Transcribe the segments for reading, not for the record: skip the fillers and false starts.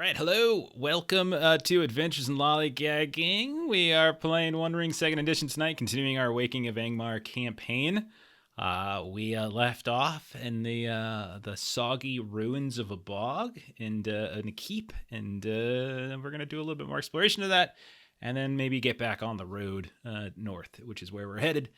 right, hello. Welcome to Adventures in Lollygagging. We are playing One Ring 2nd Edition tonight, continuing our Waking of Angmar campaign. We left off in the soggy ruins of a bog and in a keep, and we're going to do a little bit more exploration of that, and then maybe get back on the road north, which is where we're headed.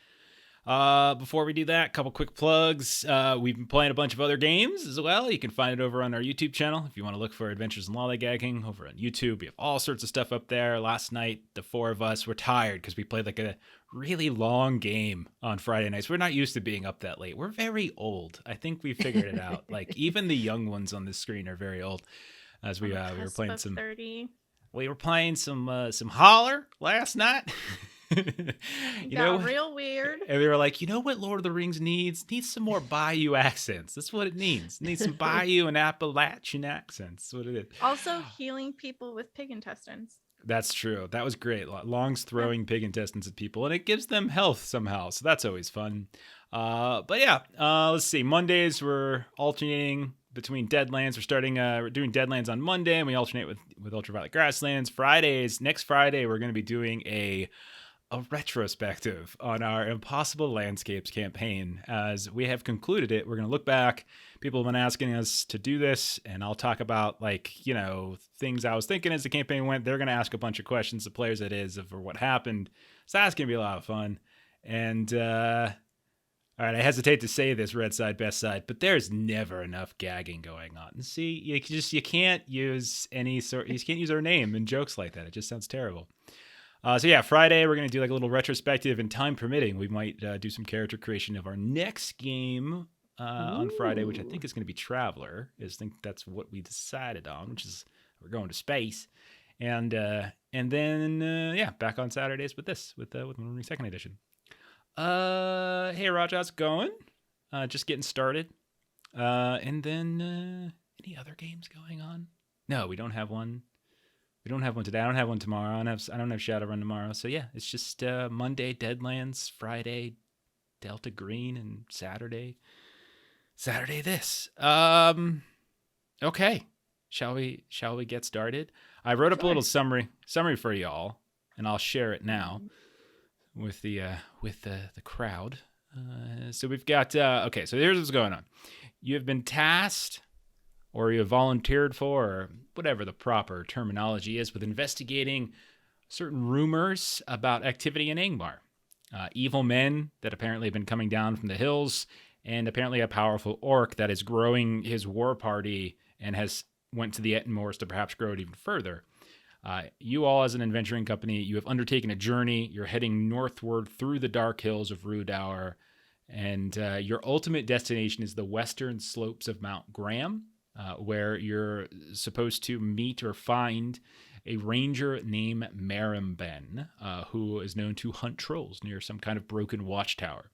Before we do that, a couple quick plugs. We've been playing a bunch of other games as well. You can find it over on our YouTube channel if you want to look for Adventures in Lollygagging over on YouTube. We have all sorts of stuff up there. Last night, the four of us were tired because we played like a really long game on Friday nights. We're not used to being up that late. We're very old. I think we figured it out. Like even the young ones on this screen are very old. As we were playing some 30. We were playing some Holler last night. you got real weird. And we were like, you know what Lord of the Rings needs? Needs some more Bayou accents. That's what it needs. It needs some Bayou and Appalachian accents. That's what it is. Also healing people with pig intestines. That's true. That was great. Long's throwing pig intestines at people, and it gives them health somehow. So that's always fun. But yeah, let's see. Mondays we're alternating between Deadlands. We're doing Deadlands on Monday, and we alternate with Ultraviolet Grasslands. Next Friday, we're going to be doing a retrospective on our Impossible Landscapes campaign. As we have concluded it, we're going to look back. People have been asking us to do this, and I'll talk about things I was thinking as the campaign went. They're going to ask a bunch of questions, the players that is, of what happened. So that's going to be a lot of fun. And all right, I hesitate to say this, red side, best side, but there's never enough gagging going on. See, you can't use our name in jokes like that. It just sounds terrible. So yeah, Friday we're going to do like a little retrospective, and time permitting, we might do some character creation of our next game on Friday, which I think is going to be Traveler. I think that's what we decided on, which is we're going to space, and then back on Saturdays with One Ring 2nd Edition. Hey Raj, how's it going? Just getting started. And then any other games going on? No, we don't have one. We don't have one today. I don't have one tomorrow. I don't have Shadowrun tomorrow. So yeah, it's just Monday Deadlands, Friday Delta Green, and Saturday this. Okay. Shall we get started? I wrote up a little summary for y'all, and I'll share it now with the crowd. So we've got okay. So here's what's going on. You have been tasked, or you have volunteered for, or whatever the proper terminology is, with investigating certain rumors about activity in Angmar. Evil men that apparently have been coming down from the hills, and apparently a powerful orc that is growing his war party and has went to the Ettenmoors to perhaps grow it even further. You all, as an adventuring company, you have undertaken a journey. You're heading northward through the dark hills of Rudour, and your ultimate destination is the western slopes of Mount Graham, where you're supposed to meet or find a ranger named Marimben, who is known to hunt trolls near some kind of broken watchtower.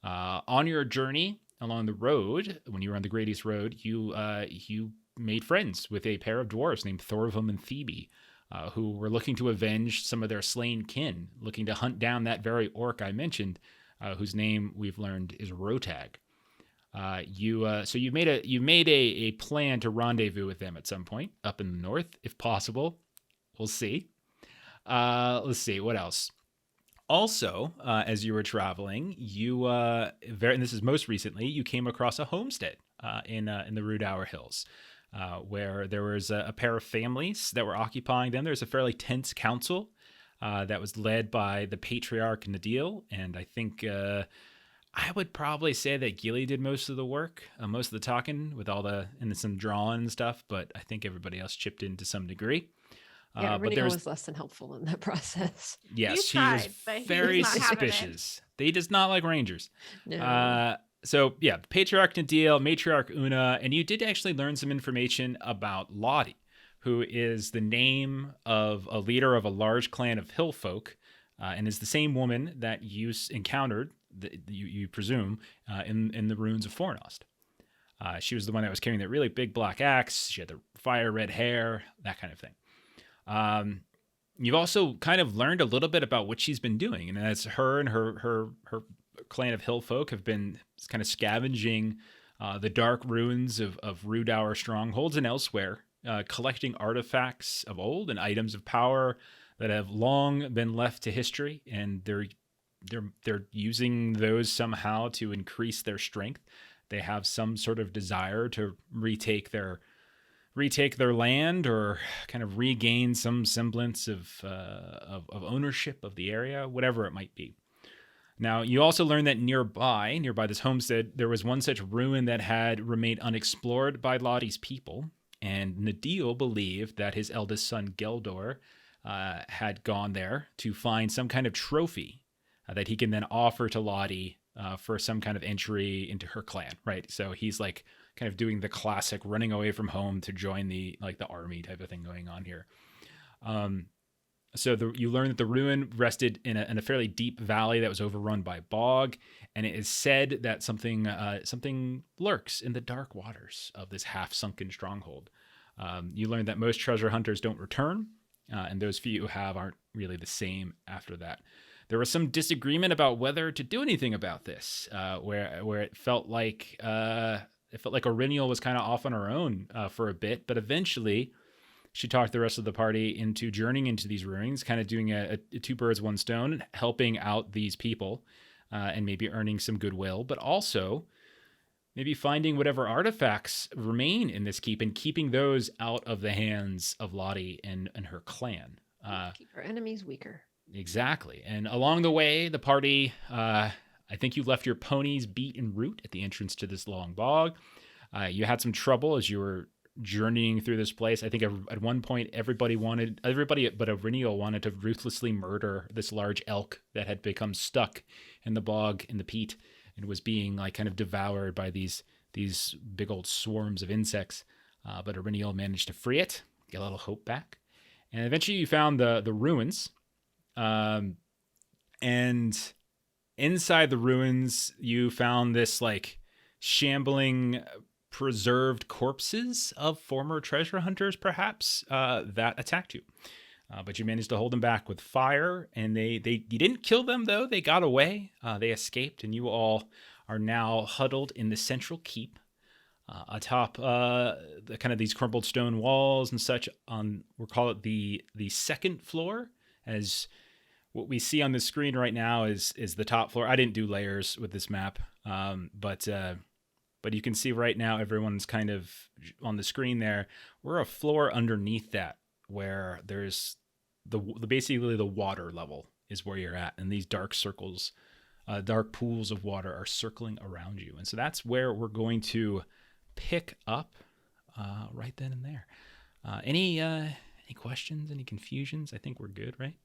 On your journey along the road, when you were on the Great East Road, you made friends with a pair of dwarves named Thorvum and Thebe, who were looking to avenge some of their slain kin, looking to hunt down that very orc I mentioned, whose name we've learned is Rotag. So you made a plan to rendezvous with them at some point up in the north, if possible. We'll see. Let's see what else. Also, as you were traveling, and this is most recently, you came across a homestead in the Rudour Hills, where there was a pair of families that were occupying them. There's a fairly tense council that was led by the patriarch Nadil, and I think I would probably say that Gilly did most of the work, most of the talking, with and some drawing and stuff, but I think everybody else chipped in to some degree. Yeah, Renee was less than helpful in that process. Yes, she was very suspicious. They does not like rangers. No. So yeah, Patriarch Nadil, Matriarch Una, and you did actually learn some information about Lottie, who is the name of a leader of a large clan of hill folk, and is the same woman that you encountered, you presume, in the ruins of Fornost. She was the one that was carrying that really big black axe. She had the fire red hair, that kind of thing. You've also kind of learned a little bit about what she's been doing, and that's her and her clan of hill folk have been kind of scavenging the dark ruins of Rudour strongholds and elsewhere collecting artifacts of old and items of power that have long been left to history, and they're using those somehow to increase their strength. They have some sort of desire to retake their land or kind of regain some semblance of ownership of the area, whatever it might be. Now, you also learn that nearby this homestead, there was one such ruin that had remained unexplored by Lottie's people, and Nadil believed that his eldest son, Geldor, had gone there to find some kind of trophy that he can then offer to Lottie for some kind of entry into her clan, right? So he's like kind of doing the classic running away from home to join the army type of thing going on here. So you learn that the ruin rested in a fairly deep valley that was overrun by bog, and it is said that something lurks in the dark waters of this half-sunken stronghold. You learn that most treasure hunters don't return, and those few who have aren't really the same after that. There was some disagreement about whether to do anything about this, where it felt like Auriniel was kind of off on her own for a bit, but eventually she talked the rest of the party into journeying into these ruins, kind of doing a two birds, one stone, helping out these people and maybe earning some goodwill, but also maybe finding whatever artifacts remain in this keep and keeping those out of the hands of Lottie and her clan. Keep our enemies weaker. Exactly. And along the way, the party, I think you left your ponies beat en route at the entrance to this long bog. You had some trouble as you were journeying through this place. I think at one point, everybody but Auriniel wanted to ruthlessly murder this large elk that had become stuck in the bog in the peat and was being like kind of devoured by these big old swarms of insects. But Auriniel managed to free it, get a little hope back. And eventually you found the ruins. And inside the ruins, you found this like shambling, preserved corpses of former treasure hunters, perhaps, that attacked you. But you managed to hold them back with fire, and you didn't kill them though. They got away. They escaped, and you all are now huddled in the central keep, atop the kind of these crumbled stone walls and such. We'll call it the second floor, as what we see on the screen right now is the top floor. I didn't do layers with this map, but you can see right now everyone's kind of on the screen there. We're a floor underneath that where there's basically the water level is where you're at, and these dark circles, dark pools of water are circling around you, and so that's where we're going to pick up right then and there. Any questions? Any confusions? I think we're good, right?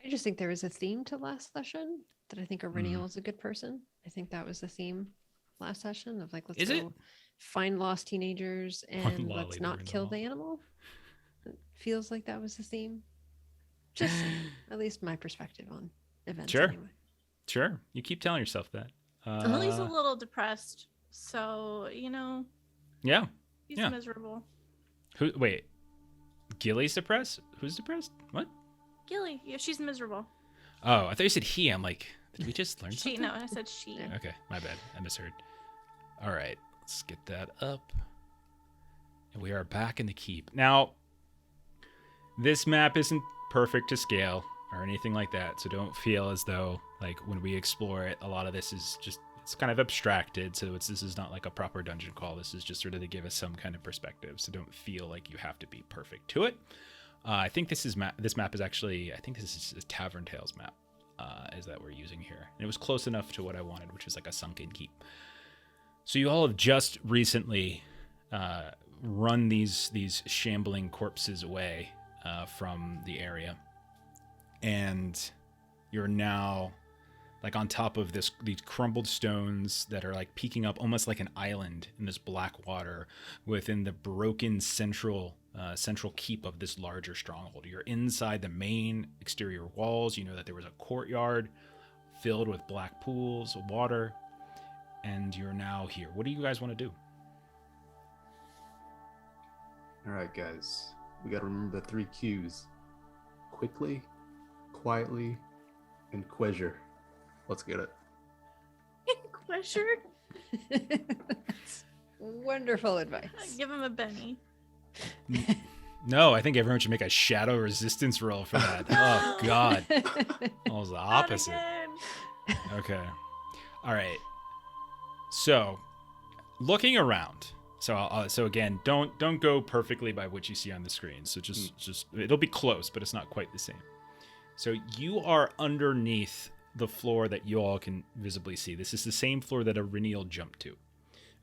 I just think there was a theme to last session that I think Auriniel is a good person. I think that was the theme last session of like, let's go find lost teenagers and let's not kill the animal. It feels like that was the theme. Just at least my perspective on events. Sure. Anyway. Sure. You keep telling yourself that. Lily's a little depressed. So, Yeah. He's miserable. Wait. Gilly's depressed? Who's depressed? What? Gilly. Yeah, she's miserable. Oh, I thought you said he. I'm like, did we just learn something? No, I said she. Okay, my bad. I misheard. All right, let's get that up. And we are back in the keep. Now, this map isn't perfect to scale or anything like that, so don't feel as though, like, when we explore it, a lot of this is just, it's kind of abstracted, so this is not like a proper dungeon crawl. This is just sort of to give us some kind of perspective, so don't feel like you have to be perfect to it. I think this map is actually, I think this is a Tavern Tales map, is that we're using here. And it was close enough to what I wanted, which is like a sunken keep. So you all have just recently run these shambling corpses away from the area. And you're now like on top of these crumbled stones that are like peeking up almost like an island in this black water within the broken central keep of this larger stronghold. You're inside the main exterior walls. You know that there was a courtyard filled with black pools of water, and you're now here. What do you guys want to do? All right, guys. We got to remember the 3 Qs. Quickly, quietly, and queasure. Let's get it. Queasure? Wonderful advice. Give him a Benny. No, I think everyone should make a shadow resistance roll for that. Oh God, almost the Not opposite. again. Okay, all right. So, looking around. So again, don't go perfectly by what you see on the screen. So just it'll be close, but it's not quite the same. So you are underneath the floor that you all can visibly see. This is the same floor that Iriniel jumped to.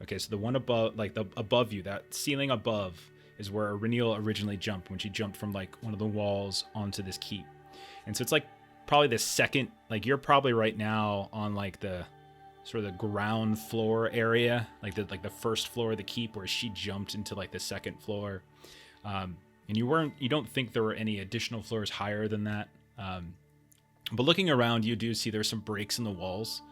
Okay, so the one above, like the above you, that ceiling above is where Iriniel originally jumped when she jumped from like one of the walls onto this keep. And so it's like probably the second, like you're probably right now on like the sort of the ground floor area, like the first floor of the keep where she jumped into like the second floor. And you don't think there were any additional floors higher than that. But looking around, you do see there's some breaks in the walls.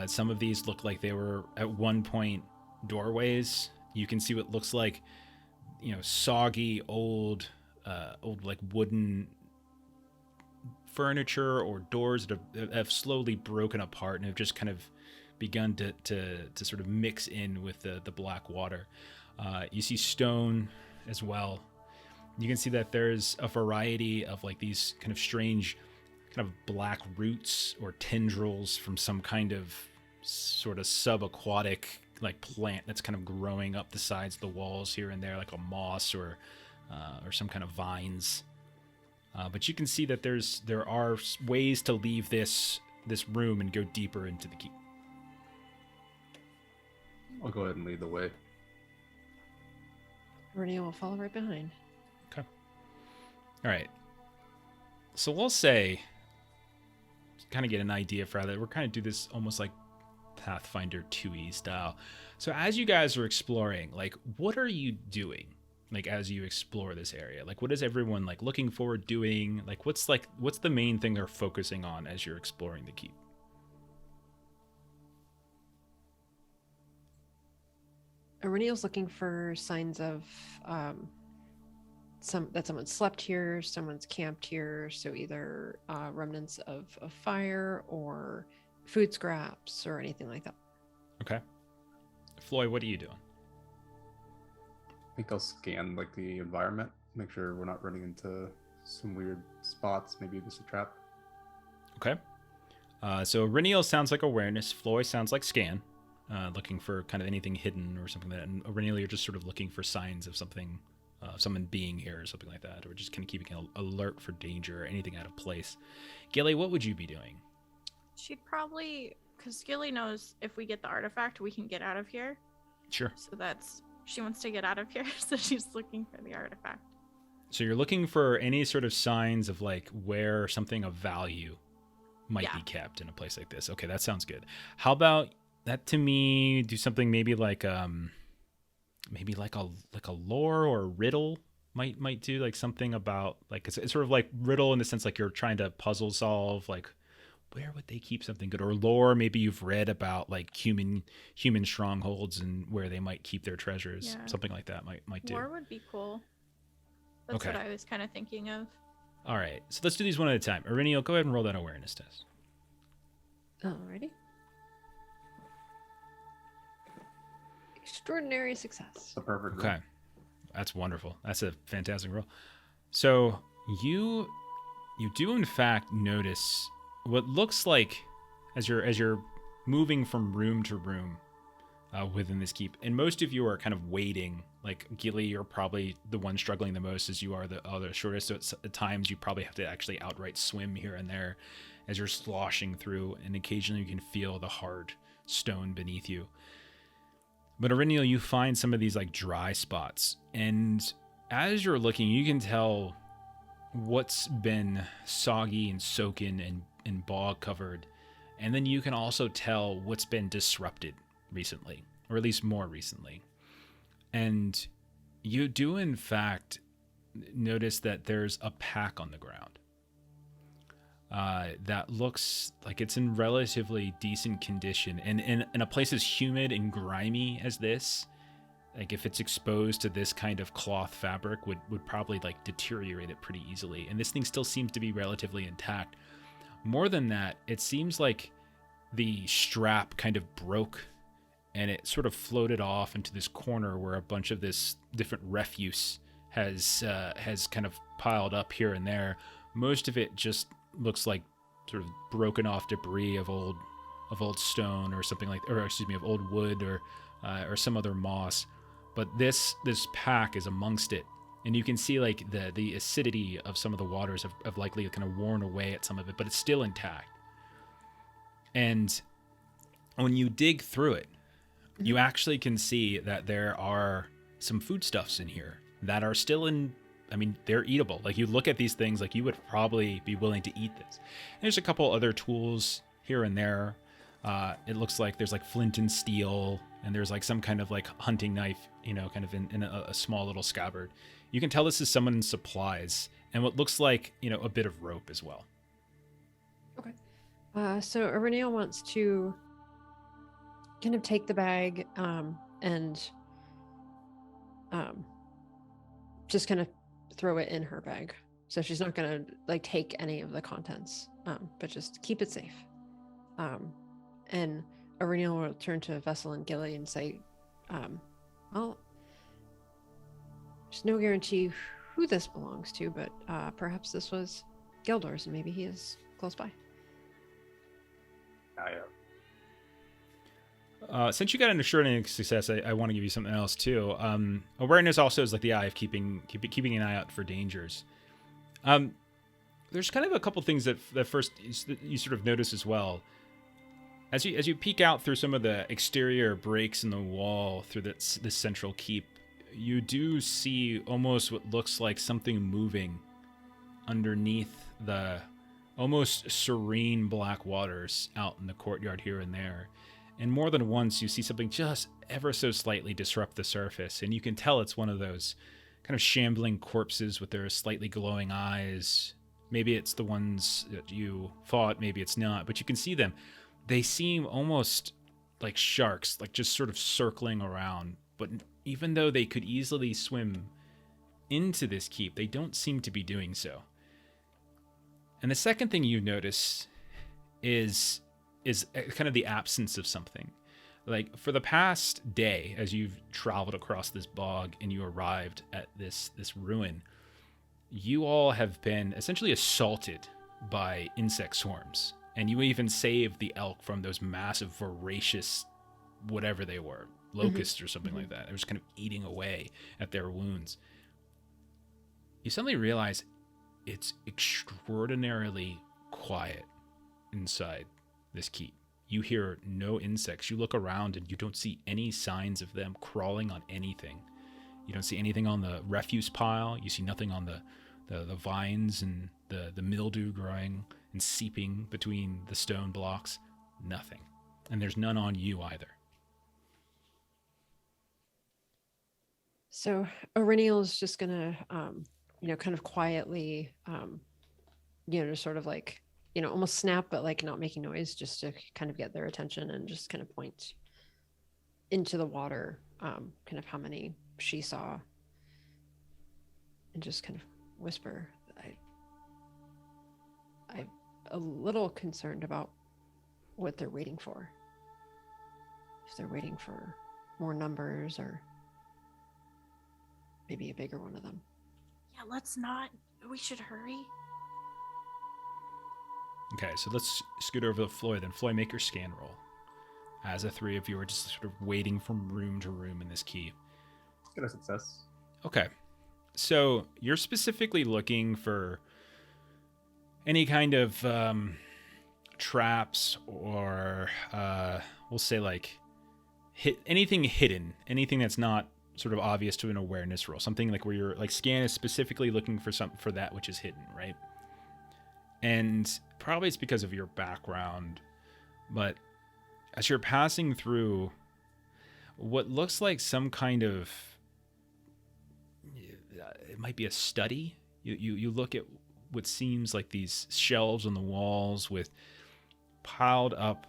Some of these look like they were at one point doorways. You can see what looks like, soggy old like wooden furniture or doors that have slowly broken apart and have just kind of begun to sort of mix in with the black water. You see stone as well. You can see that there's a variety of like these kind of strange kind of black roots or tendrils from some kind of sort of subaquatic like plant that's kind of growing up the sides of the walls here and there, like a moss or some kind of vines. But you can see that there are ways to leave this room and go deeper into the keep. I'll go ahead and lead the way. Renee will follow right behind. Okay. All right. So we'll say, kind of get an idea for that. We're kind of do this almost like Pathfinder 2e style. So as you guys are exploring, like, what are you doing? Like, as you explore this area, like, what is everyone like looking forward doing? Like, what's the main thing they're focusing on as you're exploring the keep? Ireneal's looking for signs of someone slept here, someone's camped here. So either remnants of fire or food scraps or anything like that. Okay. Floyd, what are you doing? I think I'll scan like the environment, make sure we're not running into some weird spots, maybe just a trap. Okay. So Iriniel sounds like awareness. Floyd sounds like scan, looking for kind of anything hidden or something like that. And Iriniel, you're just sort of looking for signs of something, someone being here or something like that, or just kind of keeping an alert for danger or anything out of place. Gilly, what would you be doing? She'd probably, because Gilly knows if we get the artifact, we can get out of here. Sure. So she wants to get out of here, so she's looking for the artifact. So you're looking for any sort of signs of like where something of value might be kept in a place like this. Okay, that sounds good. How about that to me? Do something maybe like maybe like a lore or a riddle might do, like something about like it's sort of like riddle in the sense like you're trying to puzzle solve, like where would they keep something good, or lore, maybe you've read about like human strongholds and where they might keep their treasures. Something like that might do. Lore would be cool. That's what I was kind of thinking of. All right, so let's do these one at a time. Iriniel, go ahead and roll that awareness test. Alrighty. Extraordinary success. The perfect roll. Okay, that's wonderful. That's a fantastic roll. So you do in fact notice what looks like as you're moving from room to room within this keep, and most of you are kind of waiting. Like Gilly, you're probably the one struggling the most, as you are the other shortest. So at times you probably have to actually outright swim here and there as you're sloshing through, and occasionally you can feel the hard stone beneath you. But Iriniel, you find some of these like dry spots, and as you're looking, you can tell what's been soggy and soaking and bog covered, and then you can also tell what's been disrupted recently, or at least more recently. And you do in fact notice that there's a pack on the ground that looks like it's in relatively decent condition, and in a place as humid and grimy as this, like if it's exposed to this kind of cloth fabric would probably like deteriorate it pretty easily. And this thing still seems to be relatively intact. More than that, it seems like the strap kind of broke and it sort of floated off into this corner where a bunch of this different refuse has kind of piled up here and there. Most of it just looks like sort of broken off debris of old stone or something like, or excuse me, of old wood or some other moss. But this pack is amongst it, and you can see like the acidity of some of the waters have likely kind of worn away at some of it, but it's still intact. And when you dig through it, you actually can see that there are some foodstuffs in here that are still they're eatable. Like, you look at these things, like, you would probably be willing to eat this. And there's a couple other tools here and there. It looks like there's like flint and steel, and there's like some kind of like hunting knife, kind of in a small little scabbard. You can tell this is someone's supplies, and what looks like, a bit of rope as well. Okay. So Aurelian wants to kind of take the bag and just kind of throw it in her bag. So she's not going to like take any of the contents, but just keep it safe. And Aurelian will turn to Vessel and Gilly and say, well, there's no guarantee who this belongs to, but perhaps this was Geldor's, and maybe he is close by. Since you got an assured success, I want to give you something else too. Awareness also is like the eye of keeping an eye out for dangers. There's kind of a couple things that first you sort of notice as well. As you peek out through some of the exterior breaks in the wall through this central keep, you do see almost what looks like something moving underneath the almost serene black waters out in the courtyard here and there. And more than once, you see something just ever so slightly disrupt the surface, and you can tell it's one of those kind of shambling corpses with their slightly glowing eyes. Maybe it's the ones that you fought, maybe it's not, but you can see them. They seem almost like sharks, like just sort of circling around. But even though they could easily swim into this keep, they don't seem to be doing so. And the second thing you notice is kind of the absence of something. Like, for the past day, as you've traveled across this bog and you arrived at this ruin, you all have been essentially assaulted by insect swarms. And you even saved the elk from those massive, voracious, whatever they were, locusts or something like that. They were just kind of eating away at their wounds. You suddenly realize it's extraordinarily quiet inside this keep. You hear no insects. You look around and you don't see any signs of them crawling on anything. You don't see anything on the refuse pile. You see nothing on the vines and the mildew growing and seeping between the stone blocks. Nothing. And there's none on you either. So Aurelian is just gonna, kind of quietly, just sort of like, almost snap, but like not making noise, just to kind of get their attention, and just kind of point into the water, kind of how many she saw, and just kind of whisper, I'm a little concerned about what they're waiting for. If they're waiting for more numbers, or maybe a bigger one of them. Yeah, let's not. We should hurry. Okay, so let's scoot over to Floyd then. Floyd, make your scan roll. As the three of you are just sort of waiting from room to room in this keep. Get a success. Okay. So you're specifically looking for any kind of traps, or we'll say like anything hidden, anything that's not sort of obvious to an awareness roll. Something like where your like scan is specifically looking for that which is hidden, right? And probably it's because of your background, but as you're passing through what looks like some kind of, it might be a study. You look at what seems like these shelves on the walls with piled up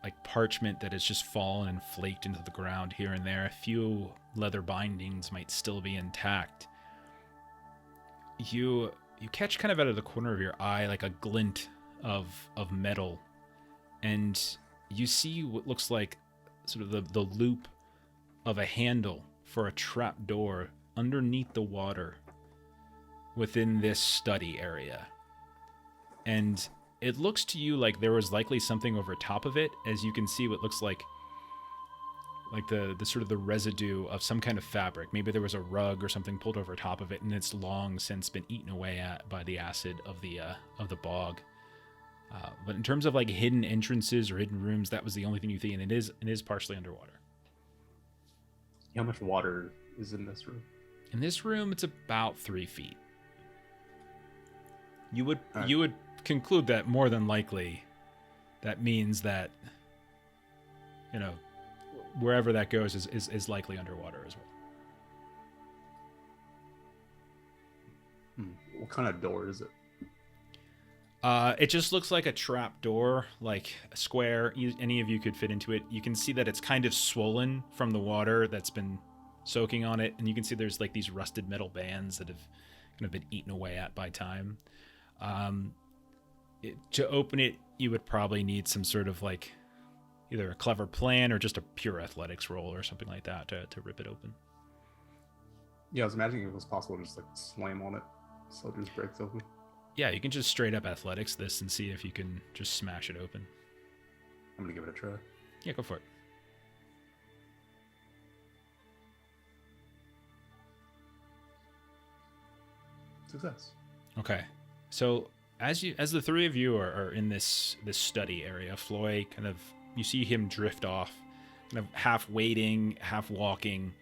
like parchment that has just fallen and flaked into the ground here and there. A few leather bindings might still be intact. You catch kind of out of the corner of your eye like a glint of metal, and you see what looks like sort of the loop of a handle for a trap door underneath the water within this study area. And it looks to you like there was likely something over top of it, as you can see what looks like the sort of the residue of some kind of fabric. Maybe there was a rug or something pulled over top of it, and it's long since been eaten away at by the acid of the bog. But in terms of like hidden entrances or hidden rooms, that was the only thing you see, and it is partially underwater. How much water is in this room? In this room, it's about 3 feet. You would conclude that more than likely, that means that, you know, wherever that goes is likely underwater as well. What kind of door is it? It just looks like a trap door, like a square. Any of you could fit into it. You can see that it's kind of swollen from the water that's been soaking on it, and you can see there's like these rusted metal bands that have kind of been eaten away at by time. To open it, you would probably need some sort of like either a clever plan or just a pure athletics roll or something like that to rip it open. Yeah, I was imagining if it was possible to just like slam on it so it just breaks open. Yeah, you can just straight up athletics this and see if you can just smash it open. I'm gonna give it a try. Yeah, go for it. Success. Okay, so as the three of you are in this study area, Floy you see him drift off, kind of half waiting, half walking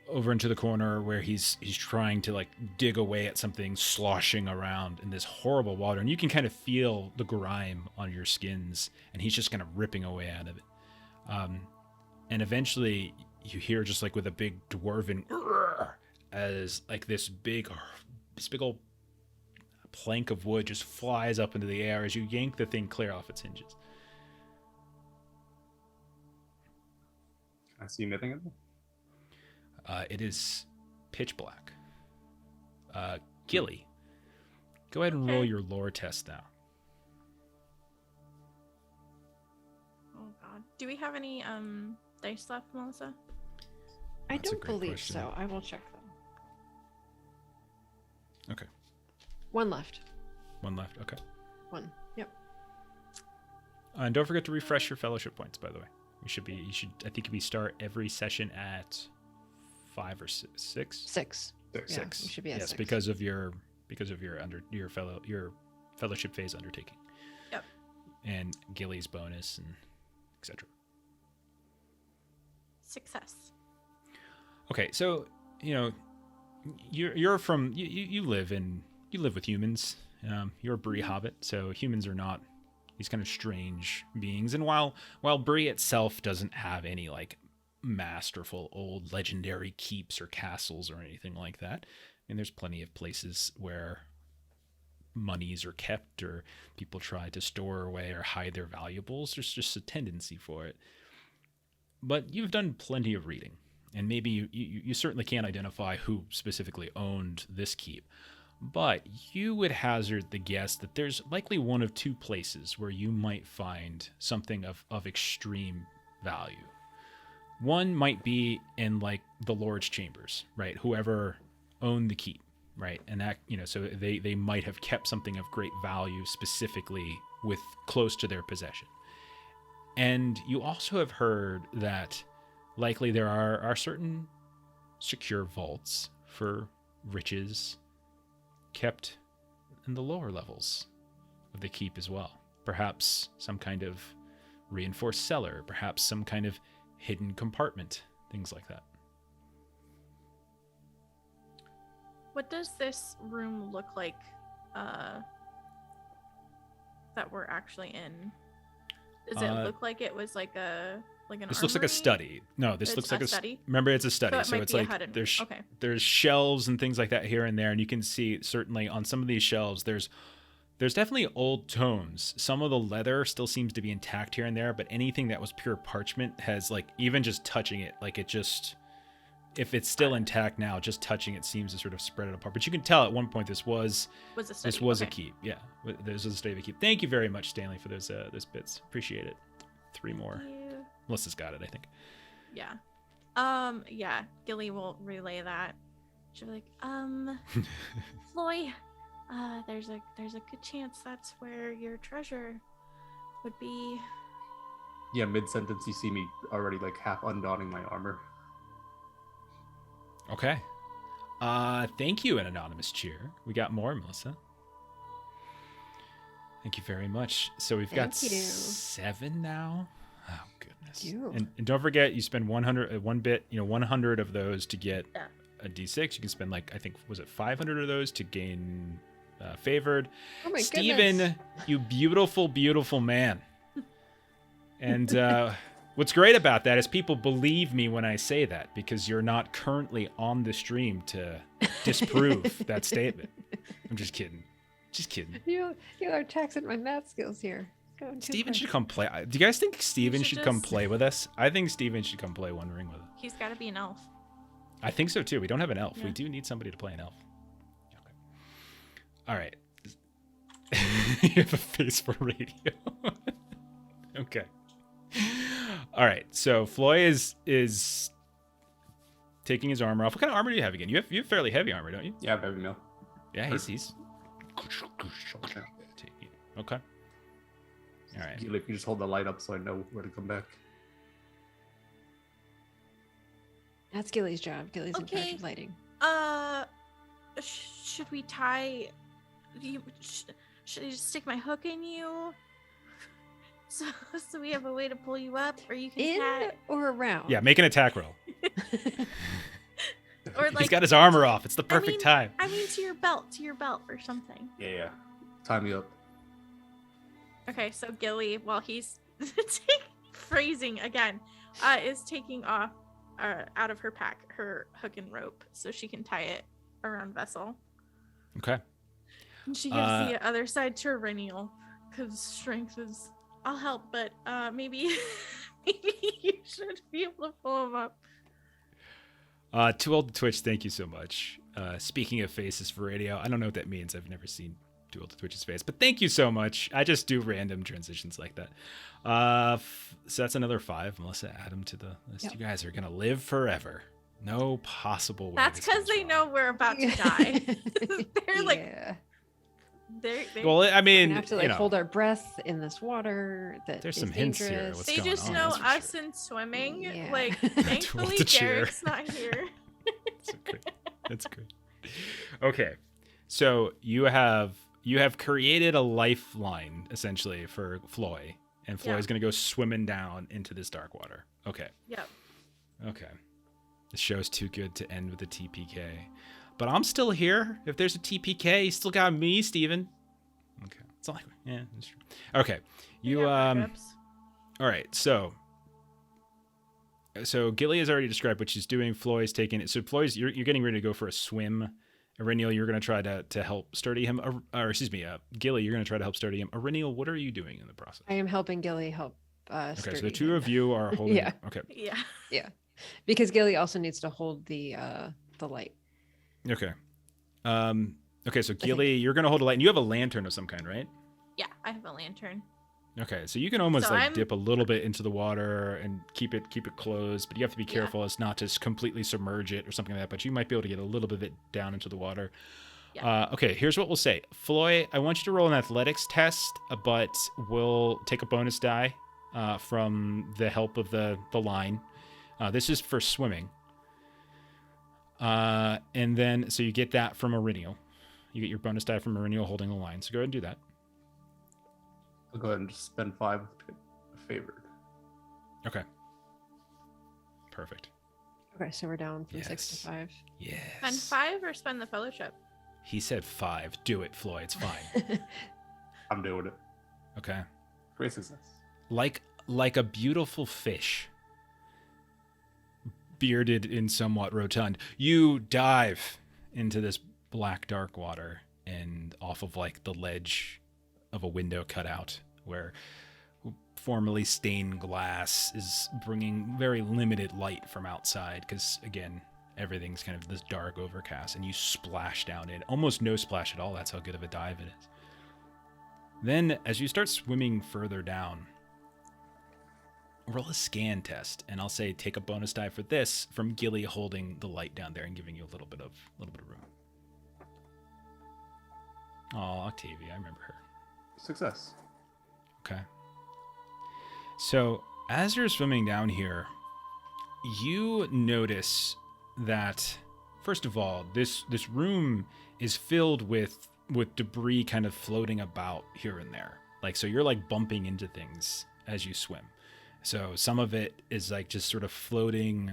over into the corner where he's trying to like dig away at something sloshing around in this horrible water, and you can kind of feel the grime on your skins, and he's just kind of ripping away out of it. And eventually you hear just like with a big dwarven as like this big old plank of wood just flies up into the air as you yank the thing clear off its hinges. Can I see anything in there? It is pitch black. Gilly, go ahead and roll your lore test now. Oh god. Do we have any dice left, Melissa? I That's a don't great believe question. so. I will check them. Okay. 1 left. 1 left. Okay. 1. Yep. And don't forget to refresh your fellowship points, by the way. I think we start every session at 5 or 6. 6. 6. Yeah, 6. we should be at yes, 6. because of your fellowship phase undertaking. Yep. And Gilly's bonus and etc. Success. Okay, so you live with humans. You're a Bree hobbit, so humans are not these kind of strange beings. And while Bree itself doesn't have any like masterful old legendary keeps or castles or anything like that, I mean, there's plenty of places where monies are kept or people try to store away or hide their valuables. There's just a tendency for it. But you've done plenty of reading, and maybe you certainly can't identify who specifically owned this keep. But you would hazard the guess that there's likely one of 2 places where you might find something of extreme value. One might be in like the Lord's chambers, right? Whoever owned the keep, right? And that, so they might have kept something of great value specifically with close to their possession. And you also have heard that likely there are certain secure vaults for riches kept in the lower levels of the keep as well. Perhaps some kind of reinforced cellar, perhaps some kind of hidden compartment, things like that. What does this room look like that we're actually in? Does it look like it was like an This looks like a armory? study. No, this It's looks like a study? Remember, it's a study, So it might it's be a like hidden- okay. there's shelves and things like that here and there, and you can see certainly on some of these shelves there's definitely old tomes. Some of the leather still seems to be intact here and there, but anything that was pure parchment has, like, even just touching it, like, it just, if it's still intact now, just touching it seems to sort of spread it apart. But you can tell at one point this was a study. this was a Okay. keep. Yeah, this was a study of a keep. Thank you very much, Stanley, for those bits. Appreciate it. 3 more. Thank you. Melissa's got it, I think. Yeah. Yeah, Gilly will relay that. She'll be like, Floy, there's a good chance that's where your treasure would be. Yeah, mid-sentence, you see me already like half undonning my armor. Okay. Thank you, an anonymous cheer. We got more, Melissa. Thank you very much. So we've got Thank you. 7 now. Oh goodness. You. And don't forget, you spend 100 one bit. 100 of those to get a D6. You can spend like, I think, was it 500 of those to gain favored. Oh my Steven, goodness. you beautiful, beautiful man. And what's great about that is people believe me when I say that, because you're not currently on the stream to disprove that statement. I'm just kidding. Just kidding. You are taxing my math skills here. Going too Steven far. should come play. Do you guys think Steven should should come just- play with us? I think Steven should come play One Ring with us. He's got to be an elf. I think so too. We don't have an elf. Yeah. We do need somebody to play an elf. Okay. All right. You have a face for radio. Okay. All right. So Floy is taking his armor off. What kind of armor do you have again? You have fairly heavy armor, don't you? Yeah, baby mill. Yeah, he's okay. All right. If you just hold the light up so I know where to come back. That's Gilly's job. Gilly's in charge Okay. of lighting. Should we tie you? Should I just stick my hook in you? So we have a way to pull you up, or you can In tie, or around? Yeah, make an attack roll. or like He's got his armor off. It's the perfect mean- time. I mean to your belt or something. Yeah. Tie me up. Okay, so Gilly, while he's phrasing again, is taking off out of her pack her hook and rope so she can tie it around Vessel. Okay. And she gives the other side to Renial, because strength is. I'll help, but maybe you should be able to pull him up. Too Old to Twitch, thank you so much. Speaking of faces for radio, I don't know what that means. I've never seen Too Old to Twitch's face, but thank you so much. I just do random transitions like that. So that's another 5. Melissa, add them to the list. Yep. You guys are gonna live forever. No possible way. That's this because goes they wrong. know we're about to die. They're like, Yeah. they Well, I We mean, have to like hold our breath in this water. That There's is some hints here. dangerous. What's they going just on, know that's for us sure. in swimming. Yeah. Like, Too old thankfully, to cheer. Derek's not here. That's okay. That's good. Okay, so you have created a lifeline essentially for Floy, and Floy Yeah. is going to go swimming down into this dark water. Okay. Yep. Okay. This show's too good to end with a TPK, but I'm still here. If there's a TPK, you still got me, Steven. Okay. It's not like that's true. Okay. You We got backups. All right, so Gilly has already described what she's doing. Floyd's taking it. So Floyd's you're getting ready to go for a swim. Irenial, you're going to try to help sturdy him. Or excuse me, Gilly, you're going to try to help sturdy him. Irenial, what are you doing in the process? I am helping Gilly help. Okay, so the sturdy two him. of you are holding. Yeah. Okay. Yeah. Because Gilly also needs to hold the light. Okay. Okay, so Gilly, you're going to hold a light, and you have a lantern of some kind, right? Yeah, I have a lantern. Okay, so you can almost So like I'm- dip a little bit into the water and keep it closed, but you have to be Yeah. careful as not to completely submerge it or something like that. But you might be able to get a little bit of it down into the water. Yeah. Okay, here's what we'll say, Floy. I want you to roll an athletics test, but we'll take a bonus die from the help of the line. This is for swimming, and then so you get that from Irenial. You get your bonus die from Irenial holding the line. So go ahead and do that. I'll go ahead and just spend 5 to get a favored. Okay. Perfect. Okay, so we're down from 6 to Yes. 5. Yes. Spend 5 or spend the fellowship? He said 5. Do it, Floyd. It's fine. I'm doing it. Okay. Great success. Like a beautiful fish, bearded and somewhat rotund, you dive into this black dark water and off of like the ledge of a window cut out where formerly stained glass is bringing very limited light from outside because again everything's kind of this dark overcast, and you splash down in almost no splash at all. That's how good of a dive it is. Then as you start swimming further down, roll a scan test, and I'll say take a bonus die for this from Gilly holding the light down there and giving you a little bit of room. Oh, Octavia, I remember her. Success. Okay. So as you're swimming down here, you notice that, first of all, this room is filled with debris kind of floating about here and there. Like, so you're like bumping into things as you swim. So some of it is like just sort of floating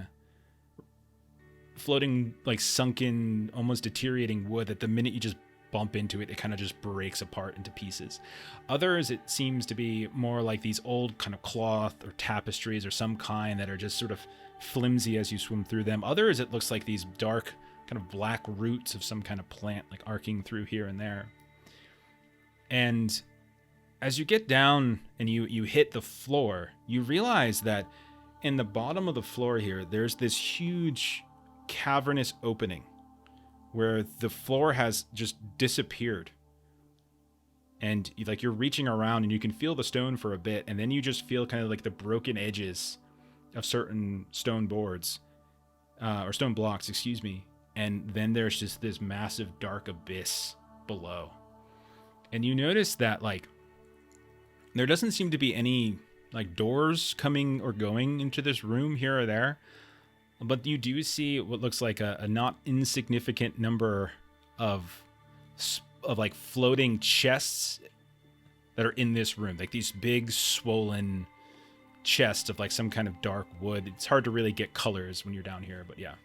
like sunken, almost deteriorating wood that the minute you just bump into it, it kind of just breaks apart into pieces. Others, it seems to be more like these old kind of cloth or tapestries or some kind that are just sort of flimsy as you swim through them. Others, it looks like these dark kind of black roots of some kind of plant like arcing through here and there. And as you get down and you hit the floor, you realize that in the bottom of the floor here, there's this huge cavernous opening where the floor has just disappeared. And like you're reaching around and you can feel the stone for a bit, and then you just feel kind of like the broken edges of certain stone boards, or stone blocks, excuse me. And then there's just this massive dark abyss below. And you notice that like there doesn't seem to be any like doors coming or going into this room here or there. But you do see what looks like a not insignificant number of like floating chests that are in this room. Like these big swollen chests of like some kind of dark wood. It's hard to really get colors when you're down here, but yeah.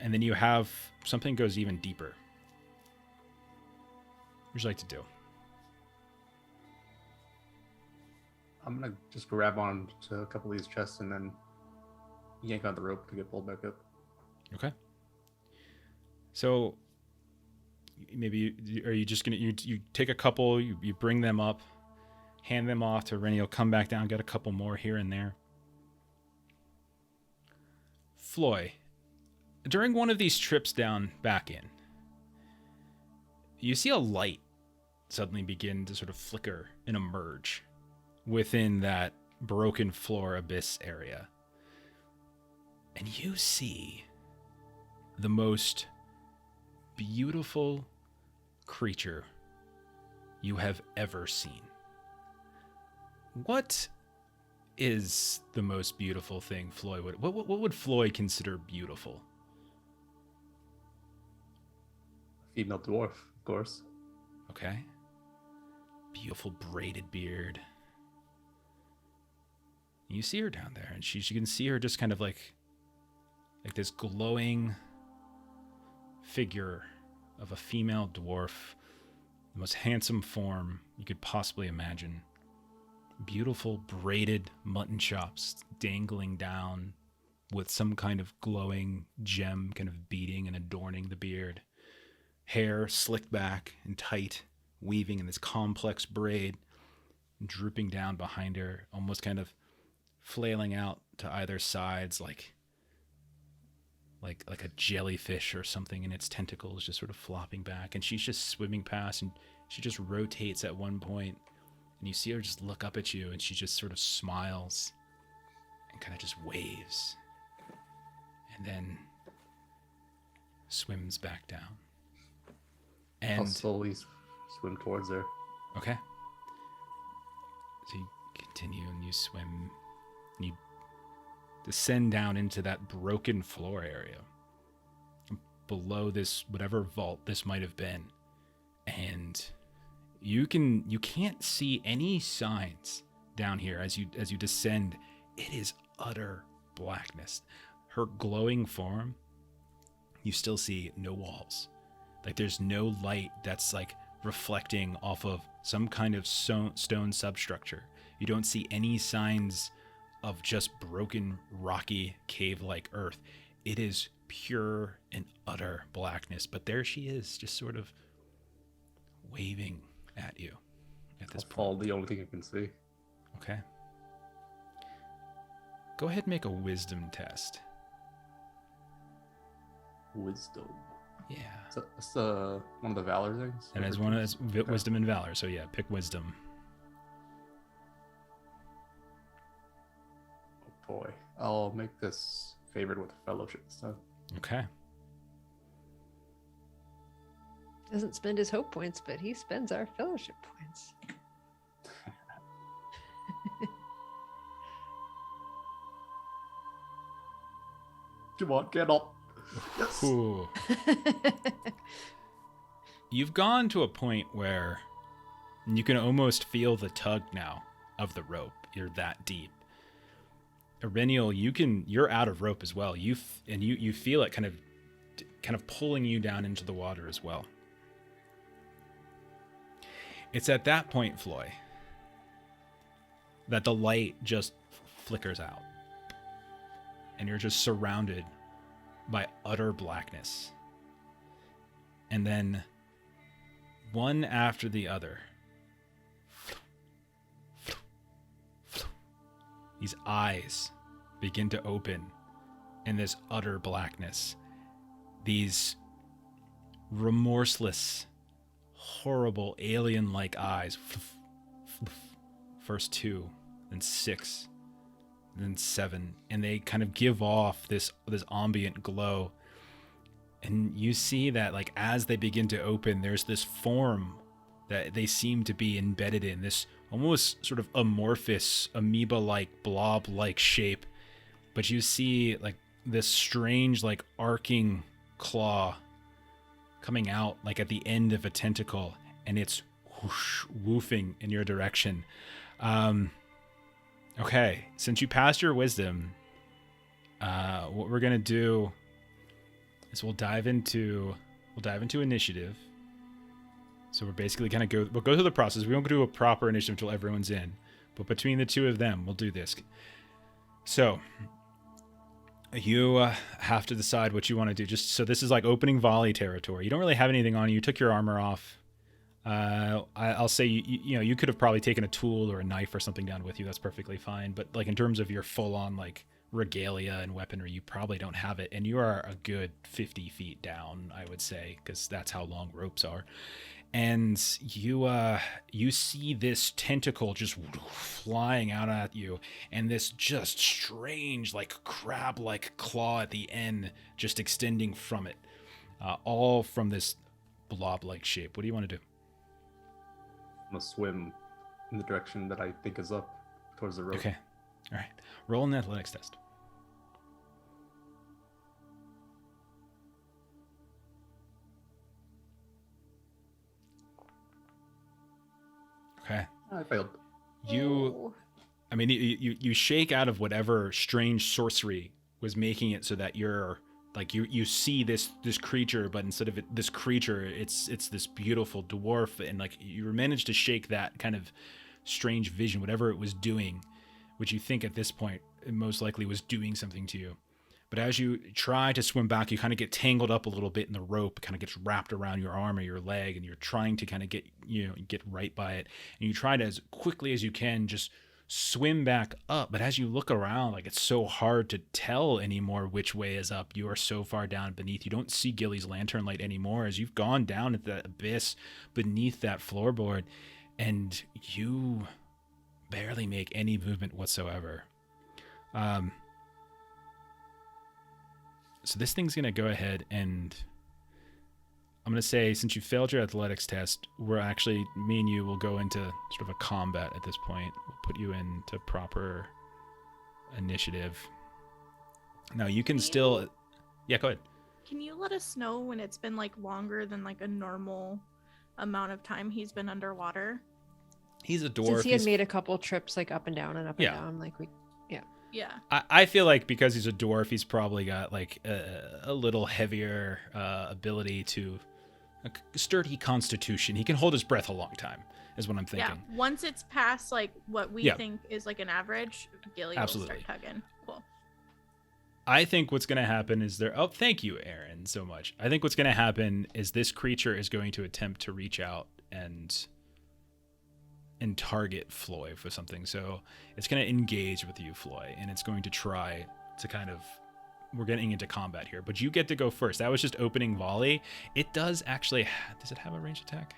And then you have something goes even deeper. What would you like to do? I'm gonna just grab on to a couple of these chests and then yank on the rope to get pulled back up. Okay. So maybe are you just gonna you take a couple, you bring them up, hand them off to Rennie, you'll come back down, get a couple more here and there. Floy, during one of these trips down back in, you see a light suddenly begin to sort of flicker and emerge within that broken floor abyss area. And you see the most beautiful creature you have ever seen. What is the most beautiful thing Floyd would... What would Floyd consider beautiful? Female dwarf, of course. Okay. Beautiful braided beard. You see her down there, and you can see her just kind of like this glowing figure of a female dwarf, the most handsome form you could possibly imagine. Beautiful braided mutton chops dangling down with some kind of glowing gem kind of beating and adorning the beard. Hair slicked back and tight, weaving in this complex braid, drooping down behind her, almost kind of flailing out to either sides like a jellyfish or something, and its tentacles just sort of flopping back. And she's just swimming past, and she just rotates at one point, and you see her just look up at you, and she just sort of smiles and kind of just waves, and then swims back down. And I'll slowly swim towards her. Okay. So you continue and you swim, and you descend down into that broken floor area below this whatever vault this might have been, and you can't see any signs down here as you descend. It is utter blackness. Her glowing form, you still see no walls. Like there's no light that's like reflecting off of some kind of stone substructure. You don't see any signs of just broken, rocky, cave-like earth. It is pure and utter blackness. But there she is, just sort of waving at you at this point. All the only thing I can see. Okay. Go ahead and make a wisdom test. Wisdom. Yeah. That's one of the valor things. And as one as wisdom and valor. So yeah, pick wisdom. boy. I'll make this favored with fellowship this time. Okay. Doesn't spend his hope points, but he spends our fellowship points. Come on, get up. Yes. Ooh. You've gone to a point where you can almost feel the tug now of the rope. You're that deep. Irenial, you're out of rope as well. You feel it kind of pulling you down into the water as well. It's at that point, Floy, that the light just flickers out. And you're just surrounded by utter blackness. And then, one after the other, these eyes begin to open in this utter blackness. These remorseless, horrible, alien-like eyes. First 2, then 6, then 7, and they kind of give off this ambient glow. And you see that, like, as they begin to open, there's this form that they seem to be embedded in, this almost sort of amorphous, amoeba-like, blob-like shape. But you see, like, this strange, like, arcing claw coming out, like, at the end of a tentacle, and it's whoosh, woofing in your direction. Okay, since you passed your wisdom, what we're gonna do is we'll dive into initiative. So we're basically gonna we'll go through the process. We won't do a proper initiative until everyone's in, but between the two of them, we'll do this. So you have to decide what you want to do. Just so this is like opening volley territory. You don't really have anything on you. You took your armor off. I'll say you could have probably taken a tool or a knife or something down with you. That's perfectly fine. But like in terms of your full-on like regalia and weaponry, you probably don't have it. And you are a good 50 feet down, I would say, because that's how long ropes are. And you see this tentacle just flying out at you, and this just strange, like crab-like claw at the end, just extending from it, all from this blob-like shape. What do you want to do? I'm gonna swim in the direction that I think is up towards the rope. Okay, all right. Roll an athletics test. Okay. I failed. I mean, you shake out of whatever strange sorcery was making it so that you're like you see this creature, but instead of this creature, it's this beautiful dwarf, and like you managed to shake that kind of strange vision, whatever it was doing, which you think at this point it most likely was doing something to you. But as you try to swim back, you kind of get tangled up a little bit in the rope. It kind of gets wrapped around your arm or your leg, and you're trying to kind of get right by it. And you try to, as quickly as you can, just swim back up. But as you look around, like it's so hard to tell anymore which way is up. You are so far down beneath. You don't see Gilly's lantern light anymore as you've gone down at the abyss beneath that floorboard, and you barely make any movement whatsoever. So this thing's going to go ahead and I'm going to say, since you failed your athletics test, we're actually, me and you will go into sort of a combat at this point. We'll put you into proper initiative. Now you can still, yeah, go ahead. Can you let us know when it's been like longer than like a normal amount of time he's been underwater? He's a dwarf. Since he had made a couple trips like up and down and up and down, like Yeah. I feel like because he's a dwarf, he's probably got like a little heavier ability to a sturdy constitution. He can hold his breath a long time, is what I'm thinking. Yeah. Once it's past like what we think is like an average, Gilly will start tugging. Cool. I think what's going to happen is oh, thank you, Aaron, so much. I think what's going to happen is this creature is going to attempt to reach out and target Floy for something. So it's going to engage with you, Floy, and it's going to try to kind of, we're getting into combat here, but you get to go first. That was just opening volley. It does actually, does it have a ranged attack?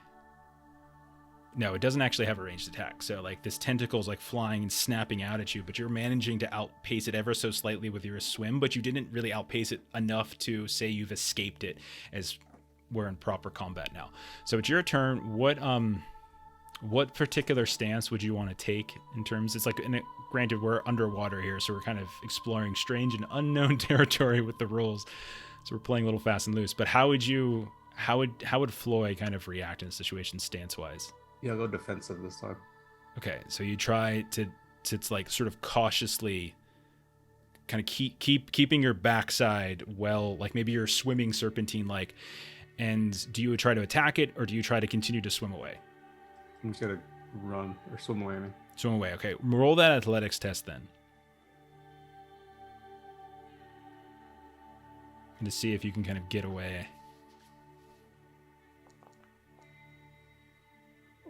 No, it doesn't actually have a ranged attack. So like this tentacle is like flying and snapping out at you, but you're managing to outpace it ever so slightly with your swim, but you didn't really outpace it enough to say you've escaped it, as we're in proper combat now. So it's your turn. What particular stance would you want to take in terms? It's like, granted, we're underwater here, so we're kind of exploring strange and unknown territory with the rules. So we're playing a little fast and loose. But how would Floyd kind of react in a situation stance-wise? Yeah, I'll go defensive this time. Okay, so you try to like sort of cautiously kind of keeping your backside well, like maybe you're swimming serpentine like. And do you try to attack it, or do you try to continue to swim away? I'm just gonna run or swim away. I mean. Swim away. Okay, roll that athletics test then. And to see if you can kind of get away.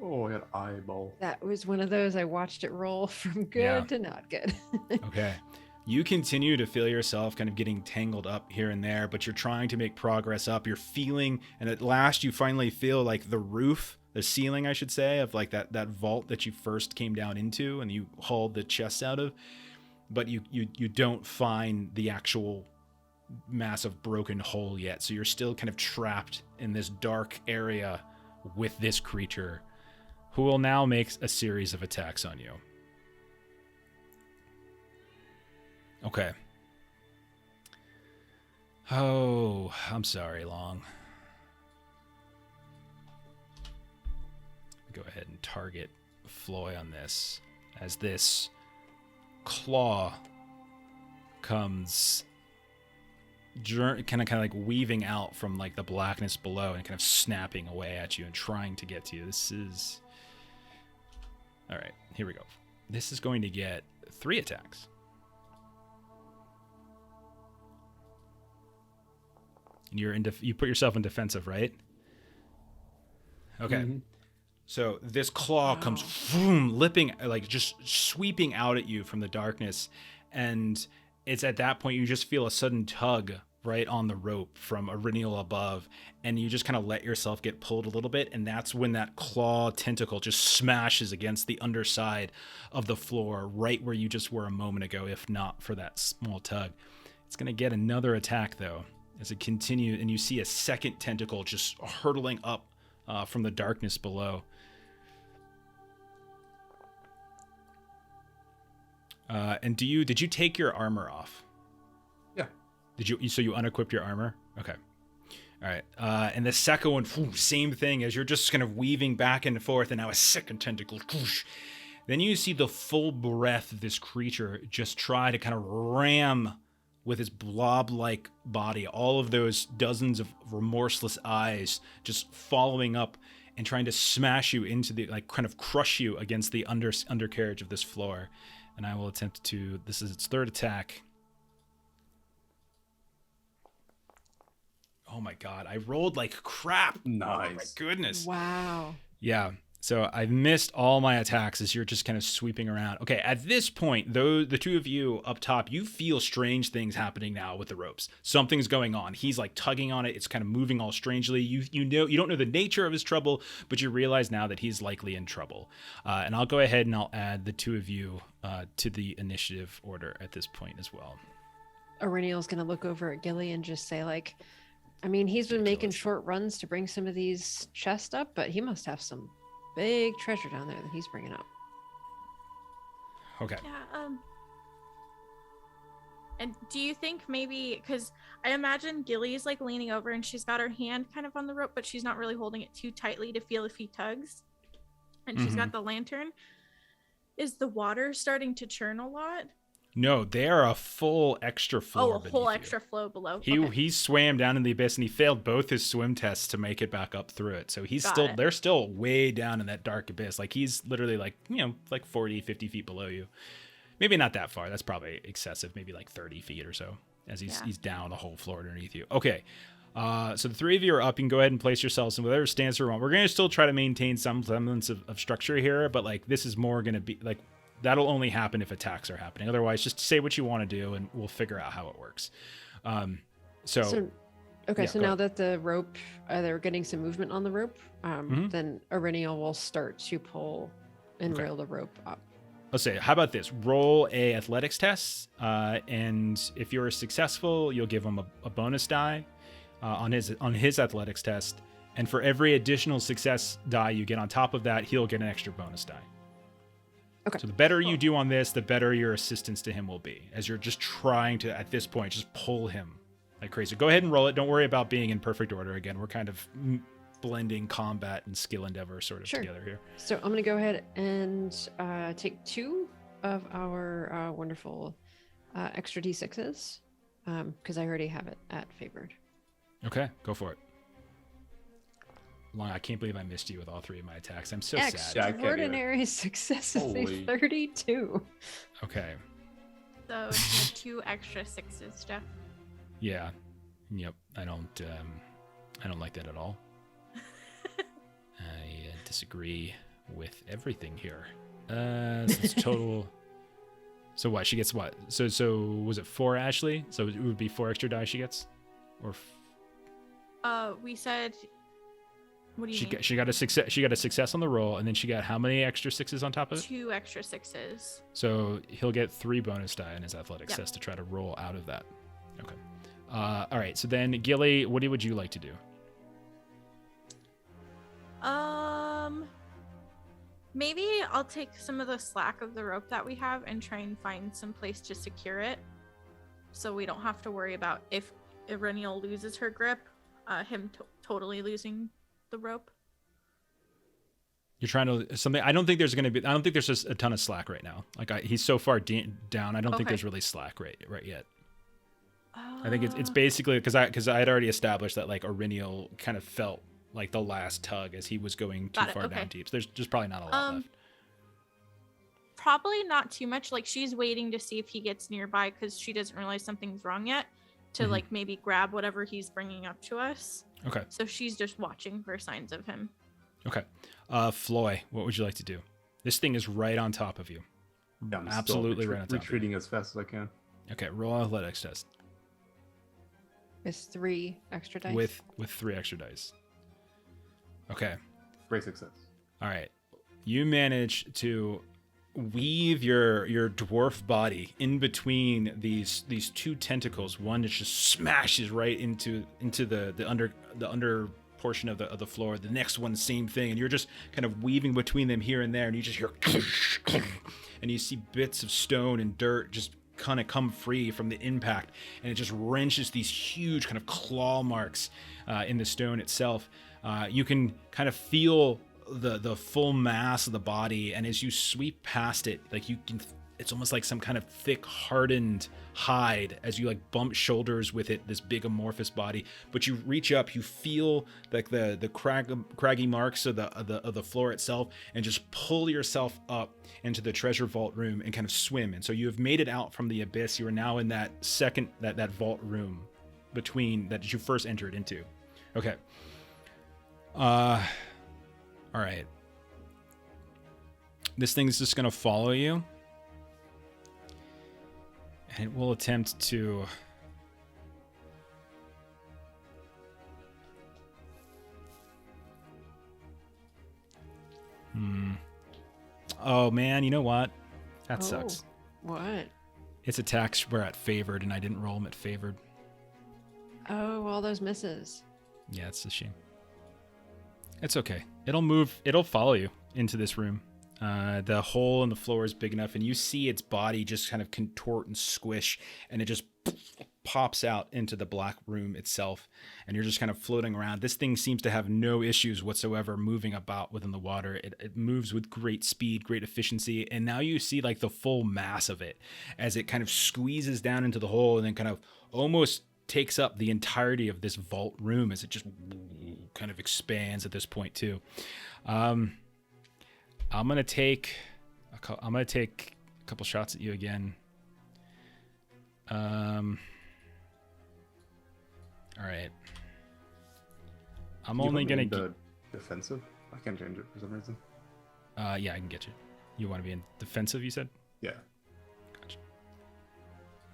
Oh, I got eyeball. That was one of those I watched it roll from good to not good. Okay. You continue to feel yourself kind of getting tangled up here and there, but you're trying to make progress up. You're feeling, and at last you finally feel like the roof, the ceiling, I should say, of like that vault that you first came down into and you hauled the chest out of. But you don't find the actual massive broken hole yet. So you're still kind of trapped in this dark area with this creature, who will now make a series of attacks on you. Okay. Oh, I'm sorry, Long. Go ahead and target Floy on this, as this claw comes kind of like weaving out from like the blackness below and kind of snapping away at you and trying to get to you. This is... All right, here we go. This is going to get 3 attacks. And you put yourself in defensive, right? Okay. Mm-hmm. So this claw comes lipping, like just sweeping out at you from the darkness. And it's at that point you just feel a sudden tug right on the rope from a Renial above. And you just kind of let yourself get pulled a little bit. And that's when that claw tentacle just smashes against the underside of the floor, right where you just were a moment ago, if not for that small tug. It's going to get another attack, though, as it continues. And you see a second tentacle just hurtling up from the darkness below. And did you take your armor off? Yeah. So you unequipped your armor? Okay. All right. And the second one, same thing, as you're just kind of weaving back and forth, and now a second tentacle. Then you see the full breath of this creature just try to kind of ram with his blob-like body, all of those dozens of remorseless eyes just following up and trying to smash you into the, like, kind of crush you against the undercarriage of this floor. And I will attempt to, this is its third attack. Oh my God, I rolled like crap. Nice. Oh my goodness. Wow. Yeah. So I've missed all my attacks as you're just kind of sweeping around. Okay, at this point, though, the two of you up top, you feel strange things happening now with the ropes. Something's going on. He's like tugging on it. It's kind of moving all strangely. You don't know the nature of his trouble, but you realize now that he's likely in trouble. And I'll go ahead and I'll add the two of you to the initiative order at this point as well. Aureliel's going to look over at Gilly and just say, like, I mean, he's been making short runs to bring some of these chests up, but he must have some big treasure down there that he's bringing up. Okay. Yeah. And do you think maybe, because I imagine Gilly's like leaning over and she's got her hand kind of on the rope, but she's not really holding it too tightly to feel if he tugs. And she's got the lantern. Is the water starting to churn a lot? No, they are a full extra floor. Oh, a whole extra flow below. He swam down in the abyss and he failed both his swim tests to make it back up through it. So they're still way down in that dark abyss. Like he's literally like 40, 50 feet below you. Maybe not that far. That's probably excessive. Maybe like 30 feet or so as he's down the whole floor underneath you. Okay. So the three of you are up. You can go ahead and place yourselves in whatever stance you want. We're going to still try to maintain some semblance of structure here, but like this is more going to be like, that'll only happen if attacks are happening. Otherwise, just say what you want to do, and we'll figure out how it works. So Okay, Yeah, so go now ahead. that the rope, they're getting some movement on the rope, Mhm. then Aurelian will start to pull and Okay. rail the rope up. Let's say, how about this? Roll a athletics test, and if you're successful, you'll give him a bonus die on his athletics test. And for every additional success die you get on top of that, he'll get an extra bonus die. Okay. So the better you Cool. do on this, the better your assistance to him will be, as you're just trying to, at this point, just pull him like crazy. Go ahead and roll it. Don't worry about being in perfect order. Again, we're kind of blending combat and skill endeavor sort of Sure. together here. So I'm going to go ahead and take 2 of our wonderful extra d6s because I already have it at favored. Okay, go for it. Long, I can't believe I missed you with all 3 of my attacks. I'm so sad. Yeah, I can't either. Extraordinary success of a Holy. 32. Okay. So it's the 2 extra 6s, Jeff. Yeah. Yep. I don't like that at all. I disagree with everything here. So it's total. So what? She gets what? So was it 4, Ashley? So it would be 4 extra die she gets, or We said. What do you mean? she got a success. She got a success on the roll, and then she got how many extra 6s on top of it? 2 extra 6s. So he'll get 3 bonus die in his athletics Yep. test to try to roll out of that. Okay. All right. So then, Gilly, what would you like to do? Maybe I'll take some of the slack of the rope that we have and try and find some place to secure it, so we don't have to worry about if Irenial loses her grip, him totally losing the rope. You're trying to something. I don't think there's just a ton of slack right now. Like he's so far down. I don't think Okay. there's really slack right yet. Uh, I think it's basically because I had already established that like Aurelian kind of felt like the last tug as he was going too Got it, far okay. down deep. So there's just probably not a lot left. probably not too much. Like she's waiting to see if he gets nearby because she doesn't realize something's wrong yet. To Mhm. like maybe grab whatever he's bringing up to us. Okay. So she's just watching for signs of him. Okay. Floy, what would you like to do? This thing is right on top of you. Yeah, I'm Absolutely still right on top of you. retreating as fast as I can. Okay, roll an athletics test It's 3 extra dice. with 3 extra dice. Okay. Great success. All right. You manage to weave your dwarf body in between these 2 tentacles. One that just smashes right into the under portion of the floor. The next one, same thing, and you're just kind of weaving between them here and there, and you just hear and you see bits of stone and dirt just kind of come free from the impact, and it just wrenches these huge kind of claw marks in the stone itself. You can kind of feel the full mass of the body, and as you sweep past it, like you can, it's almost like some kind of thick hardened hide as you like bump shoulders with it, this big amorphous body. But you reach up, you feel like the craggy marks of the floor itself, and just pull yourself up into the treasure vault room and kind of swim. And so you have made it out from the abyss. You are now in that second that vault room between that you first entered into. Okay. All right. This thing's just gonna follow you, and it will attempt to Oh man, you know what? That sucks. What? Its attacks were at favored, and I didn't roll them at favored. Oh, all those misses. Yeah, it's a shame. It's okay. It'll move. It'll follow you into this room. The hole in the floor is big enough, and you see its body just kind of contort and squish, and it just pops out into the black room itself, and you're just kind of floating around. This thing seems to have no issues whatsoever moving about within the water. It moves with great speed, great efficiency, and now you see like the full mass of it as it kind of squeezes down into the hole and then kind of almost takes up the entirety of this vault room as it just kind of expands at this point too. I'm gonna take a couple shots at you again. All right. I'm You only put me gonna in the defensive. I can't change it for some reason. yeah, I can get you. You want to be in defensive, you said? Yeah. Gotcha.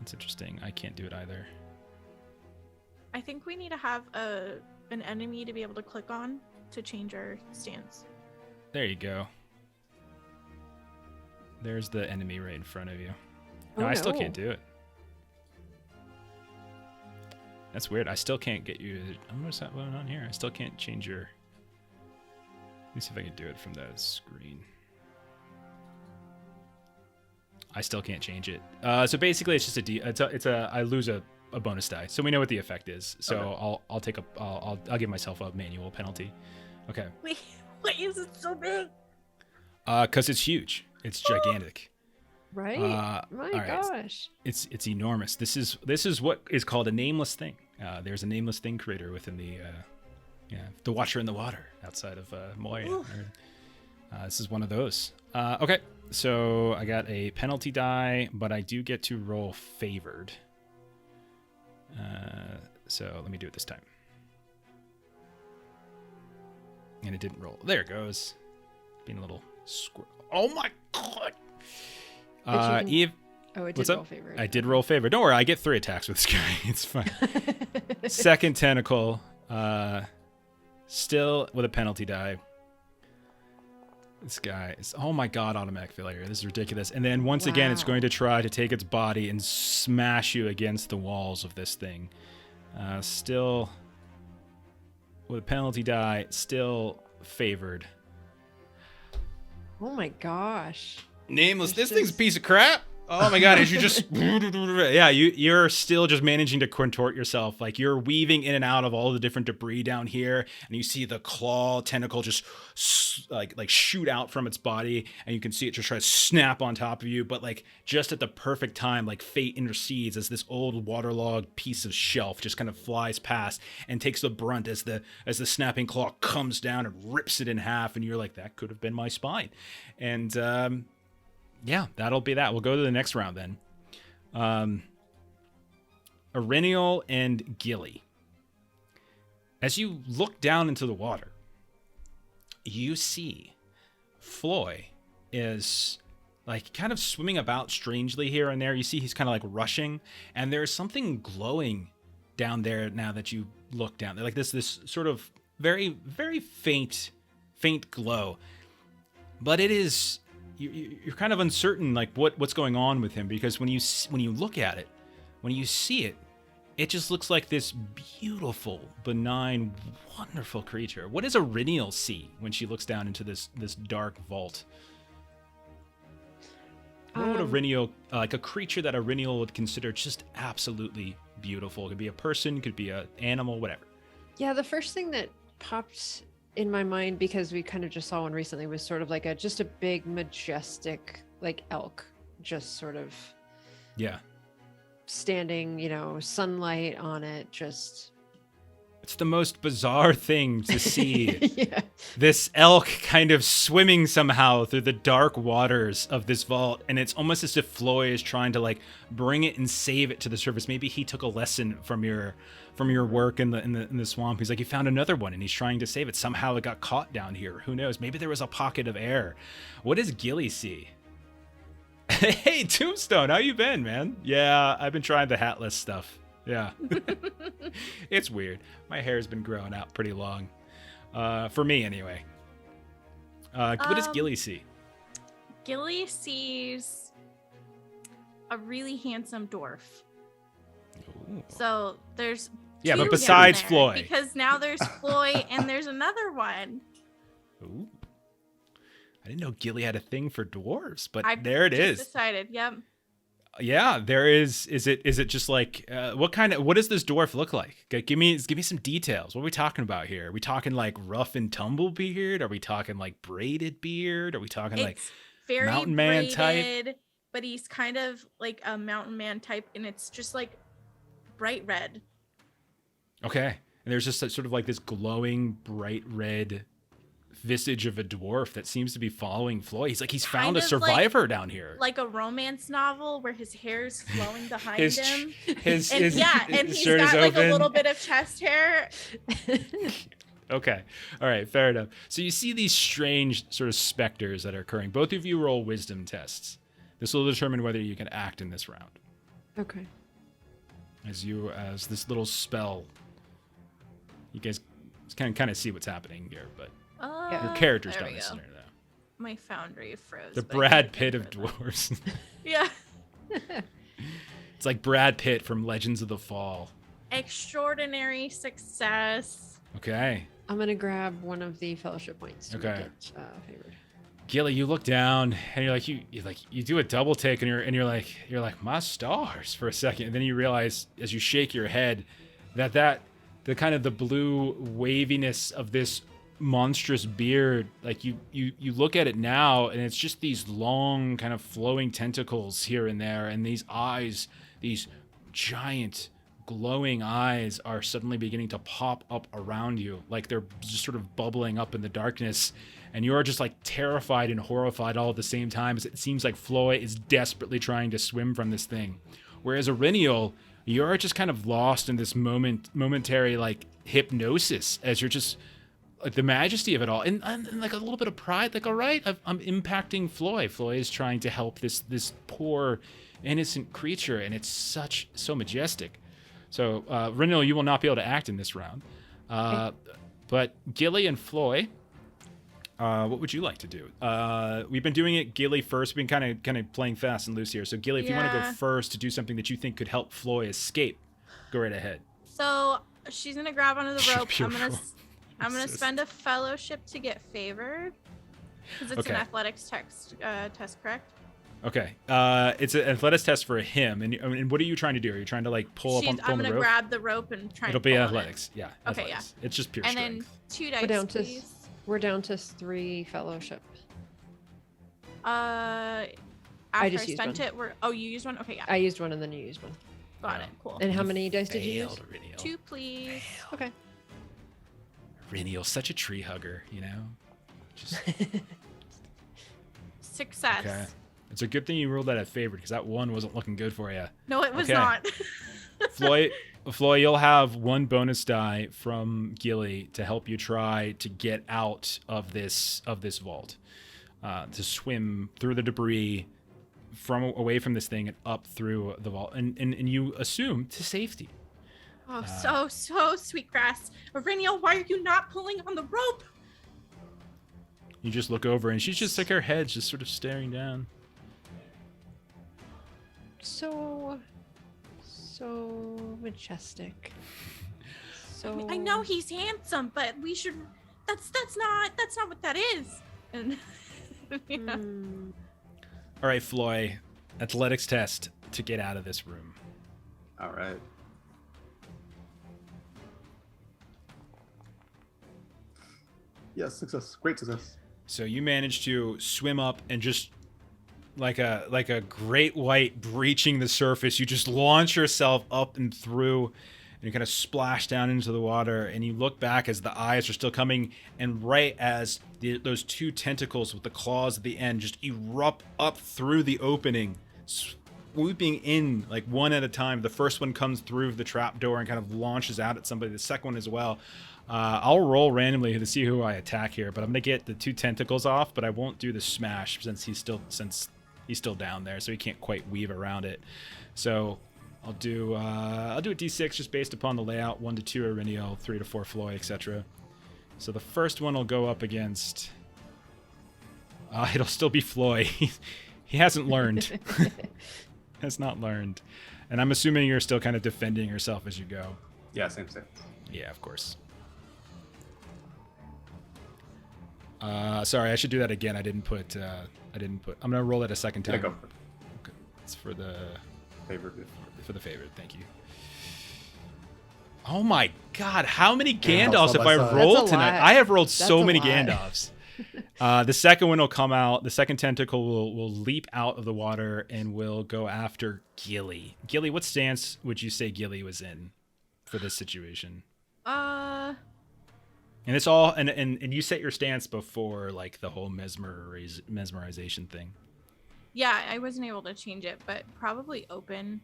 That's interesting. I can't do it either. I think we need to have an enemy to be able to click on to change our stance. There you go. There's the enemy right in front of you. No, Oh, I still no. can't do it. That's weird. I still can't get you. I'm what's that going on here? I still can't change your. Let me see if I can do it from the screen. I still can't change it. So basically, it's just I lose a bonus die. So we know what the effect is. So Okay. I'll give myself a manual penalty. Okay. Wait, why is it so big? Because it's huge. It's gigantic. Right? My all right. gosh. It's enormous. This is what is called a nameless thing. There's a nameless thing creator within the Watcher in the Water outside of Moya. This is one of those. Okay, so I got a penalty die, but I do get to roll favored. So let me do it this time. And it didn't roll. There it goes. Being a little squirrel. Oh my god. But you Eve. Oh, it What's did up? roll favor. I did roll favor. Don't worry, I get 3 attacks with this guy. It's fine. Second tentacle, still with a penalty die. This guy is, oh my god, automatic failure. This is ridiculous. And then once again, it's Wow. going to try to take its body and smash you against the walls of this thing. Still with a penalty die, still favored. Oh my gosh. Nameless. There's This thing's a just- piece of crap. Oh my god! As you just, yeah, you're still just managing to contort yourself. Like you're weaving in and out of all the different debris down here, and you see the claw tentacle just like shoot out from its body, and you can see it just try to snap on top of you. But like just at the perfect time, like fate intercedes as this old waterlogged piece of shelf just kind of flies past and takes the brunt as the snapping claw comes down and rips it in half, and you're like, that could have been my spine, and yeah, that'll be that. We'll go to the next round then. Arenial and Gilly. As you look down into the water, you see Floy is like kind of swimming about strangely here and there. You see he's kind of like rushing, and there's something glowing down there now that you look down there. Like this sort of very, very faint glow. But it is... You're kind of uncertain, like what's going on with him, because when you look at it, when you see it, it just looks like this beautiful, benign, wonderful creature. What does Arenial see when she looks down into this dark vault? What would Arenial, like a creature that Arenial would consider just absolutely beautiful? It could be a person, could be an animal, whatever. Yeah, the first thing that popped in my mind, because we kind of just saw one recently, was sort of like just a big majestic like elk, just sort of standing, sunlight on it, just It's the most bizarre thing to see. yeah. This elk kind of swimming somehow through the dark waters of this vault, and it's almost as if Floy is trying to like bring it and save it to the surface. Maybe he took a lesson from your work in the swamp. He's like, he found another one and he's trying to save it. Somehow it got caught down here. Who knows? Maybe there was a pocket of air. What does Gilly see? Hey, Tombstone, how you been, man? Yeah, I've been trying the hatless stuff. Yeah. It's weird. My hair's been growing out pretty long. For me, anyway. What does Gilly see? Gilly sees a really handsome dwarf. Ooh. So there's Yeah, two but down besides there, Floy. because now there's Floy and there's another one. Ooh. I didn't know Gilly had a thing for dwarves, but I there it just is. Decided. Yep. Yeah, there is. Is it just like what does this dwarf look like? Give me some details. What are we talking about here? Are we talking like rough and tumble beard? Are we talking like braided beard? Are we talking like It's very mountain man type? braided, but he's kind of like a mountain man type, and it's just like bright red. Okay. And there's just sort of like this glowing bright red visage of a dwarf that seems to be following Floyd. He's found Kind a of survivor down here. Like a romance novel where his hair's flowing behind His him. his And his, yeah, his and he's shirt is got like open. a little bit of chest hair. Okay. All right. Fair enough. So you see these strange sort of specters that are occurring. Both of you roll wisdom tests. This will determine whether you can act in this round. Okay. As this little spell You guys can kind of see what's happening here, but your Uh, characters there don't we go. necessarily know. My foundry froze. The but I Brad can't Pitt of remember that. dwarves. Yeah. It's like Brad Pitt from Legends of the Fall. Extraordinary success. Okay. I'm gonna grab one of the fellowship points to Okay. make it favored. Gilly, you look down and you're like you do a double take and you're like my stars for a second, and then you realize as you shake your head that the kind of the blue waviness of this monstrous beard, like you look at it now and it's just these long kind of flowing tentacles here and there, and these eyes, these giant glowing eyes are suddenly beginning to pop up around you, like they're just sort of bubbling up in the darkness, and you're just like terrified and horrified all at the same time, as it seems like Floy is desperately trying to swim from this thing. Whereas Aurenial, you're just kind of lost in this momentary like hypnosis, as you're just like the majesty of it all, and like a little bit of pride, like, all right, I'm impacting Floy. Floy is trying to help this poor innocent creature, and it's so majestic. So Renil, you will not be able to act in this round, but Gilly and Floy, what would you like to do? We've been doing it Gilly first. We've been kind of playing fast and loose here. So Gilly, if you want to go first to do something that you think could help Floy escape, go right ahead. So she's gonna grab onto the rope. Pure I'm gonna spend a fellowship to get favored, because it's an athletics test, correct? Okay. It's an athletics test for him. And what are you trying to do? Are you trying to like pull up on I'm the gonna rope? grab the rope and try. It'll and be pull on athletics. Yeah. Okay, Athletics. It's just pure And strength. then 2 dice, please. We're down to 3 fellowship. After I just used spent one. it, you used one? Okay, yeah. I used one and then you used one. Got it. Cool. And how many dice did you use? Failed, Reniel. 2, please. Okay. Reniel, such a tree hugger, you know? Just Success. okay. It's a good thing you ruled that at favored, because that one wasn't looking good for you. No, it was Okay. not. Floy, you'll have 1 bonus die from Gilly to help you try to get out of this vault, to swim through the debris away from this thing and up through the vault, and you assume to safety. Oh, so Sweetgrass. Aurenial, why are you not pulling on the rope? You just look over and she's just like, her head's just sort of staring down. So majestic. So I know he's handsome, but we should. That's not what that is. And yeah. All right, Floy, athletics test to get out of this room. All right. Yes, success. Great success. So you manage to swim up and just like a great white breaching the surface, you just launch yourself up and through, and you kind of splash down into the water, and you look back as the eyes are still coming, and right as those 2 tentacles with the claws at the end just erupt up through the opening, swooping in like one at a time. The first one comes through the trap door and kind of launches out at somebody. The second one as well. I'll roll randomly to see who I attack here, but I'm gonna get the 2 tentacles off, but I won't do the smash since he's still down there, so he can't quite weave around it. So I'll do a D6 just based upon the layout. 1 to 2 Aurenial, 3 to 4 Floy, etc. So the first one will go up against. It'll still be Floy. He hasn't learned. Has not learned, and I'm assuming you're still kind of defending yourself as you go. Yeah, same. Yeah, of course. Sorry, I should do that again. I didn't put. I'm gonna roll it a second time. Yeah, go for it. Okay. It's for the Favorite. favorite. Thank you. Oh my God! How many Yeah, Gandalfs side have by I side. rolled That's a tonight? lot. I have rolled That's so a many lot. Gandalfs. The second one will come out. The second tentacle will leap out of the water and will go after Gilly. Gilly, what stance would you say Gilly was in for this situation? And it's all and you set your stance before like the whole mesmerization thing. Yeah, I wasn't able to change it, but probably open.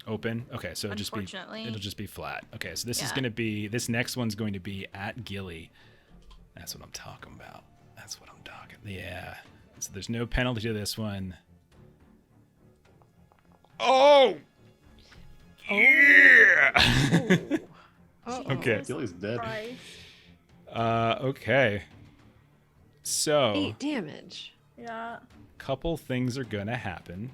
Open. Okay, so it'll Unfortunately. just be flat. Okay, so this is Yeah. gonna be this next one's going to be at Gilly. That's what I'm talking about. That's what I'm talking. Yeah. So there's no penalty to this one. Oh. Yeah. Okay. Gilly's dead. Christ. Okay. So, 8 damage. Yeah. couple things are gonna happen.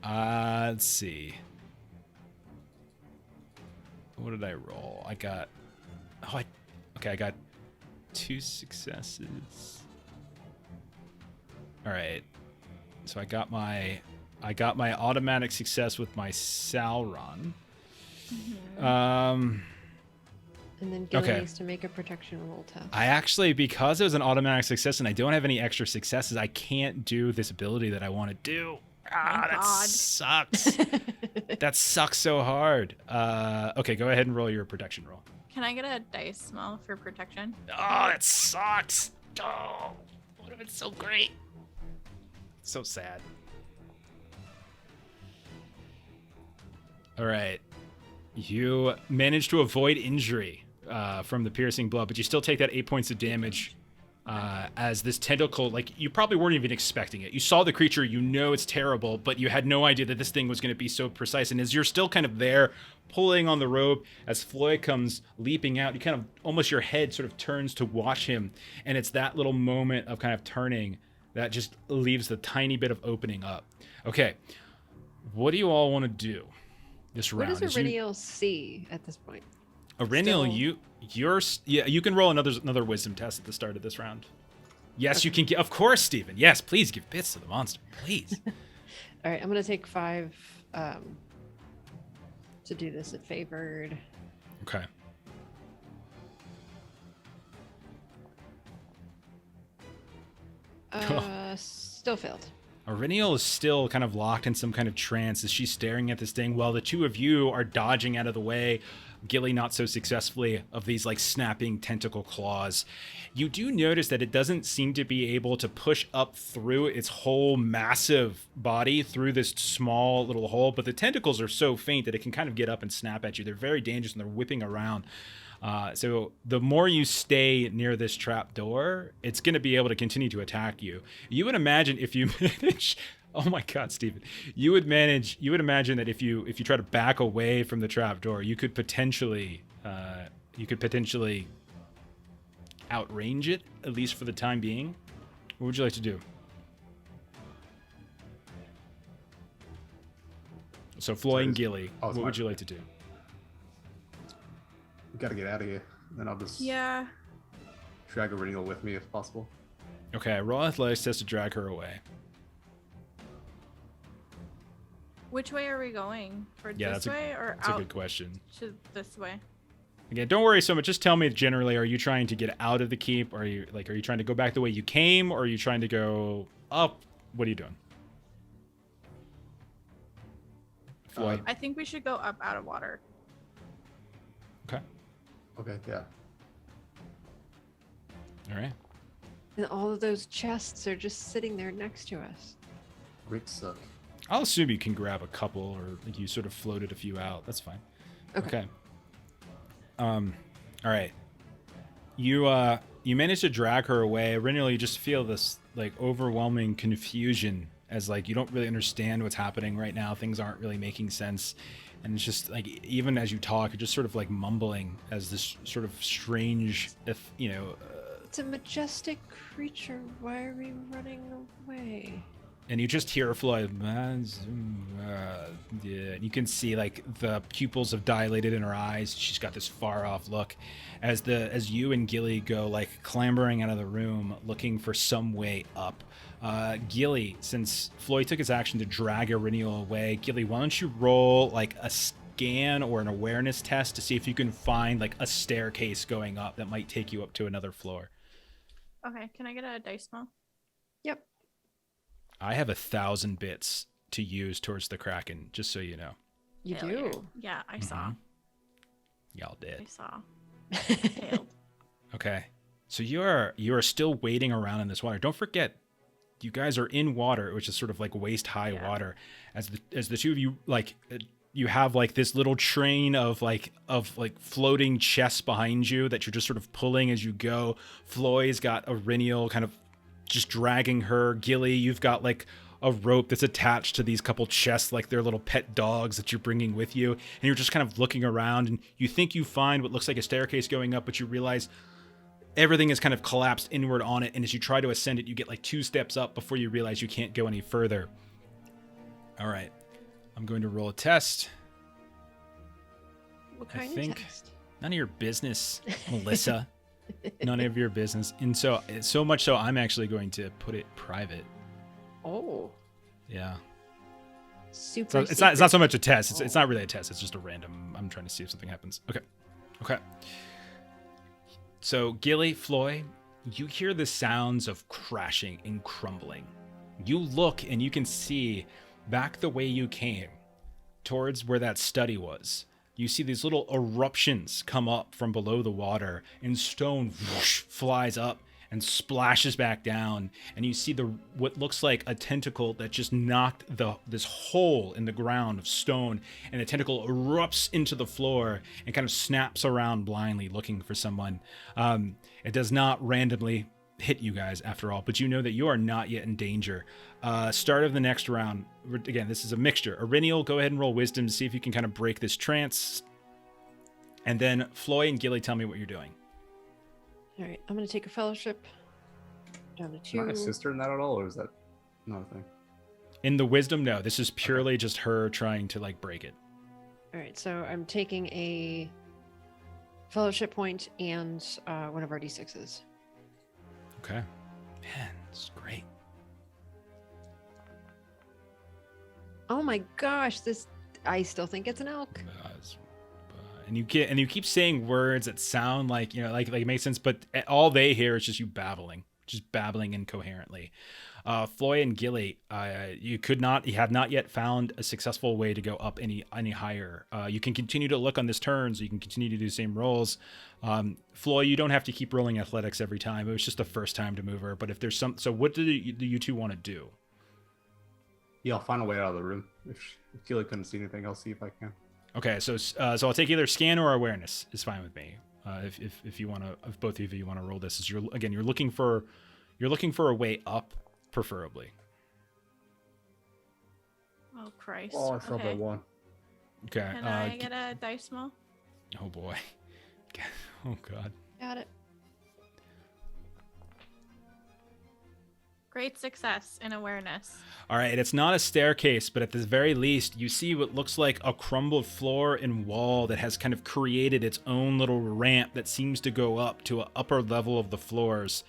Let's see. What did I roll? I got. I got 2 successes. All right. So I got my automatic success with my Sauron. And then Gilly Okay. needs to make a protection roll test. I actually, because it was an automatic success and I don't have any extra successes, I can't do this ability that I want to do. Thank That God. sucks. That sucks so hard. Okay, go ahead and roll your protection roll. Can I get a dice smell for protection? Oh, that sucks. Oh, would have been so great. So sad. All right. You managed to avoid injury from the piercing blow, but you still take that 8 points of damage as this tentacle, like, you probably weren't even expecting it. You saw the creature, you know it's terrible, but you had no idea that this thing was going to be so precise. And as you're still kind of there pulling on the rope, as Floyd comes leaping out, you kind of, almost your head sort of turns to watch him. And it's that little moment of kind of turning that just leaves the tiny bit of opening up. Okay. What do you all want to do this What round? does Auriniel see at this point? Auriniel, Still- you can roll another wisdom test at the start of this round. Yes, you can get, of course, Steven. Yes, please give bits to the monster, please. All right, I'm going to take 5 to do this at favored. Okay. Still failed. Auriniel is still kind of locked in some kind of trance as she's staring at this thing while the two of you are dodging out of the way, Gilly not so successfully, of these like snapping tentacle claws. You do notice that it doesn't seem to be able to push up through its whole massive body through this small little hole, but the tentacles are so faint that it can kind of get up and snap at you. They're very dangerous and they're whipping around. So the more you stay near this trap door, it's going to be able to continue to attack you. You would imagine if you manage, oh my God, Steven, you would imagine that if you try to back away from the trap door, you could potentially outrange it, at least for the time being. What would you like to do? So Floyd and Gilly, Oh, what sorry. would you like to do? We gotta get out of here. Then I'll just Yeah. drag Auriniel with me if possible. Okay, roll athletics test to drag her away. Which way are we going? For Yeah, this way or That's a out good question. to this way? Again, don't worry so much. Just tell me generally, are you trying to get out of the keep? Or are you trying to go back the way you came? Or are you trying to go up? What are you doing? Floyd. I think we should go up out of water. Okay. Okay, yeah. All right. And all of those chests are just sitting there next to us. Bricks suck. I'll assume you can grab a couple, or like you sort of floated a few out. That's fine. Okay. All right. You managed to drag her away. Auriniel, you just feel this like overwhelming confusion as like you don't really understand what's happening right now. Things aren't really making sense. And it's just like, even as you talk, you're just sort of like mumbling as this sort of strange, It's a majestic creature. Why are we running away? and you just hear Floyd. Yeah, and you can see like the pupils have dilated in her eyes. She's got this far off look as you and Gilly go like clambering out of the room looking for some way up. Gilly, since Floyd took his action to drag Auriniel away, Gilly, why don't you roll like a scan or an awareness test to see if you can find like a staircase going up that might take you up to another floor. Okay, can I get a dice smell? Yep. I have 1,000 bits to use towards the Kraken, just so you know. You Failure. do. Yeah, I saw. Y'all I did. saw. Failed. Okay. So you are still wading around in this water. Don't forget, you guys are in water, which is sort of like waist high water. As the two of you like you have like this little train of floating chests behind you that you're just sort of pulling as you go. Floyd's got Auriniel kind of just dragging her. Gilly, you've got like a rope that's attached to these couple chests like they're little pet dogs that you're bringing with you. And you're just kind of looking around, and you think you find what looks like a staircase going up, but you realize everything is kind of collapsed inward on it. And as you try to ascend it, you get like 2 steps up before you realize you can't go any further. All right. I'm going to roll a test. What kind I think of test? none of your business, Melissa. None of your business. And so much so, I'm actually going to put it private. Oh. Yeah. Super. So it's not so much a test. It's not really a test. It's just a random. I'm trying to see if something happens. Okay. So Gilly, Floy, you hear the sounds of crashing and crumbling. You look and you can see back the way you came, towards where that study was. You see these little eruptions come up from below the water, and stone whoosh, flies up and splashes back down, and you see what looks like a tentacle that just knocked this hole in the ground of stone, and the tentacle erupts into the floor and kind of snaps around blindly looking for someone. It does not randomly hit you guys after all, but you know that you are not yet in danger. Start of the next round. Again, this is a mixture. Irinial, go ahead and roll wisdom to see if you can kind of break this trance. And then Floy and Gilly, tell me what you're doing. All right, I'm going to take a fellowship down to 2. Not my sister in that at all, or is that not a thing? In the wisdom, no. This is purely just her trying to like break it. All right, so I'm taking a fellowship point and one of our d6s. Okay. Man, this is great. Oh my gosh, I still think it's an elk. And you keep saying words that sound like, like it makes sense, but all they hear is just you babbling incoherently. Floy and Gilly, you have not yet found a successful way to go up any higher. You can continue to look on this turn, so you can continue to do the same rolls. Floy, you don't have to keep rolling athletics every time. It was just the first time to move her. But if there's so what do you two want to do? Yeah, I'll find a way out of the room. If Gilly couldn't see anything, I'll see if I can. Okay, so I'll take either scan or awareness is fine with me. If you want to, if both of you want to roll this, is you're looking for a way up, preferably. Oh Christ! Oh, I failed by 1. Okay. Can I get a dice roll? Oh boy. Oh god. Got it. Great success in awareness. All right, it's not a staircase, but at the very least, you see what looks like a crumbled floor and wall that has kind of created its own little ramp that seems to go up to an upper level of the floors.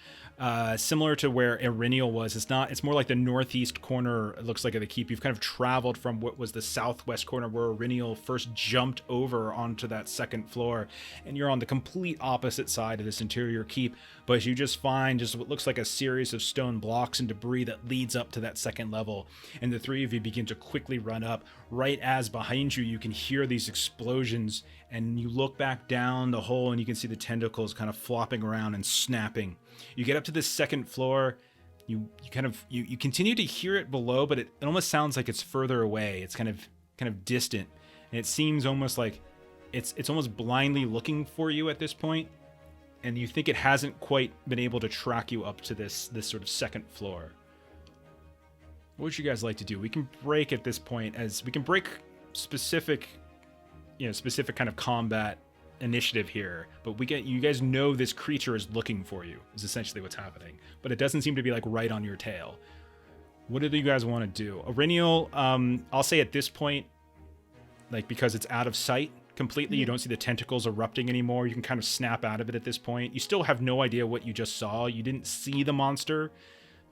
Similar to where Irinial was. It's more like the northeast corner, it looks like, of the keep. You've kind of traveled from what was the southwest corner where Irinial first jumped over onto that second floor, and you're on the complete opposite side of this interior keep, but you just find just what looks like a series of stone blocks and debris that leads up to that second level, and the three of you begin to quickly run up. Right as behind you can hear these explosions, and you look back down the hole and you can see the tentacles kind of flopping around and snapping. You get up to this second floor. You continue to hear it below, but it almost sounds like it's further away. It's kind of distant, and it seems almost like it's almost blindly looking for you at this point, and you think it hasn't quite been able to track you up to this sort of second floor. What would you guys like to do? We can break at this point, as we can break specific kind of combat initiative here, but you guys know this creature is looking for you, is essentially what's happening, but it doesn't seem to be like right on your tail. What do you guys want to do? Irinial, I'll say at this point, like, because it's out of sight completely, you don't see the tentacles erupting anymore, you can kind of snap out of it at this point. You still have no idea what you just saw. You didn't see the monster,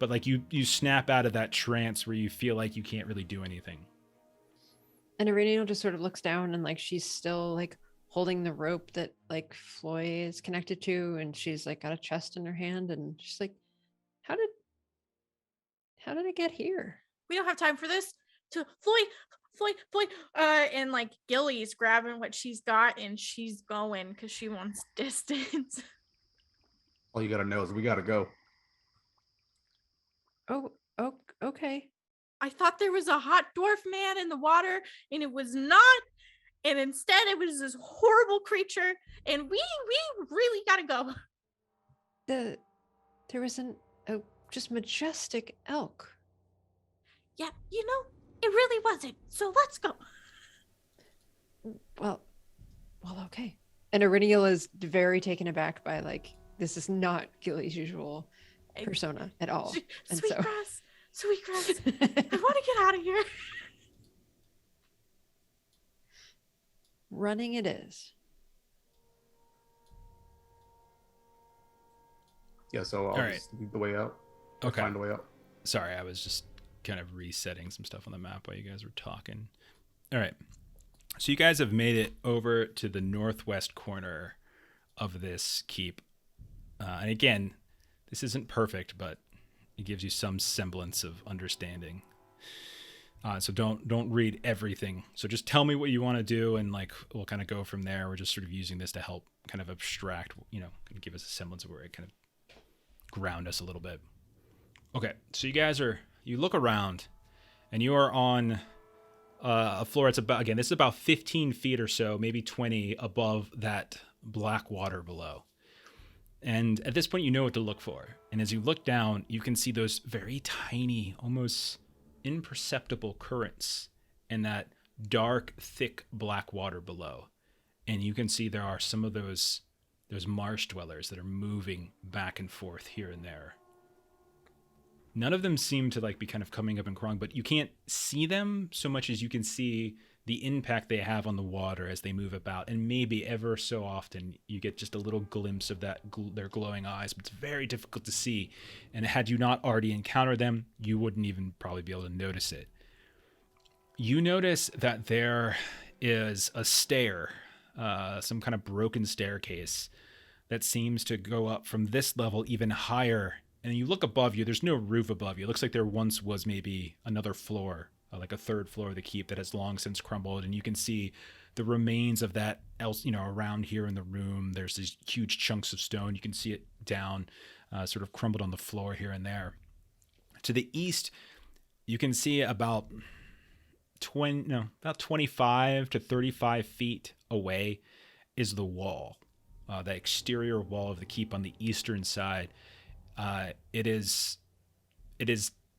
but like you snap out of that trance where you feel like you can't really do anything. And Irinial just sort of looks down, and like she's still like holding the rope that like Floy is connected to, and she's like got a chest in her hand, and she's like, how did I get here? We don't have time for this. To Floy, and like Gilly's grabbing what she's got and she's going because she wants distance. All you gotta know is we gotta go. Oh, okay. I thought there was a hot dwarf man in the water, and it was not. And instead, it was this horrible creature, and we really gotta go. There was a just majestic elk. Yeah, it really wasn't. So let's go. Well, okay. And Iriniel is very taken aback by like, this is not Gilly's usual persona at all. Sweet grass. I want to get out of here. Running it is. Yeah, so I'll just lead the way out. Okay. Find a way out. Sorry, I was just kind of resetting some stuff on the map while you guys were talking. All right. So you guys have made it over to the northwest corner of this keep. And again, this isn't perfect, but it gives you some semblance of understanding. So don't read everything. So just tell me what you want to do, and like we'll kind of go from there. We're just sort of using this to help kind of abstract, and give us a semblance of where it kind of ground us a little bit. Okay, so you look around, and you are on a floor. It's about, again, this is about 15 feet or so, maybe 20 above that black water below. And at this point, you know what to look for. And as you look down, you can see those very tiny, almost imperceptible currents in that dark, thick black water below. And you can see there are some of those marsh dwellers that are moving back and forth here and there. None of them seem to like be kind of coming up and crawling, but you can't see them so much as you can see the impact they have on the water as they move about. And maybe ever so often you get just a little glimpse of their glowing eyes, but it's very difficult to see. And had you not already encountered them, you wouldn't even probably be able to notice it. You notice that there is a stair, some kind of broken staircase that seems to go up from this level even higher. And you look above you, there's no roof above you. It looks like there once was maybe another floor, like a third floor of the keep that has long since crumbled. And you can see the remains of that around here in the room. There's these huge chunks of stone. You can see it down, sort of crumbled on the floor here and there. To the east, you can see about 25 to 35 feet away is the wall, the exterior wall of the keep on the eastern side. It is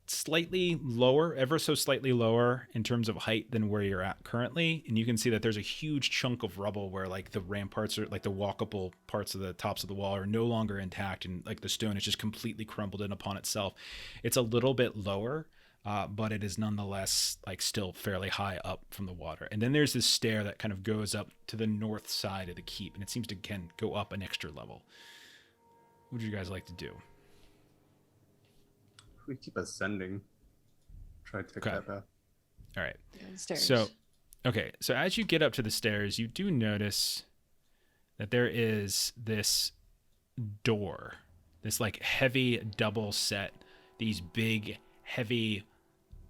slightly lower, ever so slightly lower in terms of height than where you're at currently. And you can see that there's a huge chunk of rubble where like the ramparts are, like the walkable parts of the tops of the wall are no longer intact. And like the stone is just completely crumbled in upon itself. It's a little bit lower, but it is nonetheless like still fairly high up from the water. And then there's this stair that kind of goes up to the north side of the keep. And it seems to, again, go up an extra level. What would you guys like to do? We keep ascending. Try to take that path. All right. Stairs. So as you get up to the stairs, you do notice that there is this door, this like heavy double set, these big, heavy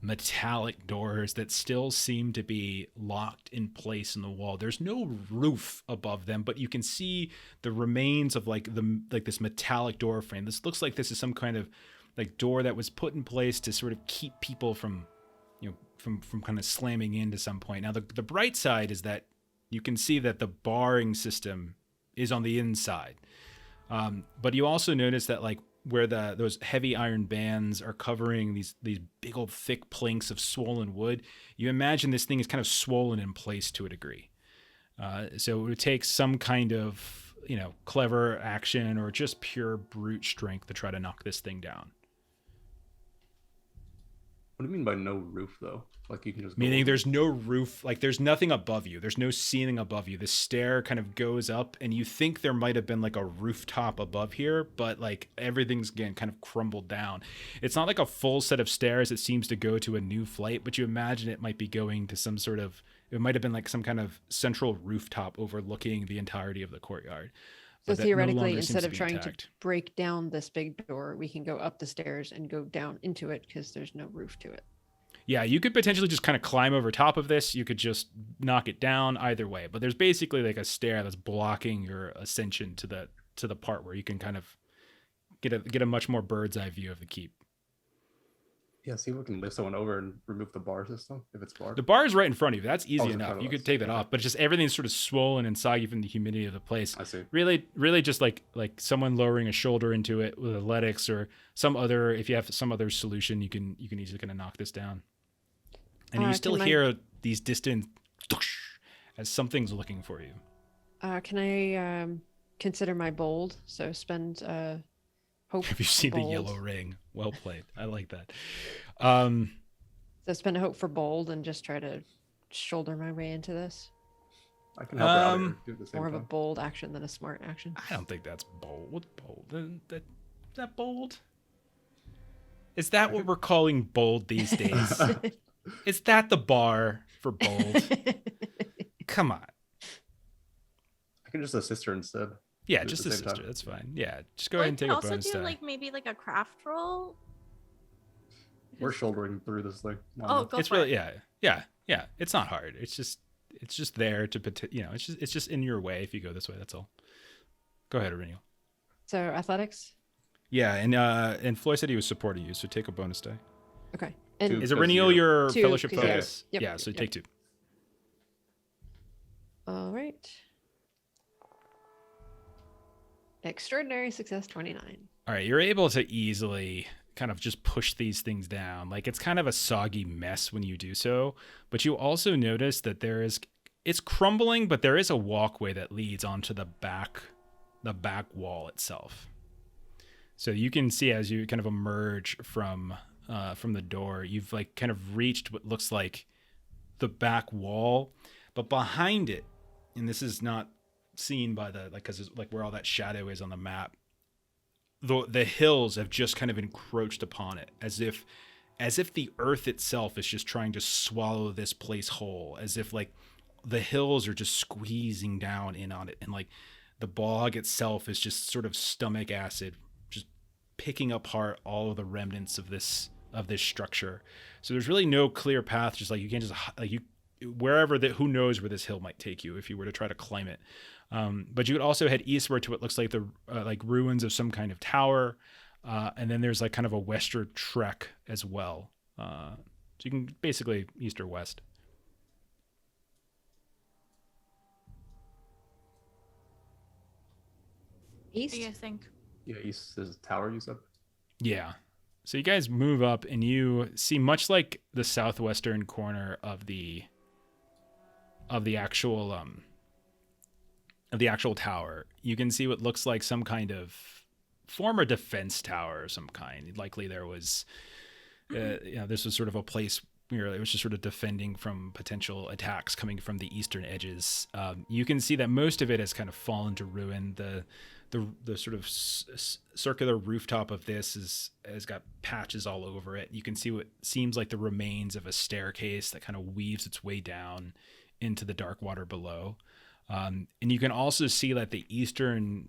metallic doors that still seem to be locked in place in the wall. There's no roof above them, but you can see the remains of like this metallic door frame. This looks like this is some kind of like door that was put in place to sort of keep people from kind of slamming into some point. Now the bright side is that you can see that the barring system is on the inside. But you also notice that like where those heavy iron bands are covering these big old thick planks of swollen wood, you imagine this thing is kind of swollen in place to a degree. So it would take some kind of clever action or just pure brute strength to try to knock this thing down. What do you mean by no roof, though? Like you can just meaning there's no roof, like there's nothing above you. There's no ceiling above you. The stair kind of goes up, and you think there might have been like a rooftop above here, but like everything's again kind of crumbled down. It's not like a full set of stairs that seems to go to a new flight, but you imagine it might be going to some sort of, it might have been like some kind of central rooftop overlooking the entirety of the courtyard. So theoretically, instead of trying to break down this big door, we can go up the stairs and go down into it because there's no roof to it. Yeah, you could potentially just kind of climb over top of this. You could just knock it down either way. But there's basically like a stair that's blocking your ascension to the part where you can kind of get a much more bird's eye view of the keep. Yeah, see if we can lift someone over and remove the bar system if it's barred. The bar is right in front of you. That's easy enough. You could take that off, but just everything's sort of swollen and soggy from the humidity of the place. I see. Really just like someone lowering a shoulder into it with athletics or some other, if you have some other solution, you can easily kind of knock this down. And you still can hear these distant as something's looking for you. Can I consider my bold? So spend hope. Have you seen bold. the yellow ring? Well played. I like that. So spend a hope for bold and just try to shoulder my way into this. I can help her out here. Do it at the same More of a time. bold action than a smart action. I don't think that's bold. What's bold? Is that bold? Is that what we're calling bold these days? Is that the bar for bold? Come on. I can just assist her instead. Yeah, Do it just at a the same sister. time. That's fine. Yeah, just go ahead and take a also bonus do die. like maybe like a craft roll. We're shouldering through this thing. Oh, go It's for really it. yeah. It's not hard. It's just there to it's just in your way if you go this way. That's all. Go ahead, Aurelio. So athletics. Yeah, and Floyd said he was supporting you, so take a bonus die. Okay. And Two. Is Because Aurelio you're- your Two, fellowship 'cause focus? Yep, Yeah, so yep. take 2. all right. Extraordinary success 29. All right, you're able to easily kind of just push these things down. Like it's kind of a soggy mess when you do so, but you also notice that it's crumbling, but there is a walkway that leads onto the back wall itself. So you can see as you kind of emerge from the door, you've like kind of reached what looks like the back wall, but behind it, and this is not seen by the because it's like where all that shadow is on the map. The hills have just kind of encroached upon it, as if the earth itself is just trying to swallow this place whole, as if like the hills are just squeezing down in on it, and like the bog itself is just sort of stomach acid, just picking apart all of the remnants of this structure. So there's really no clear path. Just like you can't just like you wherever that who knows where this hill might take you if you were to try to climb it. But you could also head eastward to what looks like the like ruins of some kind of tower, and then there's like kind of a westward trek as well. So you can basically east or west. What East. do you guys think? Yeah, east is a tower you said? Yeah. So you guys move up and you see, much like the southwestern corner of the actual tower, you can see what looks like some kind of former defense tower of some kind. Likely there was, this was sort of a place where it was just sort of defending from potential attacks coming from the eastern edges. You can see that most of it has kind of fallen to ruin. The sort of circular rooftop of this has got patches all over it. You can see what seems like the remains of a staircase that kind of weaves its way down into the dark water below. And you can also see that the eastern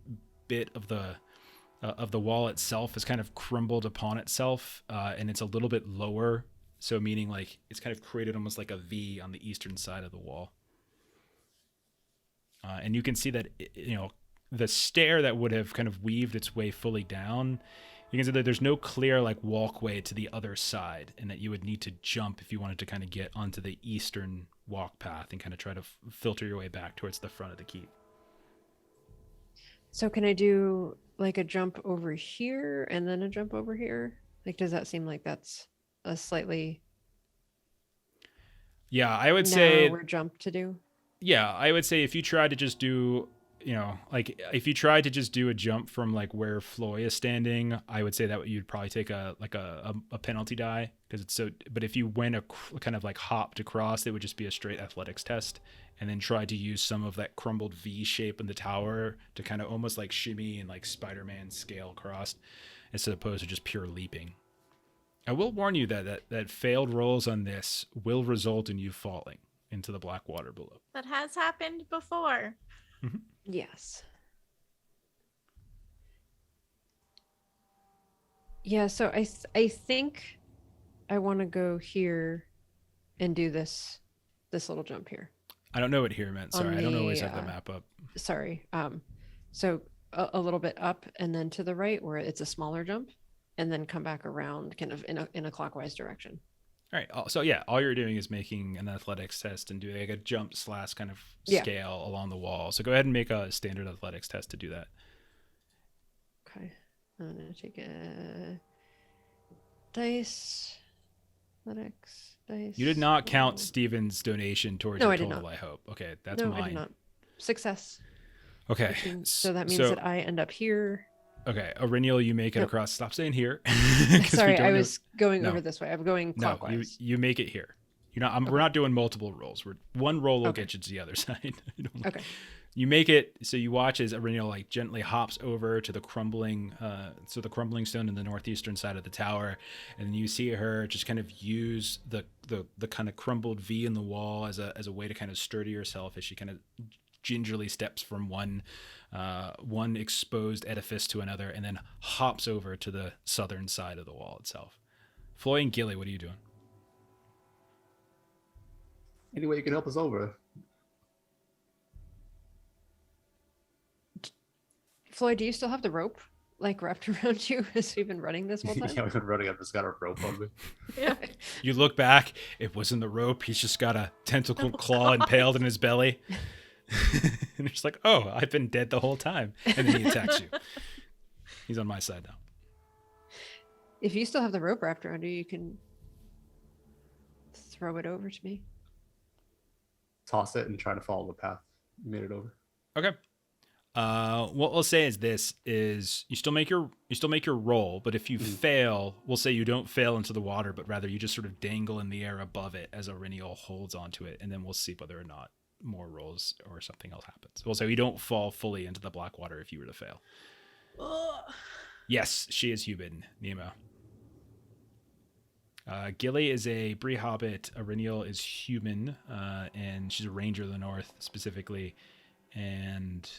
bit of the wall itself is kind of crumbled upon itself, and it's a little bit lower. So meaning like it's kind of created almost like a V on the eastern side of the wall. And you can see that, the stair that would have kind of weaved its way fully down, you can see that there's no clear like walkway to the other side, and that you would need to jump if you wanted to kind of get onto the eastern walk path and kind of try to filter your way back towards the front of the keep. So can I do like a jump over here and then a jump over here? Like, does that seem like that's a slightly Yeah, I would say narrower jump to do? Yeah, I would say if you tried to just do, like if you tried to just do a jump from like where Floy is standing, I would say that you'd probably take a penalty die because it's so. But if you went kind of like hopped across, it would just be a straight athletics test, and then tried to use some of that crumbled V shape in the tower to kind of almost like shimmy and like Spider-Man scale across, as opposed to just pure leaping. I will warn you that failed rolls on this will result in you falling into the black water below. That has happened before. Mm-hmm. Yes. Yeah, so I think I want to go here and do this little jump here. I don't know what here meant. Sorry, I don't always have the the, map up. Sorry. So a little bit up and then to the right where it's a smaller jump, and then come back around kind of in a clockwise direction. All right. So yeah, all you're doing is making an athletics test and doing like a jump / kind of scale along the wall. So go ahead and make a standard athletics test to do that. Okay. I'm gonna take a dice. Athletics dice. You did not count roll. Steven's donation towards No, your I did total, not. I hope. Okay, that's No, I mine. did not. Success. Okay. Which means, so that means that I end up here. Okay, Aurinial, you make it Nope. across. Stop saying here. 'Cause Sorry, we don't I know- was going No. over this way. I'm going No, clockwise. you make it here. We're Okay. not doing multiple rolls. One roll will Okay. get you to the other side. Okay. You make it, so you watch as Aurinial like gently hops over to the crumbling stone in the northeastern side of the tower, and you see her just kind of use the kind of crumbled V in the wall as a way to kind of sturdy herself as she kind of gingerly steps from one exposed edifice to another, and then hops over to the southern side of the wall itself. Floy and Gilly, what are you doing? Any way you can help us over? Floyd, do you still have the rope like wrapped around you as we've been running this whole time? Yeah, we've been running. I've just got a rope on me. Yeah. You look back, it wasn't the rope. He's just got a tentacle claw impaled in his belly. And it's like, oh, I've been dead the whole time. And then he attacks you. He's on my side now. If you still have the rope wrapped around you, you can throw it over to me. Toss it and try to follow the path. You made it over. Okay. What we'll say is this is you still make your roll, but if you fail, we'll say you don't fail into the water, but rather you just sort of dangle in the air above it as Aurinial holds onto it, and then we'll see whether or not more rolls or something else happens. We'll say you don't fall fully into the black water if you were to fail. Ugh. Yes, she is human, Nemo. Gilly is a Bree Hobbit. Aurinial is human, and she's a ranger of the north specifically, and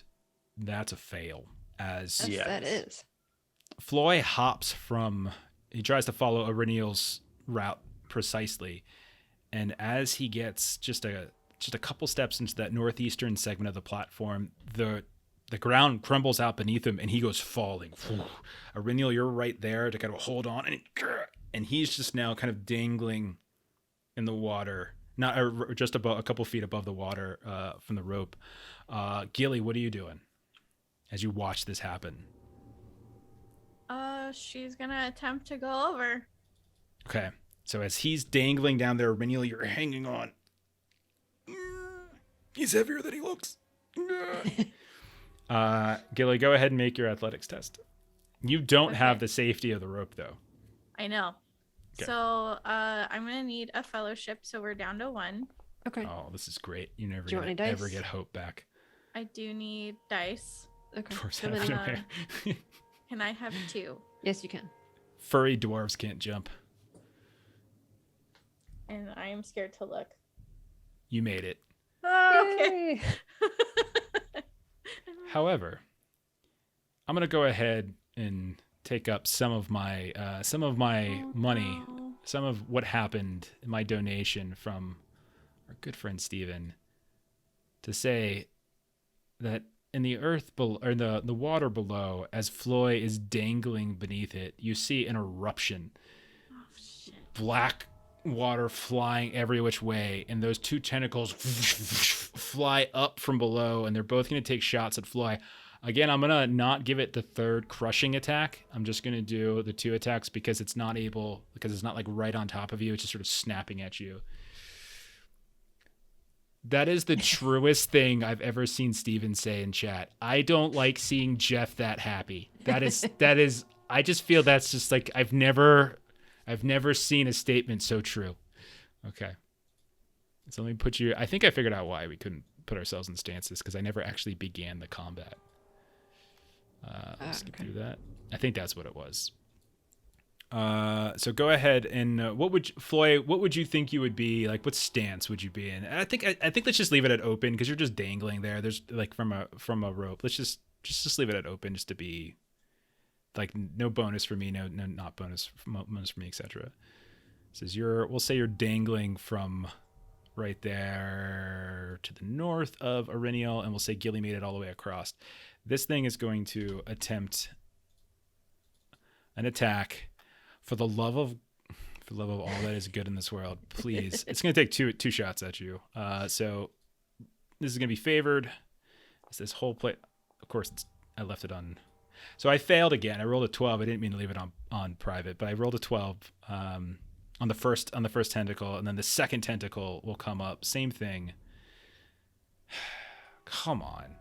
that's a fail. As Yes, that is. Floy hops from, he tries to follow Aurinial's route precisely, and as he gets just a couple steps into that northeastern segment of the platform, the ground crumbles out beneath him, and he goes falling. Aurinial, you're right there to kind of hold on, and he's just now kind of dangling in the water, not just about a couple feet above the water from the rope. Gilly, what are you doing as you watch this happen? She's gonna attempt to go over. Okay, so as he's dangling down there, Aurinial, you're hanging on. He's heavier than he looks. Gilly, go ahead and make your athletics test. You don't have the safety of the rope, though. I know. Okay. So I'm gonna need a fellowship, so we're down to 1. Okay. Oh, this is great. You never Do you want any ever dice? get hope back. I do need dice. Okay. Of course, So I then, don't care. Can I have 2? yes, you can. Furry dwarves can't jump. And I am scared to look. You made it. Oh, okay. Yay! However, I'm gonna go ahead and take up some of my money, no. some of what happened in my donation from our good friend Steven, to say that in the earth below, or the water below, as Floy is dangling beneath it, you see an eruption. Oh, shit. Black water flying every which way, and those two tentacles fly up from below, and they're both going to take shots at Floy. Again, I'm going to not give it the third crushing attack. I'm just going to do the 2 attacks because it's not like right on top of you. It's just sort of snapping at you. That is the truest thing I've ever seen Steven say in chat. I don't like seeing Jeff that happy. That is, I just feel that's just like, I've never seen a statement so true. Okay. So let me put you, I think I figured out why we couldn't put ourselves in stances, because I never actually began the combat. Let's skip through that. I think that's what it was. So go ahead and Floy, what would you think you would be like? What stance would you be in? I think let's just leave it at open, because you're just dangling there. There's like from a rope. Let's just leave it at open, just to be like no bonus for me, no not bonus for me, etc. Says we'll say you're dangling from right there to the north of Aurinial, and we'll say Gilly made it all the way across. This thing is going to attempt an attack. For the love of all that is good in this world, please. It's going to take two shots at you. So this is going to be favored. It's this whole play. Of course, I left it on. So I failed again. I rolled a 12. I didn't mean to leave it on private, but I rolled a 12. on the first tentacle, and then the second tentacle will come up. Same thing. Come on.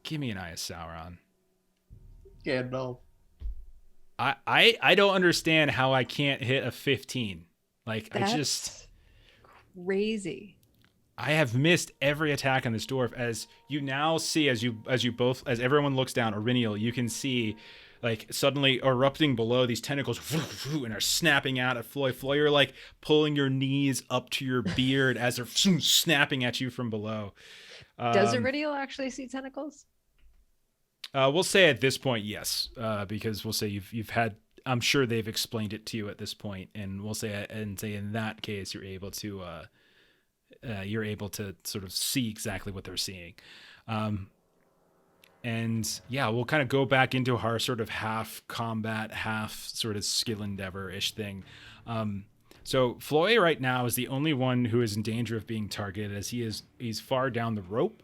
Give me an Eye of Sauron. Yeah, no. I don't understand how I can't hit a 15. Like, That's crazy. I have missed every attack on this dwarf. As you now see, as everyone looks down, Orinial, you can see like suddenly erupting below these tentacles and are snapping out at Floy. Floy, you're like pulling your knees up to your beard as they're snapping at you from below. Does Iridial actually see tentacles? We'll say at this point, yes, because we'll say you've had. I'm sure they've explained it to you at this point, and we'll say in that case you're able to sort of see exactly what they're seeing. And yeah, we'll kind of go back into our sort of half combat, half sort of skill endeavor-ish thing. So Floy right now is the only one who is in danger of being targeted, as he's far down the rope.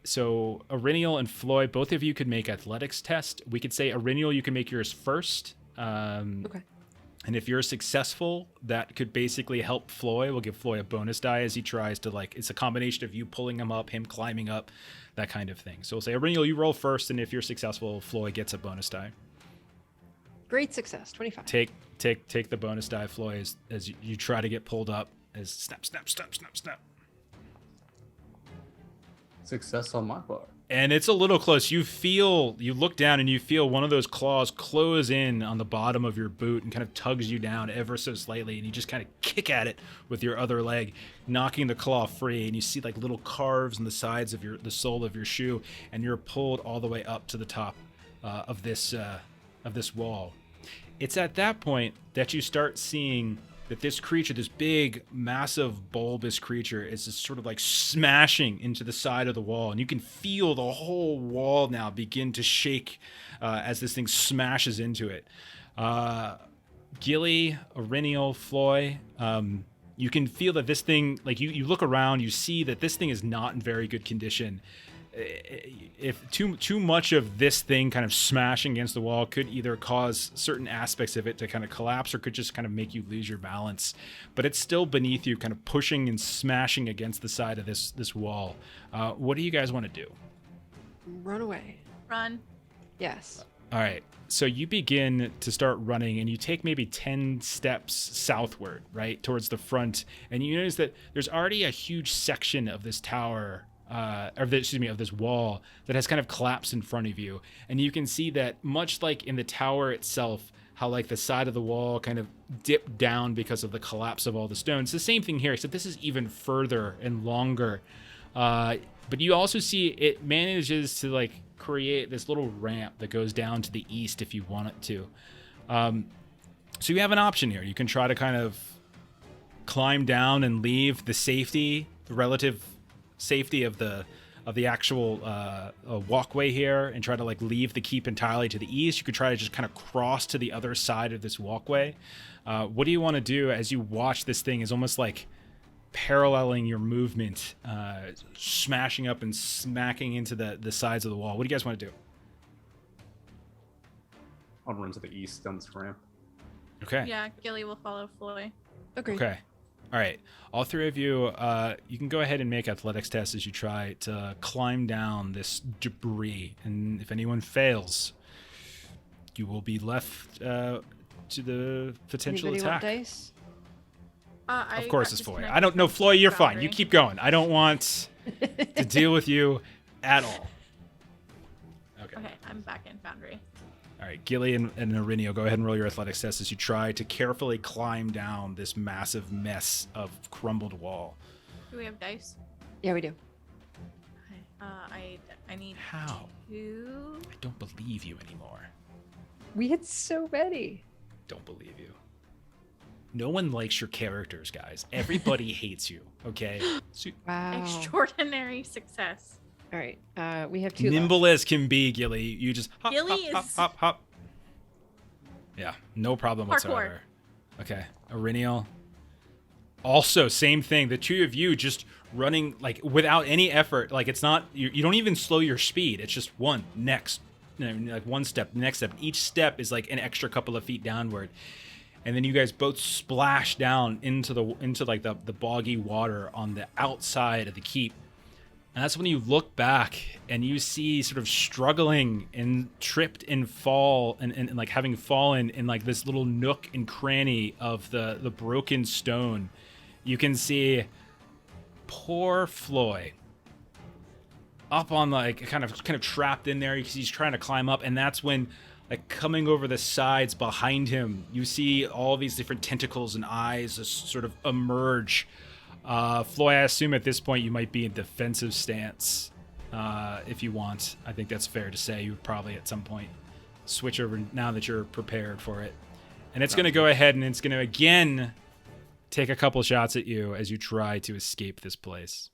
So Orinial and Floy, both of you could make athletics test. We could say Orinial, you can make yours first. Okay. And if you're successful, that could basically help Floy. We'll give Floy a bonus die as he tries to, like, it's a combination of you pulling him up, him climbing up, that kind of thing. So we'll say, Orinial, you roll first, and if you're successful, Floy gets a bonus die. Great success, 25. Take the bonus die, Floy, as you try to get pulled up. As snap. Success on my part. And it's a little close. You look down and you feel one of those claws close in on the bottom of your boot and kind of tugs you down ever so slightly. And you just kind of kick at it with your other leg, knocking the claw free. And you see like little carves on the sides of the sole of your shoe. And you're pulled all the way up to the top of this wall. It's at that point that you start seeing that this creature, this big, massive, bulbous creature, is just sort of like smashing into the side of the wall. And you can feel the whole wall now begin to shake as this thing smashes into it. Gilly, Orinial, Floy, you can feel that this thing, like you look around, you see that this thing is not in very good condition. If too much of this thing kind of smashing against the wall could either cause certain aspects of it to kind of collapse or could just kind of make you lose your balance. But it's still beneath you, kind of pushing and smashing against the side of this wall. What do you guys want to do? Run away. Run. Yes. All right. So you begin to start running, and you take maybe 10 steps southward, right, towards the front. And you notice that there's already a huge section of this tower of this wall that has kind of collapsed in front of you. And you can see that much like in the tower itself, how like the side of the wall kind of dipped down because of the collapse of all the stones. The same thing here, except this is even further and longer. But you also see it manages to like create this little ramp that goes down to the east if you want it to. So you have an option here. You can try to kind of climb down and leave the relative safety of the actual walkway here and try to like leave the keep entirely to the east. You could try to just kind of cross to the other side of this walkway. What do you want to do as you watch this thing is almost like paralleling your movement, smashing up and smacking into the sides of the wall? What do you guys want to do? I'll run to the east down this ramp. Okay. Yeah, Gilly will follow Floy. Okay. All right. All three of you, you can go ahead and make athletics tests as you try to climb down this debris. And if anyone fails, you will be left to the potential Anybody attack. want dice? Of course it's Floy. I don't know, Floy, you're fine. You keep going. I don't want to deal with you at all. Okay. Okay, I'm back in Foundry. All right, Gilly and Orinial, go ahead and roll your athletics test as you try to carefully climb down this massive mess of crumbled wall. Do we have dice? Yeah, we do. Okay. I need How? 2. I don't believe you anymore. We had so many. Don't believe you. No one likes your characters, guys. Everybody hates you, okay? So, Wow. Extraordinary success. All right. We have 2 nimble left. as can be, Gilly. You just hop, Gilly hop, is- hop, hop, hop. Yeah, no problem Parkour. whatsoever. Okay, Orinial. Also, same thing. The two of you just running like without any effort. Like it's not you don't even slow your speed. It's just one next, like one step, next step. Each step is like an extra couple of feet downward. and then you guys both splash down into like the boggy water on the outside of the keep. And that's when you look back and you see sort of struggling and tripped and fall and like having fallen in like this little nook and cranny of the broken stone. You can see poor Floy up on like kind of trapped in there because he's trying to climb up, and that's when like coming over the sides behind him, you see all these different tentacles and eyes just sort of emerge. Floy, I assume at this point you might be in defensive stance if you want. I think that's fair to say. You would probably at some point switch over now that you're prepared for it. And it's going to go ahead and it's going to again take a couple shots at you as you try to escape this place.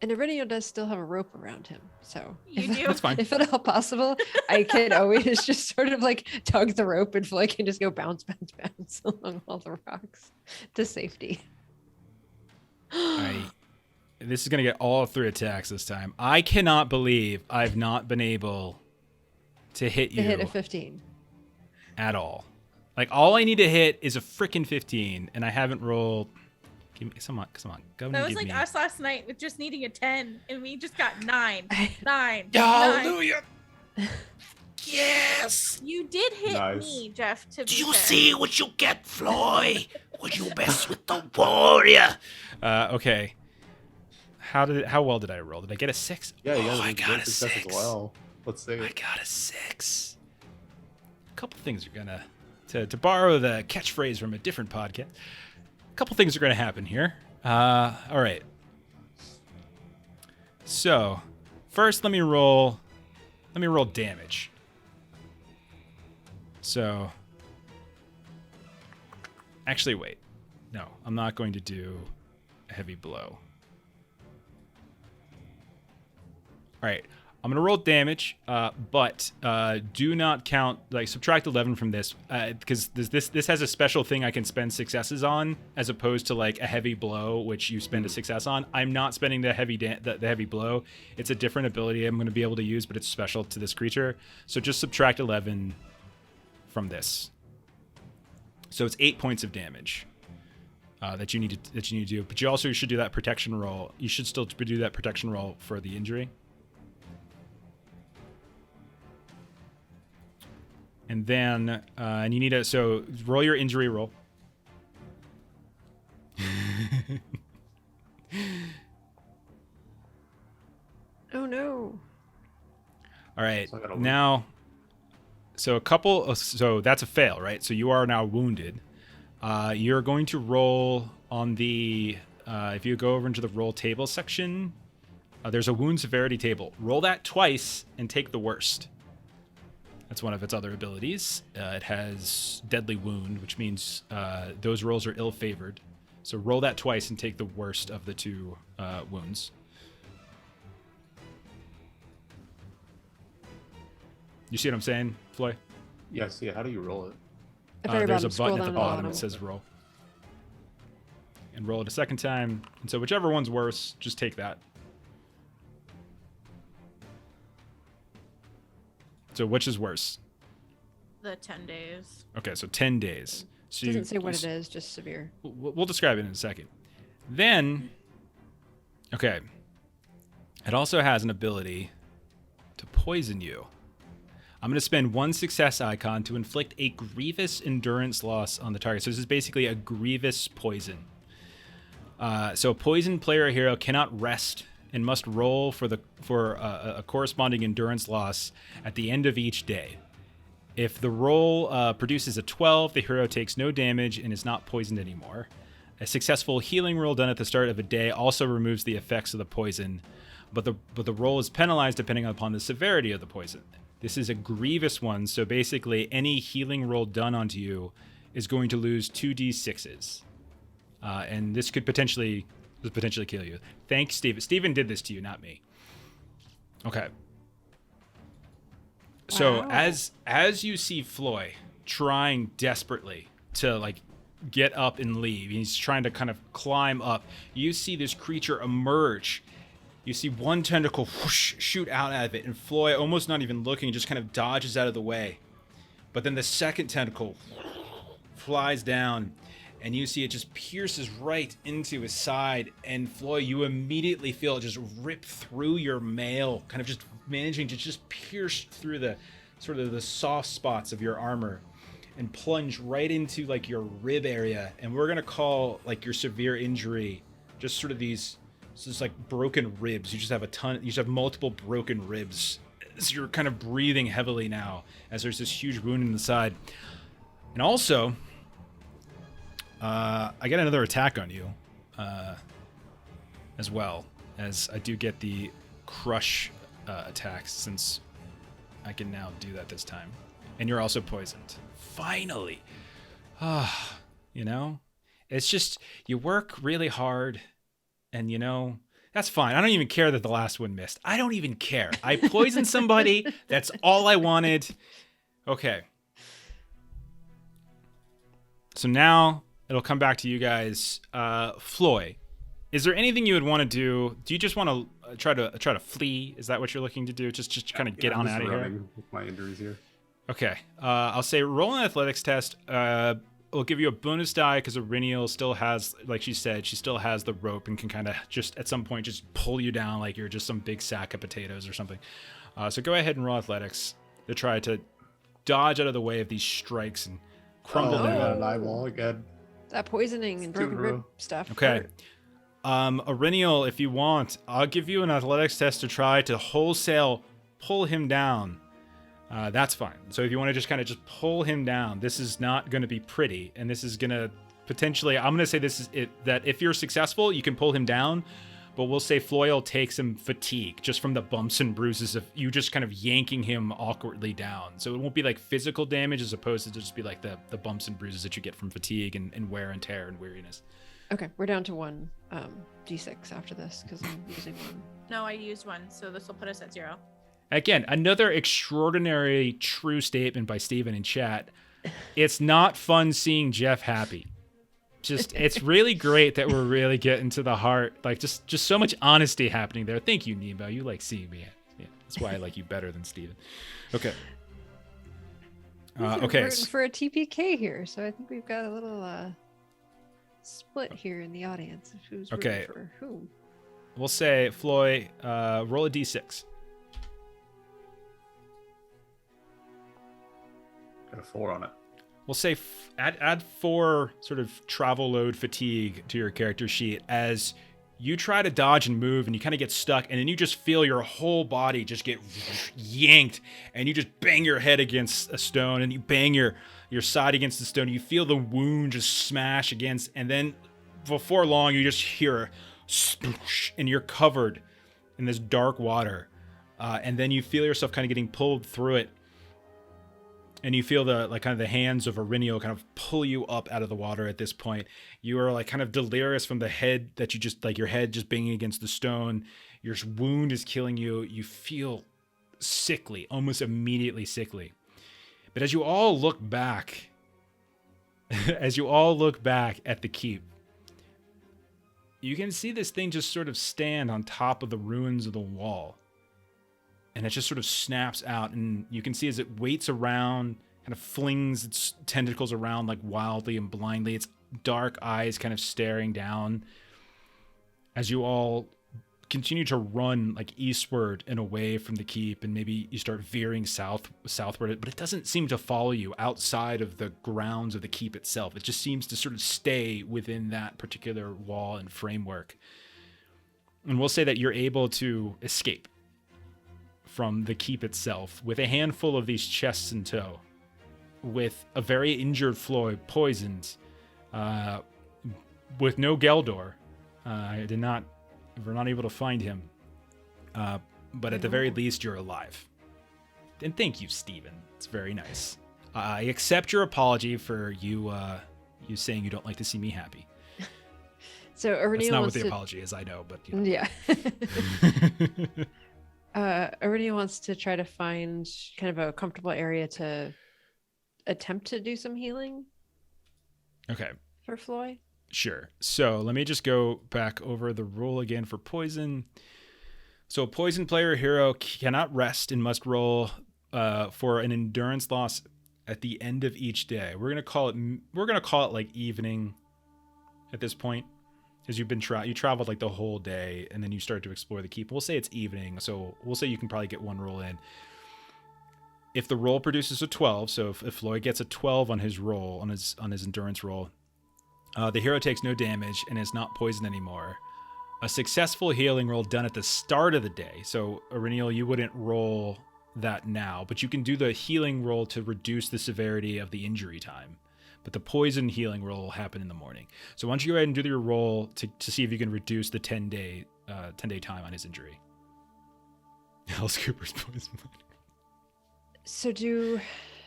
And Aurelio does still have a rope around him, so That's fine. If at all possible, I can always just sort of like tug the rope and Floy can just go bounce along all the rocks to safety. This is going to get all 3 attacks this time. I cannot believe I've not been able to hit you. To hit a 15. At all. Like, all I need to hit is a freaking 15, and I haven't rolled. Give me, come on. That was like us last night with just needing a 10, and we just got 9. 9. Hallelujah! Yes! You did hit Nice. me, Jeff, to be Do you fair. see what you get, Floy? Would you mess with the warrior? Okay. How well did I roll? Did I get a 6? Yeah, you guys I have got great a success 6. as well. Let's see I it. got a 6. A couple things are gonna, to borrow the catchphrase from a different podcast, a couple things are gonna happen here. All right. So, first let me roll damage. So, actually, wait. No, I'm not going to do a heavy blow. All right, I'm gonna roll damage, but do not count, like, subtract 11 from this, because this has a special thing I can spend successes on, as opposed to like a heavy blow, which you spend a success on. I'm not spending the heavy blow. It's a different ability I'm gonna be able to use, but it's special to this creature. So just subtract 11 from this. So it's 8 points of damage that you need to do. But you also should do that protection roll. You should still do that protection roll for the injury. And then, and you need to, so roll your injury roll. Oh no. All right, So I gotta now, so that's a fail, right? So you are now wounded. You're going to roll on the, if you go over into the roll table section, there's a wound severity table. Roll that twice and take the worst. That's one of its other abilities. It has Deadly Wound, which means those rolls are ill-favored. So roll that twice and take the worst of the 2 wounds. You see what I'm saying, Floy? Yeah, see, how do you roll it? At very There's a bottom, scroll button at down the to bottom that says roll. And roll it a second time. And so whichever one's worse, just take that. So which is worse? The 10 days. Okay, so 10 days. So Doesn't say what it is, just severe. We'll describe it in a second. Then, okay, it also has an ability to poison you. I'm going to spend 1 success icon to inflict a grievous endurance loss on the target. So this is basically a grievous poison. So a poison player or hero cannot rest and must roll for a corresponding endurance loss at the end of each day. If the roll produces a 12, the hero takes no damage and is not poisoned anymore. A successful healing roll done at the start of a day also removes the effects of the poison, but the roll is penalized depending upon the severity of the poison. This is a grievous one, so basically any healing roll done onto you is going to lose 2d6s. And this could potentially kill you. Thanks, Steven. Steven did this to you, not me. Okay. So Wow. as you see Floy trying desperately to like get up and leave, he's trying to kind of climb up. You see this creature emerge. You see one tentacle whoosh, shoot out of it, and Floy, almost not even looking, just kind of dodges out of the way. But then the second tentacle flies down, and you see it just pierces right into his side. And Floy, you immediately feel it just rip through your mail, kind of just managing to just pierce through the sort of the soft spots of your armor and plunge right into like your rib area. And we're gonna call like your severe injury just sort of these just like broken ribs. You just have multiple broken ribs. So you're kind of breathing heavily now as there's this huge wound in the side. And also, I get another attack on you as well, as I do get the crush attacks, since I can now do that this time. And you're also poisoned. Finally. You know, it's just, you work really hard, and you know, that's fine. I don't even care that the last one missed. I don't even care. I poisoned somebody. That's all I wanted. Okay. So now it'll come back to you guys. Floy, is there anything you would want to do? Do you just want to try to flee? Is that what you're looking to do? Just kind of get on out of here? With my injuries here. Okay. I'll say roll an athletics test. We'll give you a bonus die because Iriniel still has, like she said, she still has the rope and can kind of just at some point just pull you down like you're just some big sack of potatoes or something. So go ahead and roll athletics to try to dodge out of the way of these strikes and crumble I down. got an eyeball again. That poisoning and broken rib stuff. Okay. Iriniel, if you want, I'll give you an athletics test to try to wholesale pull him down. That's fine. So if you want to just kind of just pull him down, this is not going to be pretty, and this is going to potentially, I'm going to say this is it, that if you're successful, you can pull him down, but we'll say Floy will take some fatigue just from the bumps and bruises of you just kind of yanking him awkwardly down. So it won't be like physical damage as opposed to just be like the bumps and bruises that you get from fatigue and wear and tear and weariness. Okay, we're down to one d6 after this because I'm using one. No, I used one, so this will put us at 0. Again, another extraordinary true statement by Steven in chat. It's not fun seeing Jeff happy. Just, it's really great that we're really getting to the heart. Like, just so much honesty happening there. Thank you, Nemo. You like seeing me. Yeah, that's why I like you better than Steven. Okay. Okay. We're for a TPK here, so I think we've got a little split here in the audience. Who's rooting for whom? We'll say, Floy, roll a d6. Got a 4 on it. We'll say add 4 sort of travel load fatigue to your character sheet as you try to dodge and move and you kind of get stuck, and then you just feel your whole body just get yanked, and you just bang your head against a stone, and you bang your side against the stone. You feel the wound just smash against, and then before long you just hear a sploosh, and you're covered in this dark water, and then you feel yourself kind of getting pulled through it. And you feel the like kind of the hands of Iriniel kind of pull you up out of the water at this point. You are like kind of delirious from the head that you just like your head just banging against the stone. Your wound is killing you. You feel sickly, almost immediately sickly. But as you all look back, at the keep, you can see this thing just sort of stand on top of the ruins of the wall. And it just sort of snaps out, and you can see as it waits around, kind of flings its tentacles around like wildly and blindly, its dark eyes kind of staring down as you all continue to run like eastward and away from the keep, and maybe you start veering southward, but it doesn't seem to follow you outside of the grounds of the keep itself. It just seems to sort of stay within that particular wall and framework. And we'll say that you're able to escape from the keep itself with a handful of these chests in tow, with a very injured Floy poisoned, with no Geldor. We're not able to find him, but at the very least you're alive. And thank you, Steven. It's very nice. I accept your apology for you saying you don't like to see me happy. So Iriniel That's not what the apology is, I know, but you know. Yeah. Iriniel wants to try to find kind of a comfortable area to attempt to do some healing. Okay. For Floy. Sure. So let me just go back over the rule again for poison. So a poison player or hero cannot rest and must roll for an endurance loss at the end of each day, we're gonna call it like evening at this point, because you've been you traveled like the whole day, and then you start to explore the keep. We'll say it's evening, so we'll say you can probably get one roll in. If the roll produces a 12, so if Floyd gets a 12 on his roll, on his endurance roll, the hero takes no damage and is not poisoned anymore. A successful healing roll done at the start of the day. So, Ireniel, you wouldn't roll that now, but you can do the healing roll to reduce the severity of the injury time. But the poison healing roll will happen in the morning. So why don't you go ahead and do your roll to see if you can reduce the 10-day time on his injury. Alice Cooper's poison. So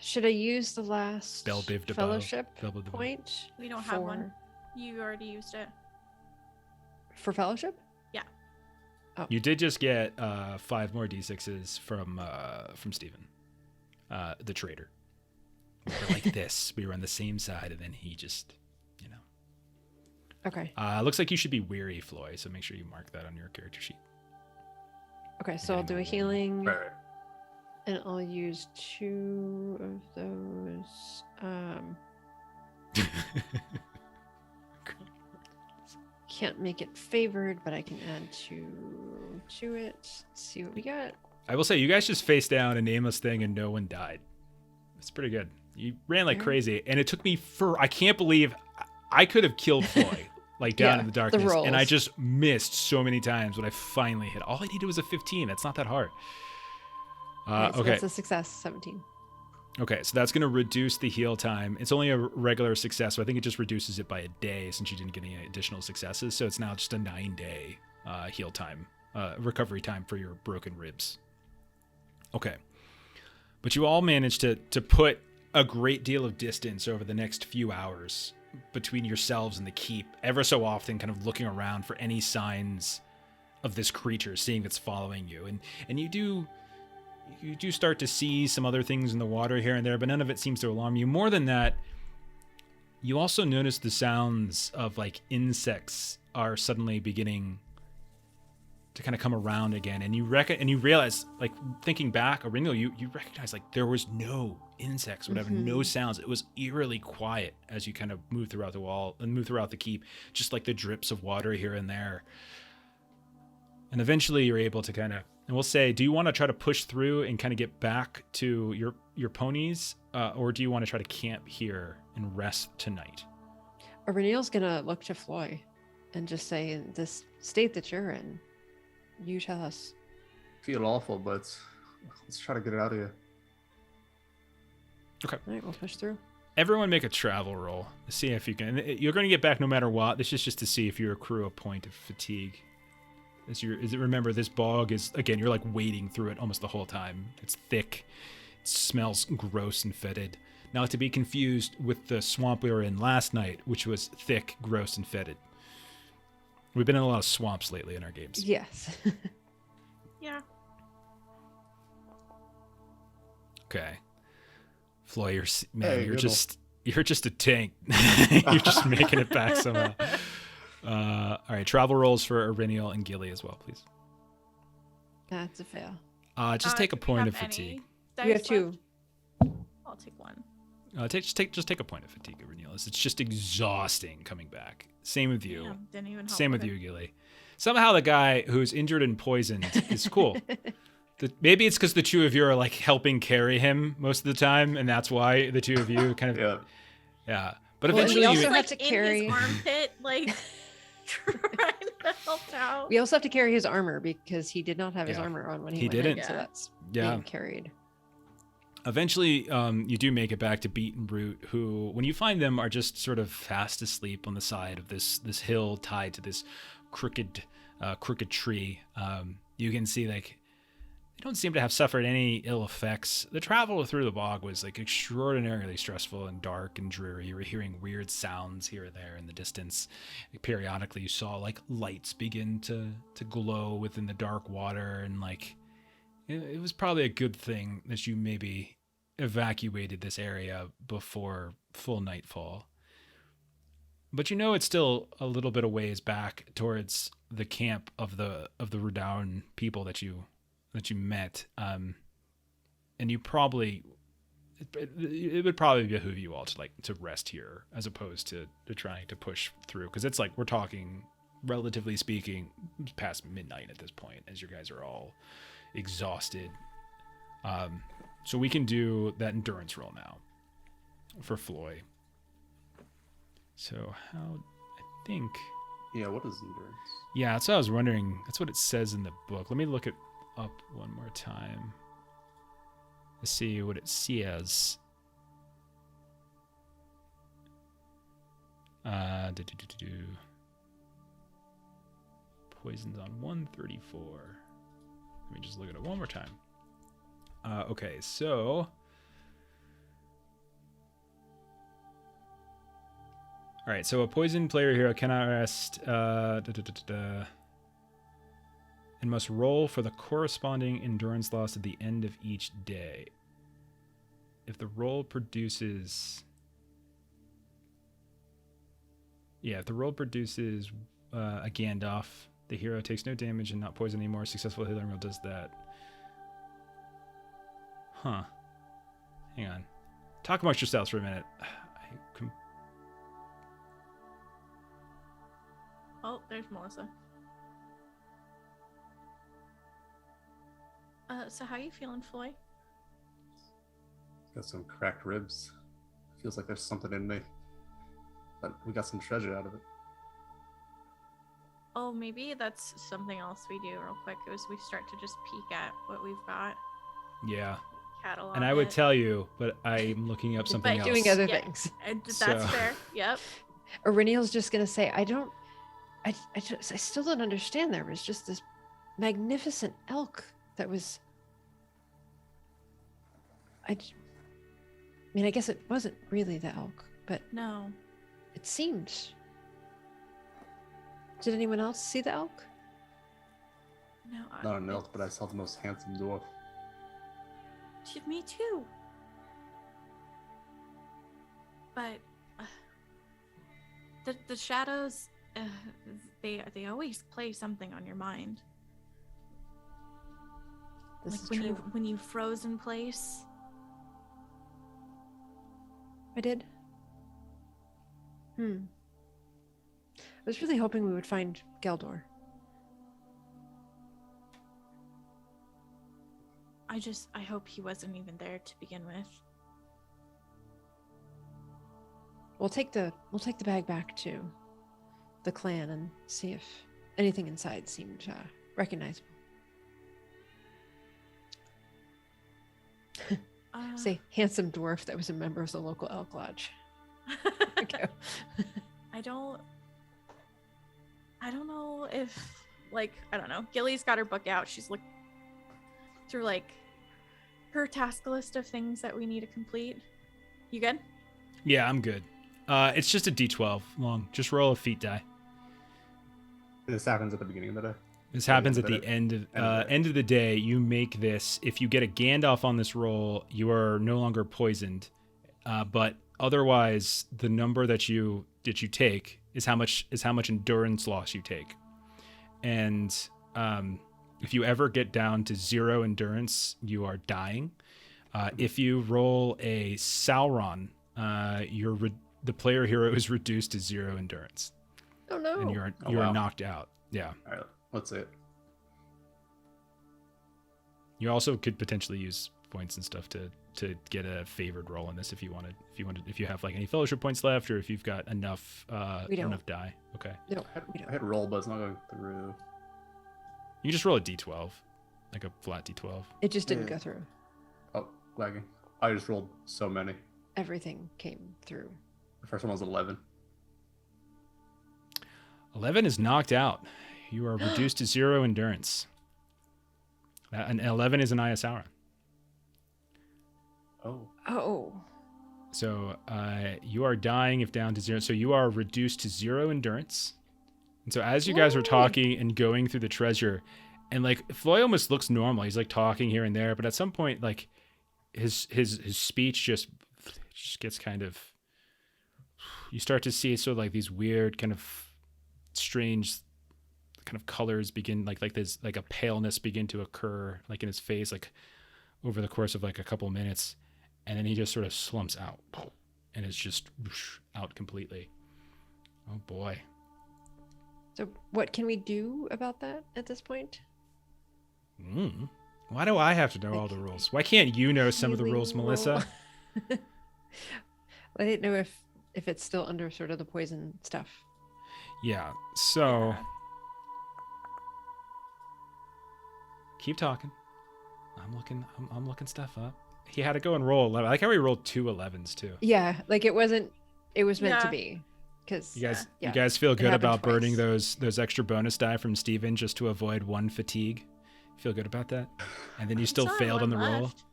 should I use the last Bell Biv de fellowship Bow. Bell Biv de Bow. point? We don't have one. You already used it. For fellowship? Yeah. Oh. You did just get 5 more d6s from Steven, the traitor. We were like this. We were on the same side, and then he just, Okay. Looks like you should be weary, Floy, so make sure you mark that on your character sheet. Okay, so I'll do a healing, Right. and I'll use 2 of those. Can't make it favored, but I can add 2 to it. Let's see what we got. I will say, you guys just faced down a nameless thing, and no one died. It's pretty good. You ran like crazy, and it took me I can't believe I could have killed Floy like down in the darkness, and I just missed so many times when I finally hit. All I needed was a 15. That's not that hard. So okay. That's a success, 17. Okay, so that's going to reduce the heal time. It's only a regular success, so I think it just reduces it by a day since you didn't get any additional successes. So it's now just a 9-day heal time, recovery time for your broken ribs. Okay. But you all managed to put a great deal of distance over the next few hours between yourselves and the keep, ever so often kind of looking around for any signs of this creature, seeing it's following you. And you do start to see some other things in the water here and there, but none of it seems to alarm you. More than that, you also notice the sounds of like insects are suddenly beginning to kind of come around again, and you realize, like, thinking back, Aurelio, you recognize like there was no insects, whatever, no sounds. It was eerily quiet as you kind of move throughout the wall and move throughout the keep, just like the drips of water here and there. And eventually you're able to kind of, and we'll say, do you want to try to push through and kind of get back to your ponies, or do you want to try to camp here and rest tonight? Aureliel's gonna look to Floy and just say, in this state that you're in, you tell us. Feel awful, but let's try to get it out of you. Okay. All right, we'll push through. Everyone make a travel roll to see if you can. You're going to get back no matter what. This is just to see if you accrue a point of fatigue. Remember, this bog is, again, you're like wading through it almost the whole time. It's thick. It smells gross and fetid. Not to be confused with the swamp we were in last night, which was thick, gross, and fetid. We've been in a lot of swamps lately in our games. Yes. Yeah. Okay. Floy, you're Hey, you're just a tank. You're just making it back somehow. All right, travel rolls for Ireniel and Gilly as well, please. That's a fail. Just take a Do we point have of fatigue. any You have dice 2. left? I'll take 1. Just take a point of fatigue, Ireniel. It's just exhausting coming back. Same with you. Damn, didn't even help Same with it. you, Gilly. Somehow the guy who's injured and poisoned is cool. Maybe it's because the two of you are like helping carry him most of the time, and that's why the two of you kind of yeah. But Well, eventually, we also you, have Like to in carry- his armpit, like trying to help out. We also have to carry his armor because he did not have his Yeah. armor on when he He went in, didn't. so that's Yeah. being carried. Eventually, you do make it back to Beat and Root, who, when you find them, are just sort of fast asleep on the side of this hill tied to this crooked tree. You can see, like, they don't seem to have suffered any ill effects. The travel through the bog was like extraordinarily stressful and dark and dreary. You were hearing weird sounds here and there in the distance. Periodically, you saw like lights begin to glow within the dark water, and like it was probably a good thing that you maybe evacuated this area before full nightfall. But you know it's still a little bit of ways back towards the camp of the Rudown people that you met, and you probably, it would probably behoove you all to rest here as opposed to trying to push through, because it's like we're talking, relatively speaking, past midnight at this point, as you guys are all exhausted. So we can do that endurance roll now for Floy. So how, I think... Yeah, what is endurance? Yeah, that's what I was wondering. That's what it says in the book. Let me look it up one more time to see what it says. Poison's on 134. Let me just look at it one more time. Okay, so... All right, so a poison player hero cannot rest and must roll for the corresponding endurance loss at the end of each day. If the roll produces... Yeah, if the roll produces a Gandalf, the hero takes no damage and not poisoned anymore. Successful healing roll does that. Huh. Hang on. Talk amongst yourselves for a minute. Oh, there's Melissa. So how you feeling, Floy? Got some cracked ribs. Feels like there's something in me. But we got some treasure out of it. Oh, maybe that's something else we do real quick. Is we start to just peek at what we've got. Yeah. Catalog And I would it. tell you, but I'm looking up something But else. doing other Yeah. things. That's So- fair. Yep. Aureliel's just gonna say, I still don't understand. There was just this magnificent elk that was. I mean, I guess it wasn't really the elk, but No. it seemed. Did anyone else see the elk? No. Not an elk, but I saw the most handsome dwarf. Me too. But the shadows, they always play something on your mind. This Like is when true. when you froze in place. I did. I was really hoping we would find Geldor. I hope he wasn't even there to begin with. We'll take the bag back to the clan and see if anything inside seemed recognizable. Say handsome dwarf that was a member of the local elk lodge. Okay. I don't know if, like, I don't know. Gilly's got her book out. She's looked through, like, her task list of things that we need to complete. You good? Yeah, I'm good. It's just a D12 long. Just roll a feat die. This happens at the beginning of the day. This Or happens the at the end of the end of the day. You make this. If you get a Gandalf on this roll, you are no longer poisoned. But otherwise, the number that you take is how much endurance loss you take. And if you ever get down to 0 endurance, you are dying. If you roll a Sauron, the player hero is reduced to 0 endurance, Oh no. and you're wow. knocked out. Yeah. All right, let's see it. You also could potentially use points and stuff to get a favored roll in this if you wanted. If you have like any fellowship points left, or if you've got enough We don't. enough die. Okay. No, I we don't. had roll, but it's not going through. You just roll a D12, like a flat D12. It just didn't Yeah. go through. Oh, lagging. I just rolled so many. Everything came through. The first one was 11. 11 is knocked out. You are reduced to 0 endurance. And 11 is an Sauron. Oh. Oh. So you are dying if down to 0. So you are reduced to 0 endurance. And so as you guys are talking and going through the treasure, and like Floy almost looks normal. He's like talking here and there, but at some point, like his speech just gets kind of. You start to see sort of like these weird kind of strange kind of colors begin, like there's like a paleness begin to occur like in his face, like over the course of like a couple minutes. and then he just sort of slumps out, and it's just out completely. Oh boy. So what can we do about that at this point? Why do I have to know all the rules? Why can't you know some of the rules, Healing Melissa? roll. I didn't know if it's still under sort of the poison stuff. Yeah. So Yeah. keep talking. I'm looking stuff up. He had to go and roll 11. I like how he rolled 2 11s too. Yeah, like it was meant to Yeah. be. Because You guys, yeah, you guys feel good happened about burning twice. those extra bonus die from Steven just to avoid 1 fatigue? Feel good about that? And then you still have failed on the one roll? left.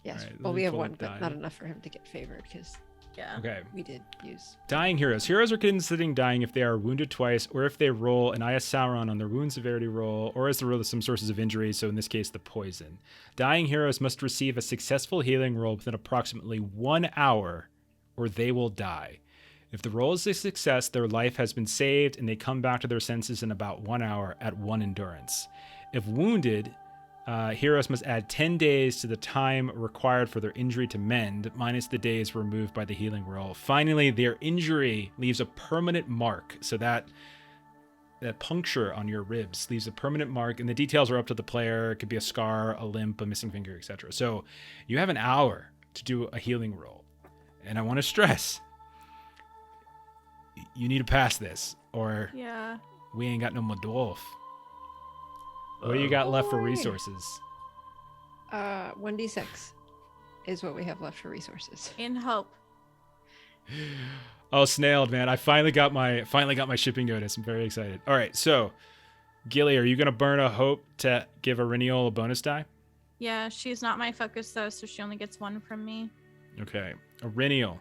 Yes. Alright, let Well, me we have pull one, up but die. not enough for him to get favored because Yeah. Okay. we did use. Dying heroes. Heroes are considered dying if they are wounded twice, or if they roll an Eye of Sauron on their wound severity roll, or as the roll of some sources of injury, so in this case, the poison. Dying heroes must receive a successful healing roll within approximately 1 hour, or they will die. If the roll is a success, their life has been saved, and they come back to their senses in about 1 hour at 1 endurance. If wounded, heroes must add 10 days to the time required for their injury to mend, minus the days removed by the healing roll. Finally, their injury leaves a permanent mark, so that puncture on your ribs leaves a permanent mark, and the details are up to the player. It could be a scar, a limp, a missing finger, etc. So you have an hour to do a healing roll. And I want to stress, you need to pass this, or Yeah. we ain't got no more dwarf. What do you got left for Boy. resources? 1d6 is what we have left for resources. In hope. Oh, snailed, man. I finally got my shipping notice. I'm very excited. All right, so Gilly, are you gonna burn a hope to give Iriniol a bonus die? Yeah, she's not my focus though, so she only gets 1 from me. Okay. Iriniol.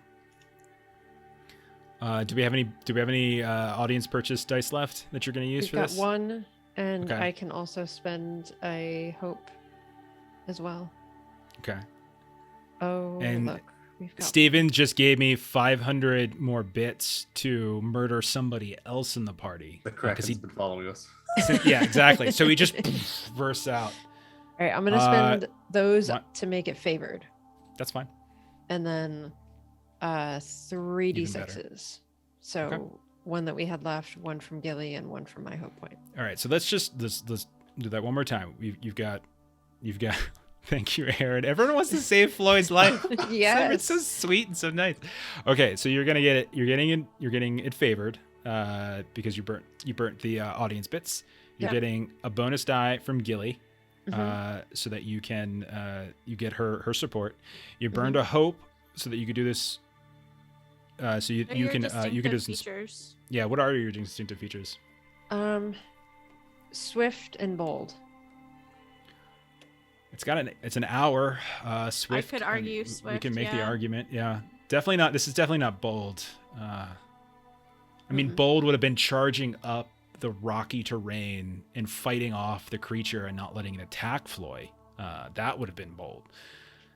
Do we have any audience purchase dice left that you're gonna use We've for got this? 1, and Okay. I can also spend a hope as well. Okay. Oh, And look. We've got Steven just gave me 500 more bits to murder somebody else in the party. The 'cause Kraken's been following us. yeah, exactly. So he just bursts out. All right, I'm going to spend those what? to make it favored. That's fine. And then 3d6s. So Okay. 1 that we had left, 1 from Gilly, and 1 from my hope point. All right. So let's do that one more time. You've got. Thank you, Aaron. Everyone wants to save Floyd's life. Yes. It's so sweet and so nice. Okay, so you're gonna get it. You're getting it favored because you burnt the audience bits. You're Yeah. getting a bonus die from Gilly, Mhm. so that you can you get her support. You burned a hope so that you could do this. So you They're your can do distinctive some. features. Yeah. What are your distinctive features? Swift and bold. It's an hour. Swift. could I mean, argue We Swift, can make the yeah. argument. Yeah, definitely not. This is definitely not bold. I mean, Mhm. bold would have been charging up the rocky terrain and fighting off the creature and not letting it attack Floy. That would have been bold.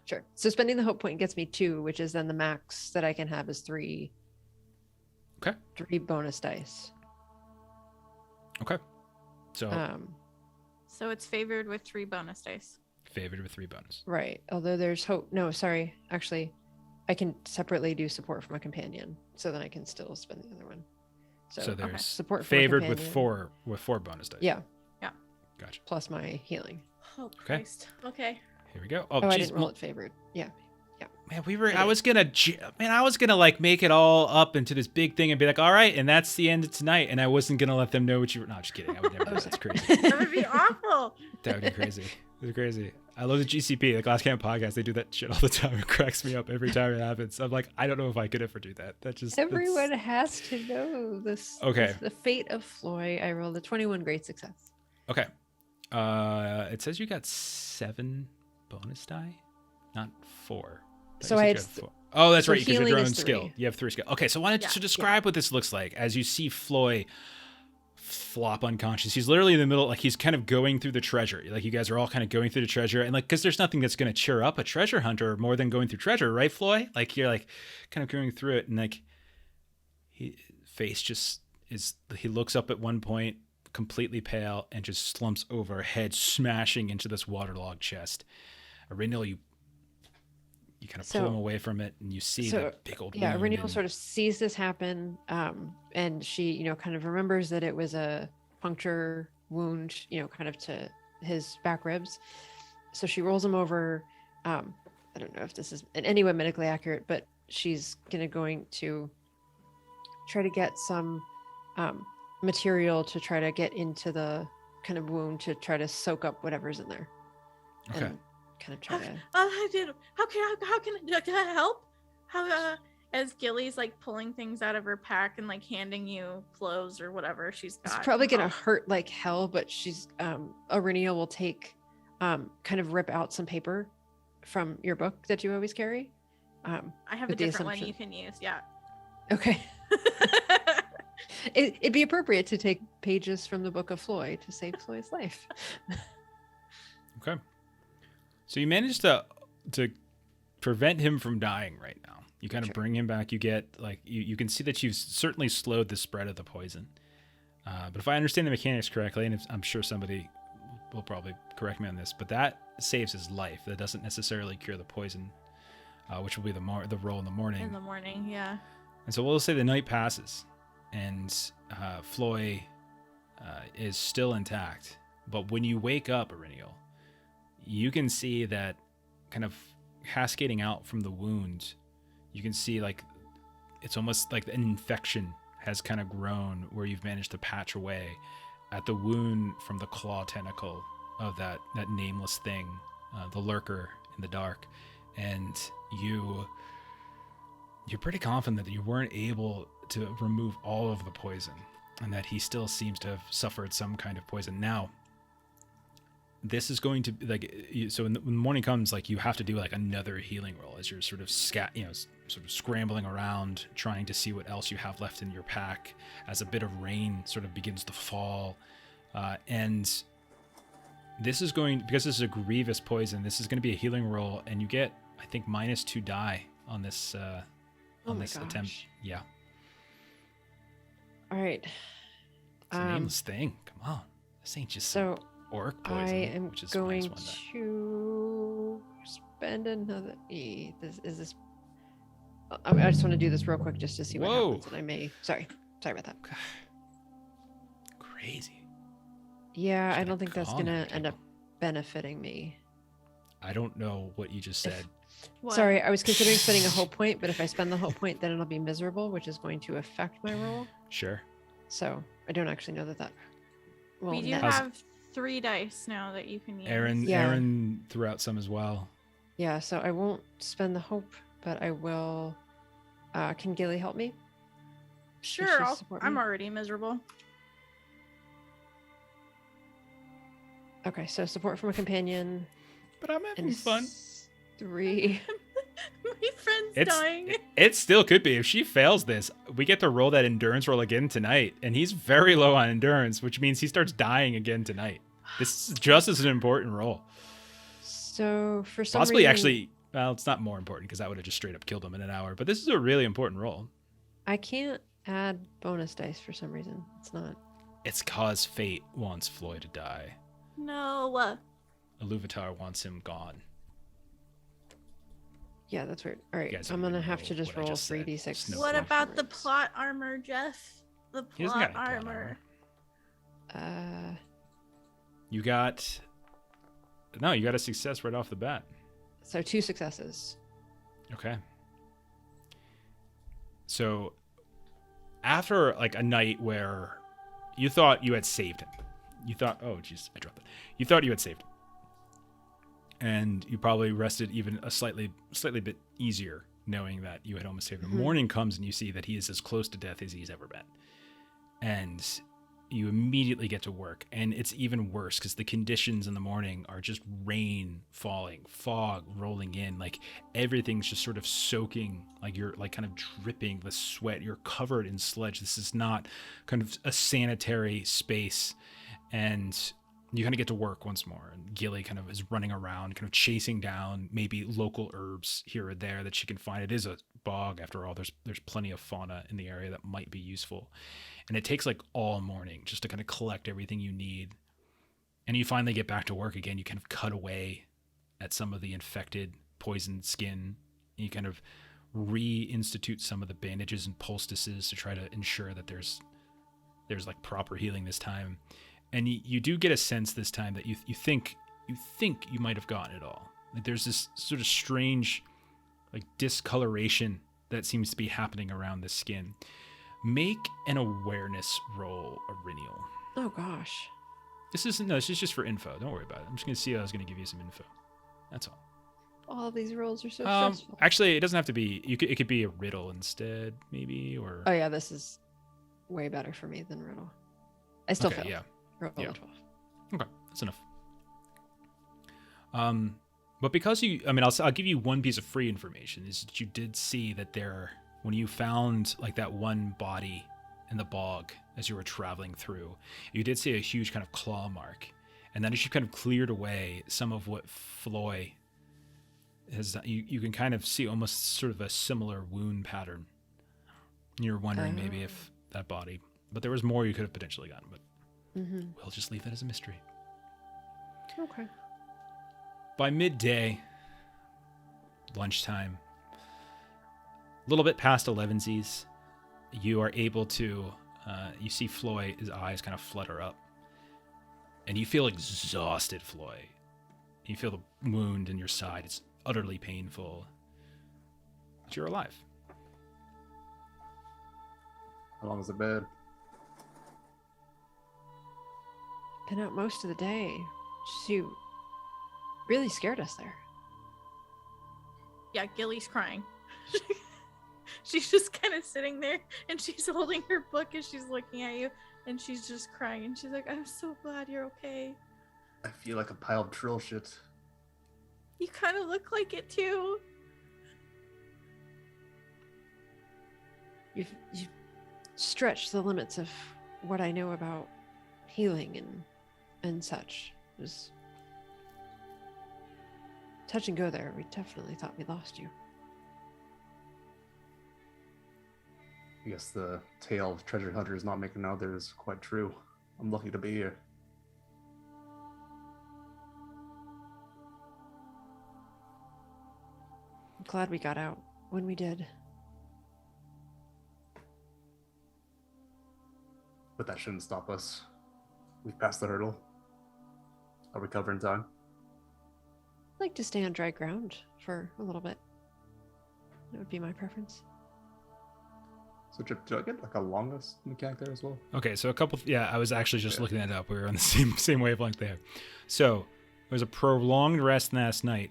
Sure. So spending the hope point gets me 2, which is then the max that I can have is 3. Okay. 3 bonus dice. Okay. So So it's favored with 3 bonus dice. favored with 3 bonus. Right. Although there's hope. No, sorry. Actually, I can separately do support from a companion, so then I can still spend the other one. So there's support from a favored with companion. four bonus dice. Yeah. Gotcha. Plus my healing. Oh, Okay. Christ. Okay. Here we go. Oh, I geez, didn't roll it favored. Yeah. Man, I I was gonna like make it all up into this big thing and be like, all right, and that's the end of tonight, and I wasn't gonna let them know what you were. No, just kidding. I would never do that. That's crazy. That would be awful. That would be crazy. It was crazy. I love the GCP, the Glass Camp podcast. They do that shit all the time. It cracks me up every time it happens. I'm like, I don't know if I could ever do that. That just Everyone has to know this. Okay. The fate of Floy. I rolled a 21, great success. Okay. It says you got 7 bonus die, not 4. So I had Oh, that's so right. Because you have your healing own is skill. 3. You have 3 skill. Okay, so why don't you describe what this looks like as you see Floy flop unconscious. He's literally in the middle, like he's kind of going through the treasure. Like you guys are all kind of going through the treasure, and like because there's nothing that's going to cheer up a treasure hunter more than going through treasure, right, Floy? Like you're like kind of going through it, and like face just is. He looks up at one point, completely pale, and just slumps over, head smashing into this waterlogged chest. Arinil, you kind of pull him away from it, and you see the big old wound. Arinil sort of sees this happen, and she, kind of remembers that it was a puncture wound, kind of to his back ribs. So she rolls him over. I don't know if this is in any way medically accurate, but she's going to try to get some material to try to get into the kind of wound to try to soak up whatever's in there. Okay. And kind of try to. How can I help? How as Gilly's like pulling things out of her pack and like handing you clothes or whatever she's got. It's probably gonna hurt like hell, but she's Aurenia will take kind of rip out some paper from your book that you always carry. I have a different one you can use. Yeah. Okay. It'd be appropriate to take pages from the book of Floyd to save Floyd's life. Okay. So you managed to prevent him from dying right now. You kind of bring him back. You get you can see that you've certainly slowed the spread of the poison. But if I understand the mechanics correctly, and I'm sure somebody will probably correct me on this, but that saves his life. That doesn't necessarily cure the poison, which will be the roll in the morning. In the morning, yeah. And so we'll say the night passes, and Floy is still intact. But when you wake up, Aurenial, you can see that kind of cascading out from the wound. You can see it's almost like an infection has kind of grown where you've managed to patch away at the wound from the claw tentacle of that nameless thing, the lurker in the dark. And you're pretty confident that you weren't able to remove all of the poison and that he still seems to have suffered some kind of poison. Now, this is going to so when the morning comes, you have to do another healing roll as you're sort of sort of scrambling around trying to see what else you have left in your pack as a bit of rain sort of begins to fall. And this is because this is a grievous poison, this is going to be a healing roll, and you get, I think, -2 die on this attempt. Yeah. All right. It's a nameless thing. Come on. This ain't just orc poison. I am which is going -1 to spend another E. I just want to do this real quick just to see what happens. And I may. Sorry about that. Crazy. Yeah, I don't think that's gonna end up benefiting me. I don't know what you just said. Sorry, I was considering spending a hope point, but if I spend the hope point, then it'll be miserable, which is going to affect my roll. Sure. So I don't actually know that. We do have 3 dice now that you can use. Aaron threw out some as well. Yeah, so I won't spend the hope, but I will. Can Gilly help me? Sure, I'm already miserable. Okay, so support from a companion. But I'm having fun. 3. My friend's dying. It still could be. If she fails this, we get to roll that endurance roll again tonight. And he's very low on endurance, which means he starts dying again tonight. This is just as an important roll. So for some Possibly reason, actually, well, it's not more important because that would have just straight up killed him in an hour. But this is a really important roll. I can't add bonus dice for some reason. It's not. It's cause fate wants Floyd to die. No. Iluvatar wants him gone. Yeah, that's weird. All right, I'm gonna have to just roll 3d6. What about the plot armor, Jeff? The plot armor. You got a success right off the bat. So 2 successes. Okay. So after a night where you thought you had saved him, you thought, oh jeez, I dropped it. You thought you had saved him. And you probably rested even a slightly bit easier knowing that you had almost saved him. Mm-hmm. Morning comes and you see that he is as close to death as he's ever been. And you immediately get to work. And it's even worse because the conditions in the morning are just rain falling, fog rolling in. Everything's just sort of soaking, you're kind of dripping with sweat. You're covered in sludge. This is not kind of a sanitary space. And you kind of get to work once more, and Gilly kind of is running around, kind of chasing down maybe local herbs here or there that she can find. It is a bog, after all. There's plenty of fauna in the area that might be useful, and it takes all morning just to kind of collect everything you need. And you finally get back to work again. You kind of cut away at some of the infected, poisoned skin. You kind of reinstitute some of the bandages and poultices to try to ensure that there's like proper healing this time. And you do get a sense this time that you think you might have gotten it all. Like there's this sort of strange like discoloration that seems to be happening around the skin. Make an awareness roll, Aurinial. Oh gosh. This is just for info. Don't worry about it. I'm just gonna see. I was gonna give you some info. That's all. All of these rolls are so stressful. Actually, it doesn't have to be. It could be a riddle instead, maybe, or. Oh yeah, this is way better for me than riddle. I still failed. Yeah. Roll Yeah. 12. Okay, that's enough. But because I'll give you one piece of free information. Is that you did see that when you found like that one body in the bog as you were traveling through, you did see a huge kind of claw mark, and then as you kind of cleared away some of what Floy has, you can kind of see almost sort of a similar wound pattern. You're wondering maybe if that body, but there was more you could have potentially gotten, but we'll just leave that as a mystery. Okay. By midday, lunchtime, a little bit past 11sies, you are able to, you see Floy, his eyes kind of flutter up. And you feel exhausted, Floy. You feel the wound in your side. It's utterly painful. But you're alive. How long is the bed? Been out most of the day. You really scared us there. Yeah, Gilly's crying. She's just kind of sitting there and she's holding her book as she's looking at you and she's just crying and she's like, I'm so glad you're okay. I feel like a pile of troll shit. You kind of look like it too. You've stretched the limits of what I know about healing and such. It was touch and go there. We definitely thought we lost you. I guess the tale of treasure hunters not making out there is quite true. I'm lucky to be here. I'm glad we got out when we did. But that shouldn't stop us. We've passed the hurdle. Are we covering time? I'd like to stay on dry ground for a little bit. That would be my preference. So, Chip, do I get like a longest mechanic there as well? Okay, so I was actually just looking that up. We were on the same wavelength there. So, it was a prolonged rest last night,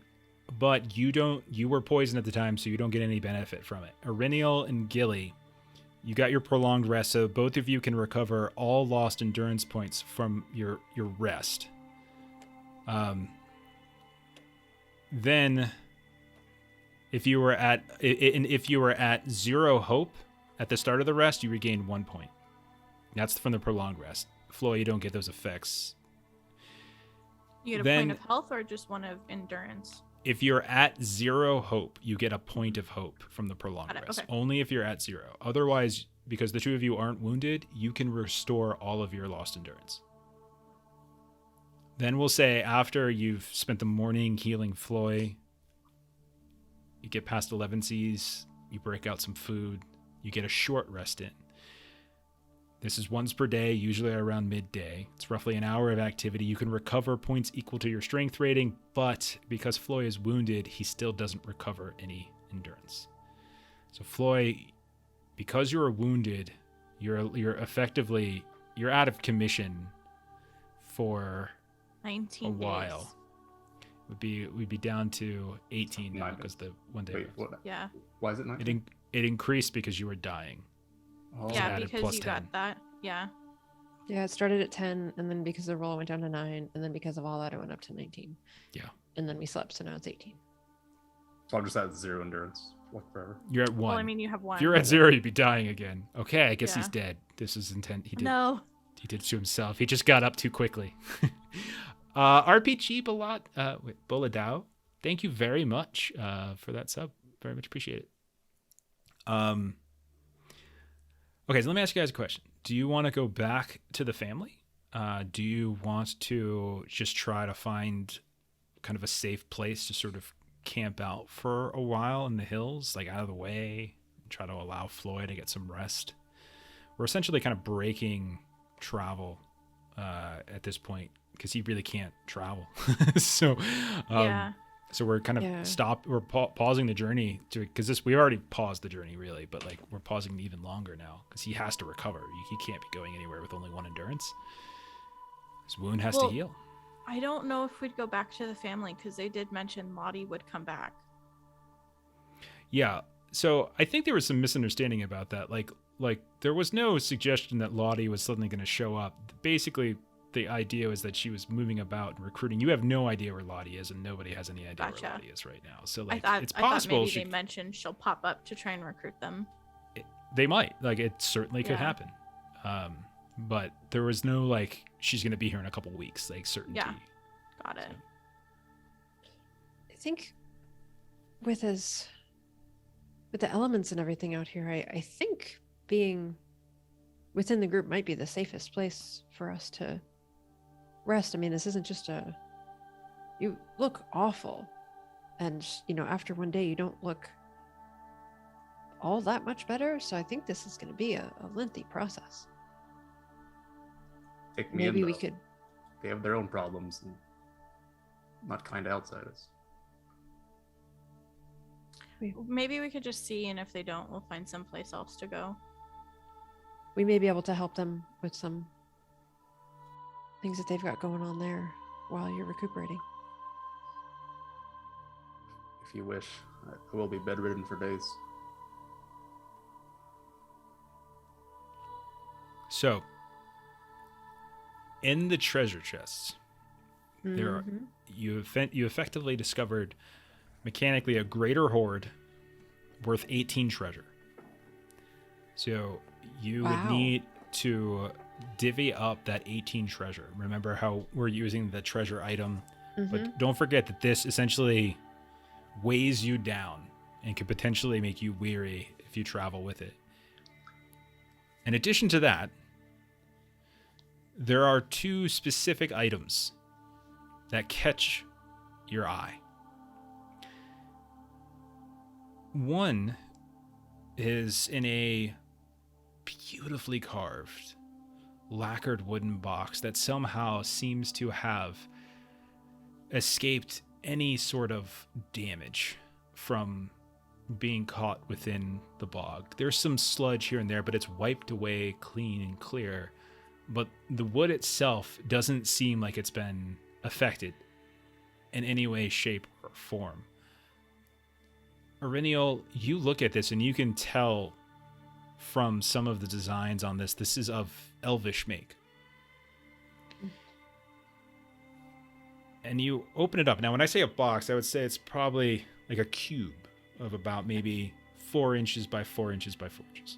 but you were poisoned at the time, so you don't get any benefit from it. Aurinial and Gilly, you got your prolonged rest, so both of you can recover all lost endurance points from your rest. Then, if you were at 0 hope at the start of the rest, you regain 1 point. That's from the prolonged rest. Flo, you don't get those effects. You get a Then- point of health or just one of endurance? If you're at 0 hope, you get a point of hope from the prolonged Got it, rest. okay. Only if you're at 0. Otherwise, because the two of you aren't wounded, you can restore all of your lost endurance. Then we'll say after you've spent the morning healing Floy, you get past 11sies, you break out some food, you get a short rest in. This is once per day, usually around midday. It's roughly an hour of activity. You can recover points equal to your strength rating, but because Floy is wounded, he still doesn't recover any endurance. So Floy, because you're wounded, you're effectively out of commission for 19 a while. days. We'd be down to 18 now 9. because the one day. Wait, what? Yeah. Why is it 9? It increased because you were dying. Oh, Yeah, added because plus you 10. got that. Yeah. Yeah, it started at 10, and then because the roll went down to 9, and then because of all that, it went up to 19. Yeah. And then we slept, so now it's 18. So I'm just at 0 endurance, like forever. You're at 1. Well, I mean, you have one. If you're at 0, you'd be dying again. Okay, I guess he's Yeah. dead. This is intent. He did it to himself. He just got up too quickly. RPG Boladao, thank you very much for that sub. Very much appreciate it. Okay, so let me ask you guys a question. Do you want to go back to the family? Do you want to just try to find kind of a safe place to sort of camp out for a while in the hills, like out of the way, and try to allow Floyd to get some rest. We're essentially kind of breaking travel at this point because he really can't travel. So so we're kind of we're pausing the journey because we already paused the journey really, but like we're pausing even longer now because he has to recover. He can't be going anywhere with only one endurance. His wound has to heal. I don't know if we'd go back to the family because they did mention Lottie would come back. Yeah, so I think there was some misunderstanding about that. Like there was no suggestion that Lottie was suddenly going to show up. Basically, the idea was that she was moving about and recruiting. You have no idea where Lottie is, and nobody has any idea where Lottie is right now. So like, it's possible I thought maybe they mentioned she'll pop up to try and recruit them. They might. Like, it certainly could happen. But there was no like she's going to be here in a couple weeks, like certainty. Yeah, got it. I think with the elements and everything out here, I think being within the group might be the safest place for us to rest. I mean, this isn't just you look awful, and after one day you don't look all that much better, so I think this is going to be a lengthy process. Maybe we could. They have their own problems and not kind of outsiders. Maybe we could just see, and if they don't, we'll find someplace else to go. We may be able to help them with some things that they've got going on there while you're recuperating. If you wish, I will be bedridden for days. So, in the treasure chests, there are you effectively discovered mechanically a greater hoard worth 18 treasure. So you would need to divvy up that 18 treasure. Remember how we're using the treasure item, but don't forget that this essentially weighs you down and could potentially make you weary if you travel with it. In addition to that, there are two specific items that catch your eye. One is in a beautifully carved, lacquered wooden box that somehow seems to have escaped any sort of damage from being caught within the bog. There's some sludge here and there, but it's wiped away clean and clear. But the wood itself doesn't seem like it's been affected in any way, shape, or form. Auriniel, you look at this and you can tell from some of the designs on this is of elvish make. And you open it up. Now, when I say a box, I would say it's probably like a cube of about maybe 4 inches by 4 inches by 4 inches.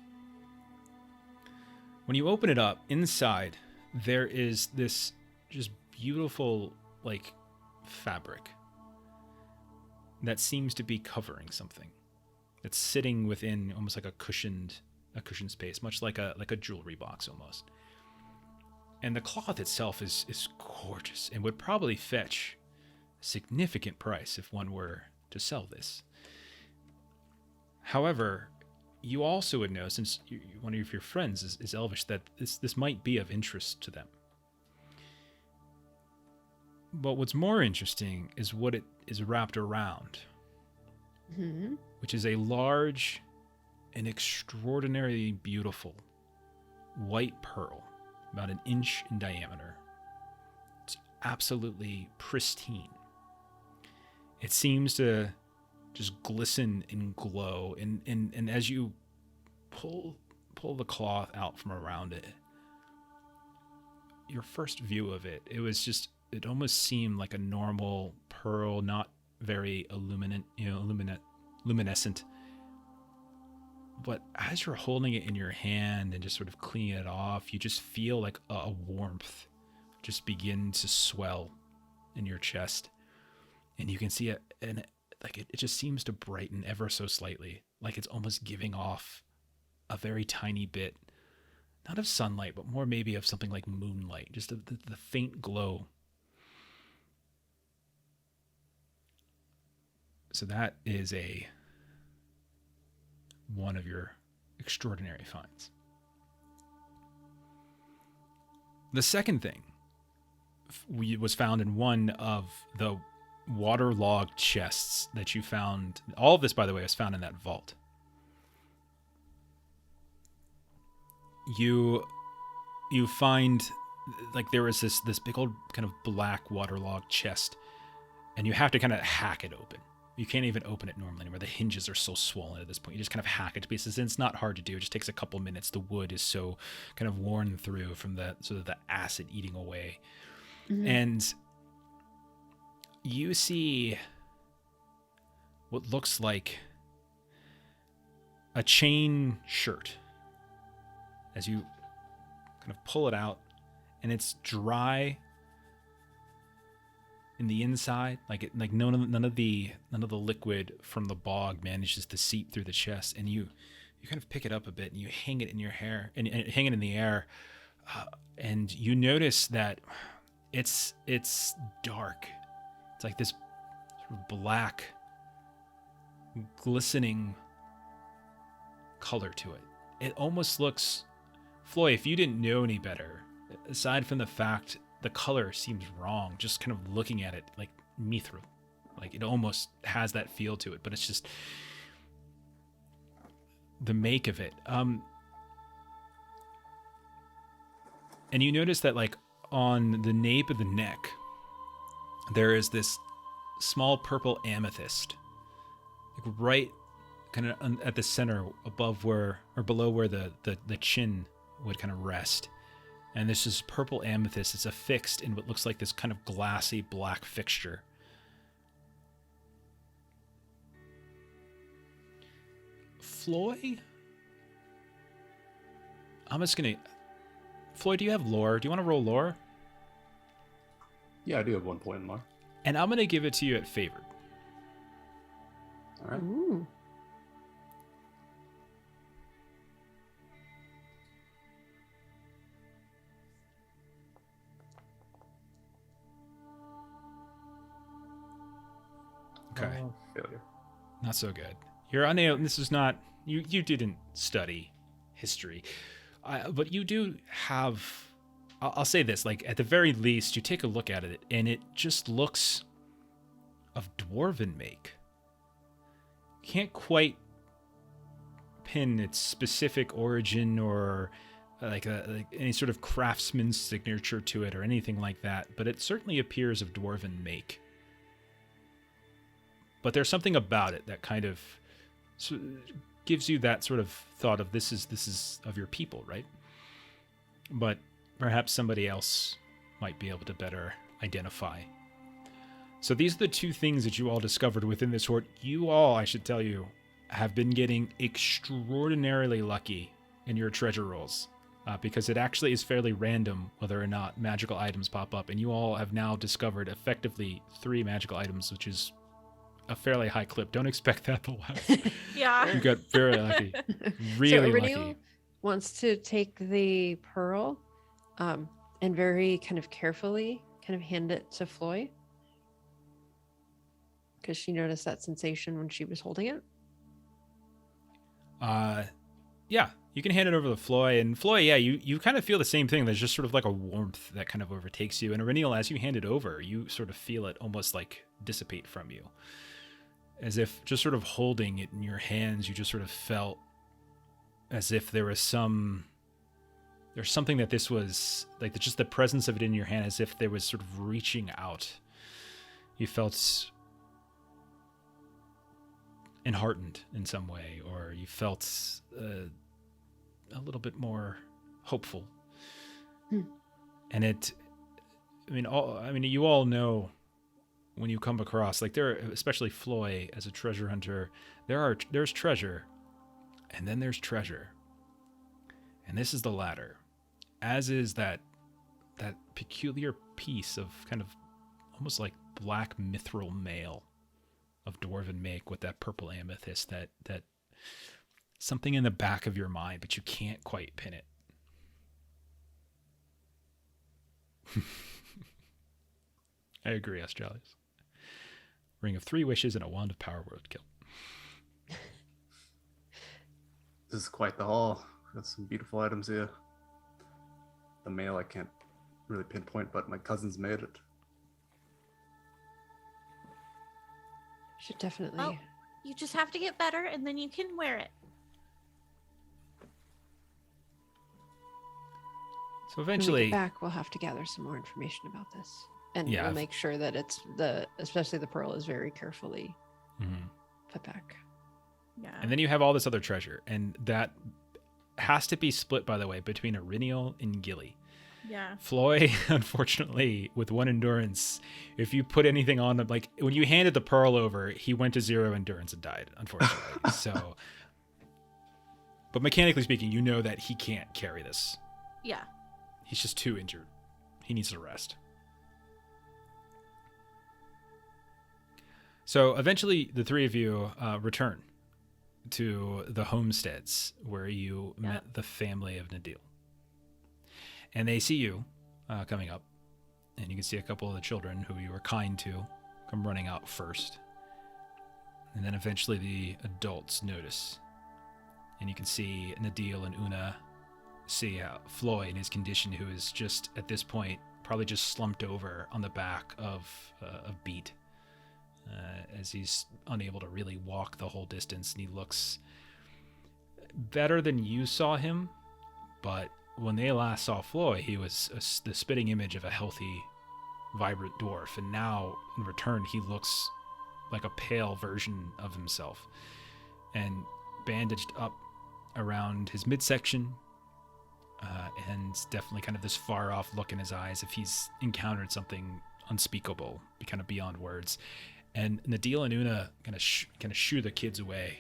When you open it up, inside, there is this just beautiful, like, fabric that seems to be covering something. It's sitting within almost like a cushioned space, much like a jewelry box almost. And the cloth itself is gorgeous and would probably fetch a significant price if one were to sell this. However, you also would know, since one of your friends is elvish, that this might be of interest to them. But what's more interesting is what it is wrapped around, which is a large and extraordinarily beautiful white pearl, about 1 inch in diameter. It's absolutely pristine. It seems to just glisten and glow, and as you pull the cloth out from around it, your first view of it, it almost seemed like a normal pearl, not very luminescent. But as you're holding it in your hand and just sort of cleaning it off, you just feel like a warmth just begin to swell in your chest, and you can see it, and it just seems to brighten ever so slightly, like it's almost giving off a very tiny bit, not of sunlight, but more maybe of something like moonlight, just the faint glow. So that is one of your extraordinary finds. The second thing was found in one of the waterlogged chests that you found. All of this, by the way, was found in that vault. You find, like, there was this big old kind of black waterlogged chest, and you have to kind of hack it open. You can't even open it normally anymore. The hinges are so swollen at this point. You just kind of hack it to pieces. And it's not hard to do. It just takes a couple minutes. The wood is so kind of worn through from the acid eating away. Mm-hmm. And you see what looks like a chain shirt as you kind of pull it out, and it's dry in the inside, like none of the liquid from the bog manages to seep through the chest, and you kind of pick it up a bit and you hang it in your hair and hang it in the air, and you notice that it's dark. It's like this sort of black, glistening color to it. It almost looks, Floy, if you didn't know any better, aside from the fact the color seems wrong, just kind of looking at it, like mithril. Like, it almost has that feel to it, but it's just the make of it. And you notice that, like, on the nape of the neck, there is this small purple amethyst, like right kind of at the center, above where, or below where the chin would kind of rest. And this is purple amethyst. It's affixed in what looks like this kind of glassy black fixture. Floy? I'm just going to... Floy, do you have lore? Do you want to roll lore? Yeah, I do have 1 point in lore. And I'm going to give it to you at favored. All right. Ooh. Okay. Failure. Not so good. You're unable. This is not. You didn't study history, but you do have. I'll say this: like, at the very least, you take a look at it, and it just looks of dwarven make. Can't quite pin its specific origin or like any sort of craftsman's signature to it or anything like that, but it certainly appears of dwarven make. But there's something about it that kind of gives you that sort of thought of this is of your people, right? But perhaps somebody else might be able to better identify. So these are the two things that you all discovered within this hoard. You all, I should tell you, have been getting extraordinarily lucky in your treasure rolls, because it actually is fairly random whether or not magical items pop up. And you all have now discovered effectively 3 magical items, which is a fairly high clip. Don't expect that to last. Yeah. You got very lucky. So Really Aurelio lucky. wants to take the pearl and very kind of carefully kind of hand it to Floy, because she noticed that sensation when she was holding it. Yeah, you can hand it over to Floy, and Floy, yeah, you kind of feel the same thing. There's just sort of like a warmth that kind of overtakes you. And Aureliel, as you hand it over, you sort of feel it almost like dissipate from you. As if just sort of holding it in your hands, you just sort of felt as if there's something that this was, like just the presence of it in your hand, as if there was sort of reaching out. You felt enheartened in some way, or you felt a little bit more hopeful. And you all know when you come across, like, there, especially Floy as a treasure hunter, there's treasure, and then there's treasure, and this is the latter, as is that peculiar piece of kind of almost like black mithril mail of dwarven make with that purple amethyst, that something in the back of your mind, but you can't quite pin it. I agree, Australis. Ring of 3 wishes, and a wand of power roadkill. This is quite the haul. Got some beautiful items here. The mail I can't really pinpoint, but my cousins made it. Should definitely. Well, you just have to get better, and then you can wear it. So When we eventually, get back, we'll have to gather some more information about this, and Yeah, we'll I've- make sure that especially the pearl is very carefully put back. Yeah. and then you have all this other treasure, and that has to be split, by the way, between Iriniel and Gilly. Yeah. Floy, unfortunately, with 1 endurance, if you put anything on him, like when you handed the pearl over, he went to 0 endurance and died, unfortunately. So, but mechanically speaking, you know that he can't carry this. Yeah. He's just too injured. He needs to rest. So eventually, the 3 of you return to the homesteads where you met the family of Nadil. And they see you coming up, and you can see a couple of the children who you were kind to come running out first. And then eventually the adults notice, and you can see Nadil and Una see Floy in his condition, who is just, at this point, probably just slumped over on the back of Beat, as he's unable to really walk the whole distance, and he looks better than you saw him, but when they last saw Floy, he was the spitting image of a healthy, vibrant dwarf, and now, in return, he looks like a pale version of himself, and bandaged up around his midsection, and definitely kind of this far-off look in his eyes, if he's encountered something unspeakable, kind of beyond words. And Nadil and Una kind of shoo the kids away,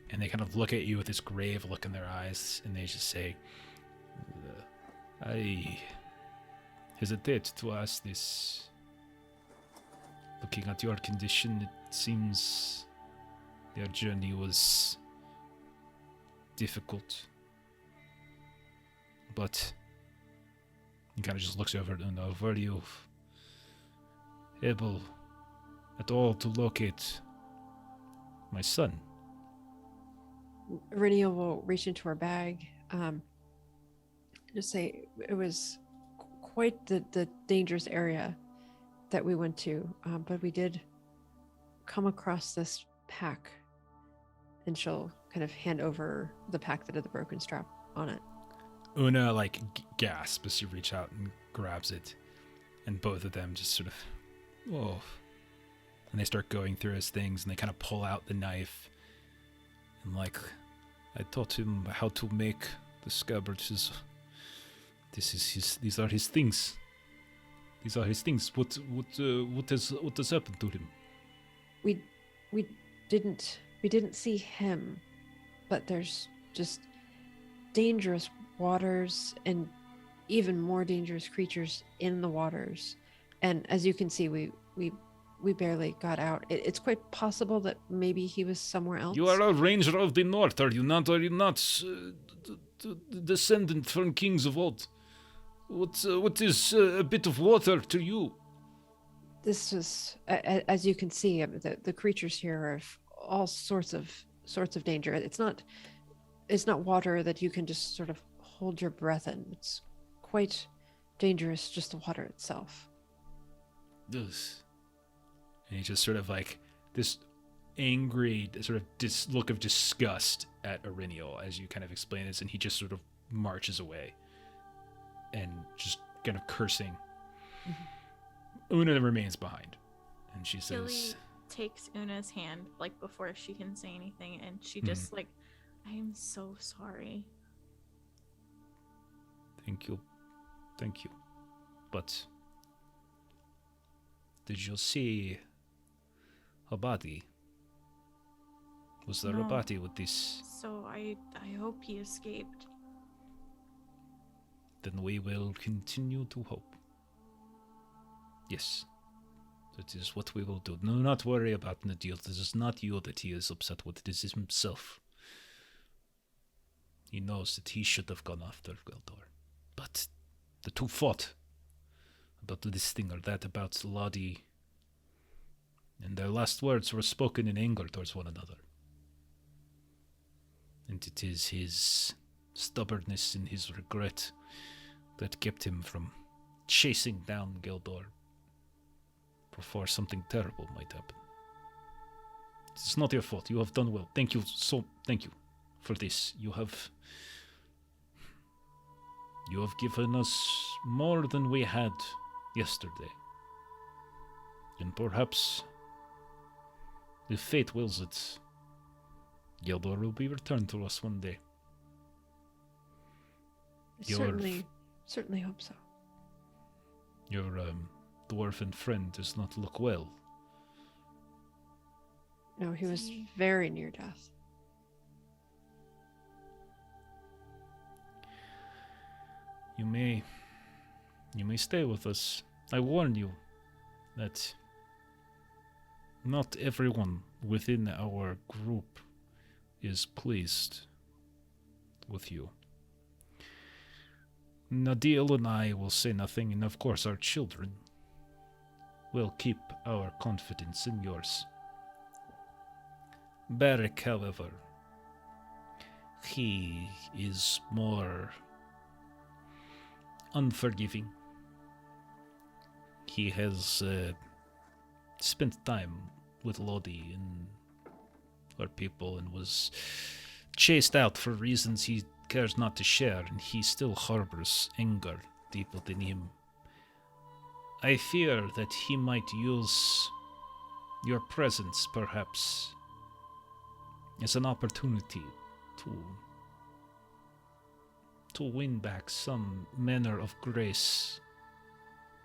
and they kind of look at you with this grave look in their eyes, and they just say, I hesitate to ask this. Looking at your condition, it seems your journey was difficult. But he kind of just looks over and were you able at all to locate my son? Iriniel will reach into her bag. Just say it was quite the dangerous area that we went to, but we did come across this pack, and she'll kind of hand over the pack that had the broken strap on it. Una gasps as you reach out and grabs it, and both of them just sort of, whoa, and they start going through his things, and they kind of pull out the knife, and I taught him how to make the scabbards. These are his things. These are his things. What has happened to him? We didn't see him, but there's just dangerous waters and even more dangerous creatures in the waters. And as you can see, we barely got out. It's quite possible that maybe he was somewhere else. You are a ranger of the north, are you not? Are you not descendant from kings of old? What is a bit of water to you? This was, as you can see, the creatures here are of all sorts of danger. It's not water that you can just sort of hold your breath in. It's quite dangerous, just the water itself. Yes. And he just sort of this angry sort of look of disgust at Iriniel as you kind of explain this, and he just sort of marches away and just kind of cursing. Mm-hmm. Una remains behind, and she Gilly says, takes Una's hand before she can say anything, and she just I am so sorry. Thank you. But did you see a body? Was there a No. body with this? So I hope he escaped. Then we will continue to hope. Yes. That is what we will do. Do not worry about Nadil. This is not you that he is upset with. This is himself. He knows that he should have gone after Galdor. But the two fought about this thing or that, about Lottie. And their last words were spoken in anger towards one another. And it is his stubbornness and his regret that kept him from chasing down Gildor before something terrible might happen. It's not your fault. You have done well. Thank you for this. You have given us more than we had yesterday. And perhaps, if fate wills it, Gildor will be returned to us one day. I certainly hope so. Your dwarven friend does not look well. No, he was very near death. You may stay with us. I warn you that not everyone within our group is pleased with you. Nadil and I will say nothing, and of course our children will keep our confidence in yours. Beric, however, he is more unforgiving. He has spent time with Lodi and our people and was chased out for reasons he cares not to share, and he still harbors anger deep within him. I fear that he might use your presence, perhaps, as an opportunity to win back some manner of grace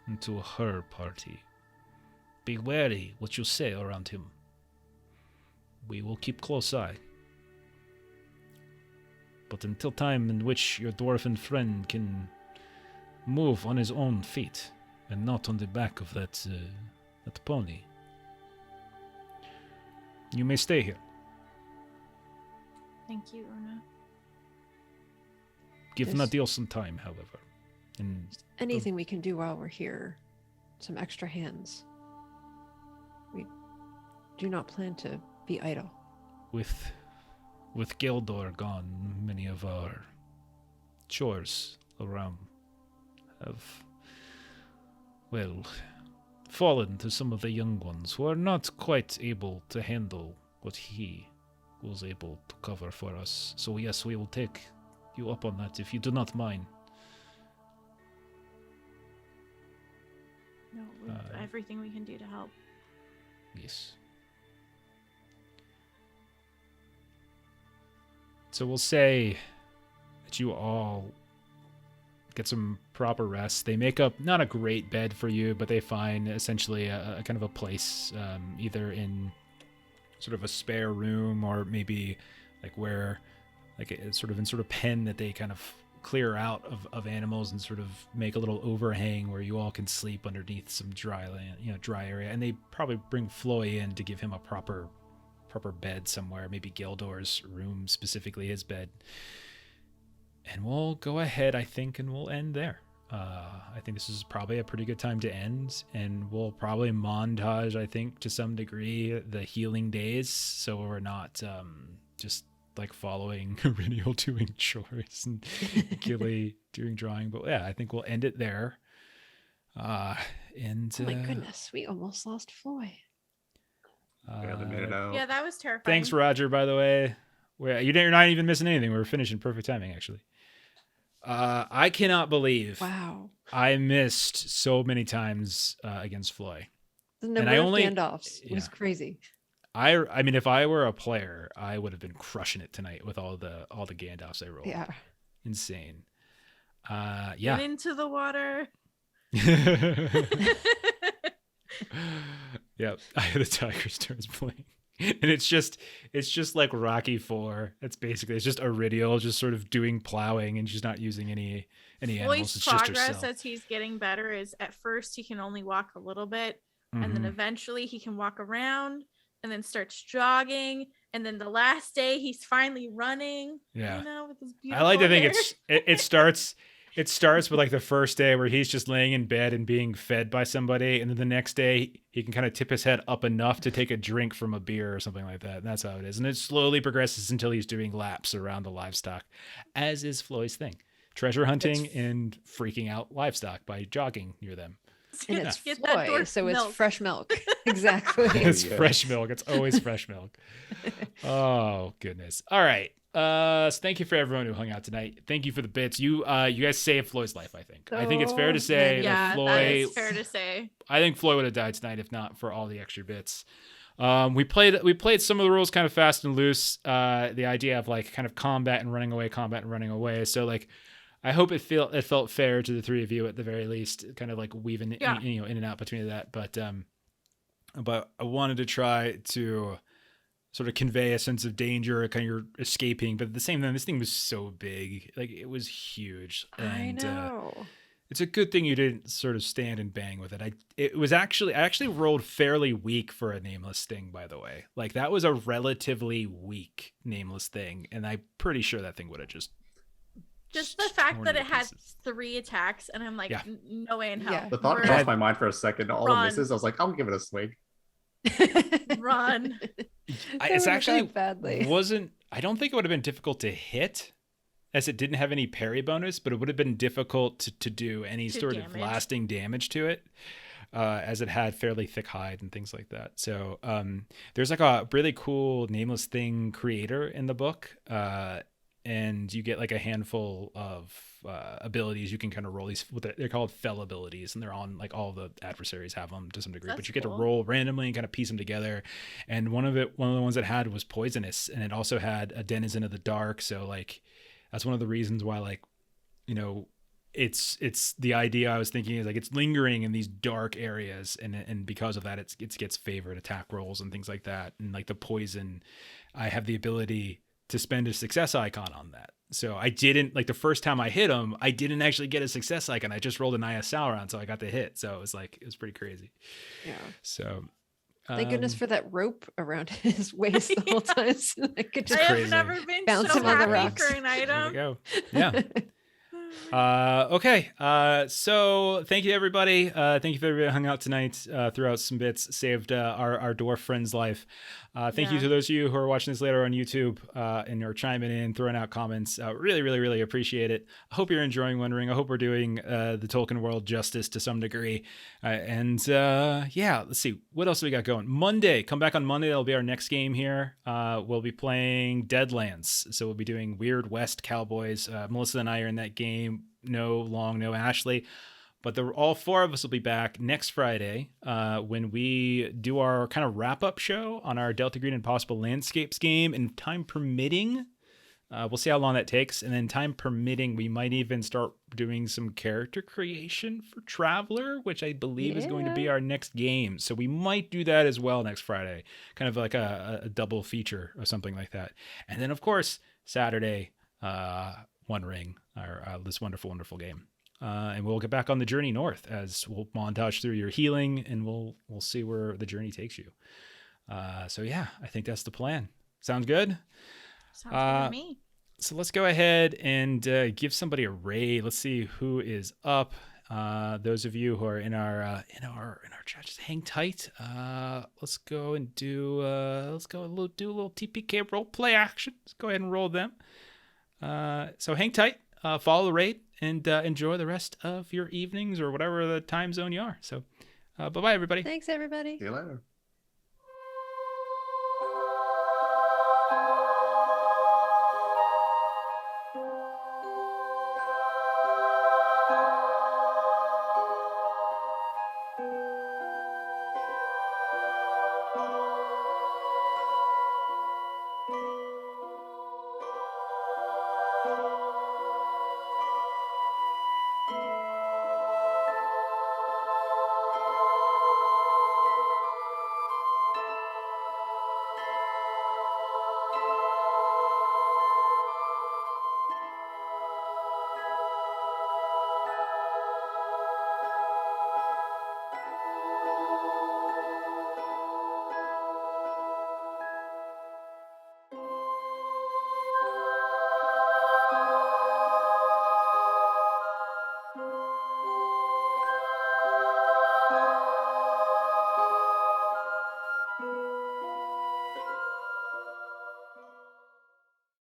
into her party. Be wary what you say around him. We will keep close eye. But until time in which your dwarven friend can move on his own feet and not on the back of that pony, you may stay here. Thank you, Una. Give Yes. Nadil some time, however. And Anything we can do while we're here, some extra hands. We do not plan to be idle. with Gildor gone, many of our chores around have, well, fallen to some of the young ones who are not quite able to handle what he was able to cover for us. So yes, we will take you up on that if you do not mind. No, everything we can do to help. Yes. So we'll say that you all get some proper rest. They make up not a great bed for you, but they find essentially a kind of a place, either in sort of a spare room or maybe like where, like a, sort of pen that they kind of clear out of animals and sort of make a little overhang where you all can sleep underneath some dry land, dry area. And they probably bring Floy in to give him a proper bed somewhere, maybe Gildor's room, specifically his bed. And we'll go ahead, I think, and we'll end there. I think this is probably a pretty good time to end, and we'll probably montage, I think, to some degree, the healing days, so we're not just like following Renial doing chores and Gilly doing drawing. But yeah, I think we'll end it there. And Oh my goodness, we almost lost Floy. Barely made it out. Yeah, that was terrifying. Thanks, Roger, by the way. You're not even missing anything. We're finishing perfect timing, actually. I cannot believe Wow. I missed so many times against Floy. The number I of only- Gandalfs was yeah. crazy. I mean, if I were a player, I would have been crushing it tonight with all the Gandalfs I rolled. Yeah. Insane. Get Yeah. into the water. Yep. I had the Tiger's turns playing. And it's just like Rocky 4. It's just Iridial just sort of doing plowing, and she's not using any animals. Floyd's It's just progress herself. as he's getting better is at first he can only walk a little bit, and then Mhm. eventually he can walk around and then starts jogging, and then the last day he's finally running. Yeah. With his I like to beautiful think hair. it starts It starts with like the first day where he's just laying in bed and being fed by somebody, and then the next day he can kind of tip his head up enough to take a drink from a beer or something like that. And that's how it is. And it slowly progresses until he's doing laps around the livestock, as is Floyd's thing. Treasure hunting and freaking out livestock by jogging near them. And it's Get that Floy, dwarf so milk. it's fresh milk. Exactly. It's Yeah. fresh milk. It's always fresh milk. Oh, goodness. All right. So thank you for everyone who hung out tonight. Thank you for the bits. You guys saved Floyd's life, I think. I think it's fair to say Yeah, that Floyd, that is fair to say. I think Floyd would have died tonight if not for all the extra bits. We played some of the rules kind of fast and loose. The idea of like kind of combat and running away. So like, I hope it felt fair to the three of you at the very least, kind of like weaving in and out between that. But I wanted to try to sort of convey a sense of danger, kind of you're escaping, but at the same time, this thing was so big, like it was huge. And, I know. it's a good thing you didn't sort of stand and bang with it. I actually rolled fairly weak for a nameless thing, by the way. Like that was a relatively weak nameless thing, and I'm pretty sure that thing would have just the fact torn that to it had pieces. 3 attacks, and I'm like, Yeah. no way in hell. Yeah. The thought We're- crossed my mind for a second. All the Run. misses. I was like, I'll give it a swing. Run. It's actually badly. I don't think it would have been difficult to hit, as it didn't have any parry bonus, but it would have been difficult to do any To sort of damage. lasting damage to it, as it had fairly thick hide and things like that. So there's like a really cool nameless thing creator in the book, and you get like a handful of abilities you can kind of roll. They're called fell abilities, and they're on like all the adversaries have them to some degree, but That's you get cool. to roll randomly and kind of piece them together. And one of the ones it had was poisonous, and it also had a denizen of the dark. So like that's one of the reasons why, like, you know, it's the idea I was thinking is like it's lingering in these dark areas, and because of that it gets favored attack rolls and things like that. And like the poison, I have the ability to spend a success icon on that. So I didn't, like the first time I hit him, I didn't actually get a success icon. I just rolled an IS Sauron, so I got the hit. So it was pretty crazy. Yeah. So Thank goodness for that rope around his waist the whole time. So I could I just have crazy. never been Bounce so him on the happy rocks. for an There we item. go. Yeah. Okay. So thank you, everybody. Thank you for everybody who hung out tonight, threw out some bits, saved our dwarf friend's life. Thank you Yeah. to those of you who are watching this later on YouTube and are chiming in, throwing out comments. Really, really, really appreciate it. I hope you're enjoying Wondering. I hope we're doing the Tolkien world justice to some degree. Yeah, let's see. What else do we got going? Monday. Come back on Monday. That'll be our next game here. We'll be playing Deadlands. So we'll be doing Weird West Cowboys. Melissa and I are in that game. No Long, no Ashley. But all 4 of us will be back next Friday when we do our kind of wrap-up show on our Delta Green Impossible Landscapes game. And time permitting, we'll see how long that takes. And then time permitting, we might even start doing some character creation for Traveler, which I believe is going to be our next game. So we might do that as well next Friday. Kind of like a double feature or something like that. And then, of course, Saturday, One Ring, this wonderful, wonderful game. And we'll get back on the journey north as we'll montage through your healing, and we'll see where the journey takes you. So yeah, I think that's the plan. Sounds good? Sounds good to me. So let's go ahead and give somebody a raid. Let's see who is up. Those of you who are in our chat, just hang tight. Let's go and do a little TPK role play action. Let's go ahead and roll them. So hang tight, follow the raid, and enjoy the rest of your evenings or whatever the time zone you are. So bye-bye, everybody. Thanks, everybody. See you later.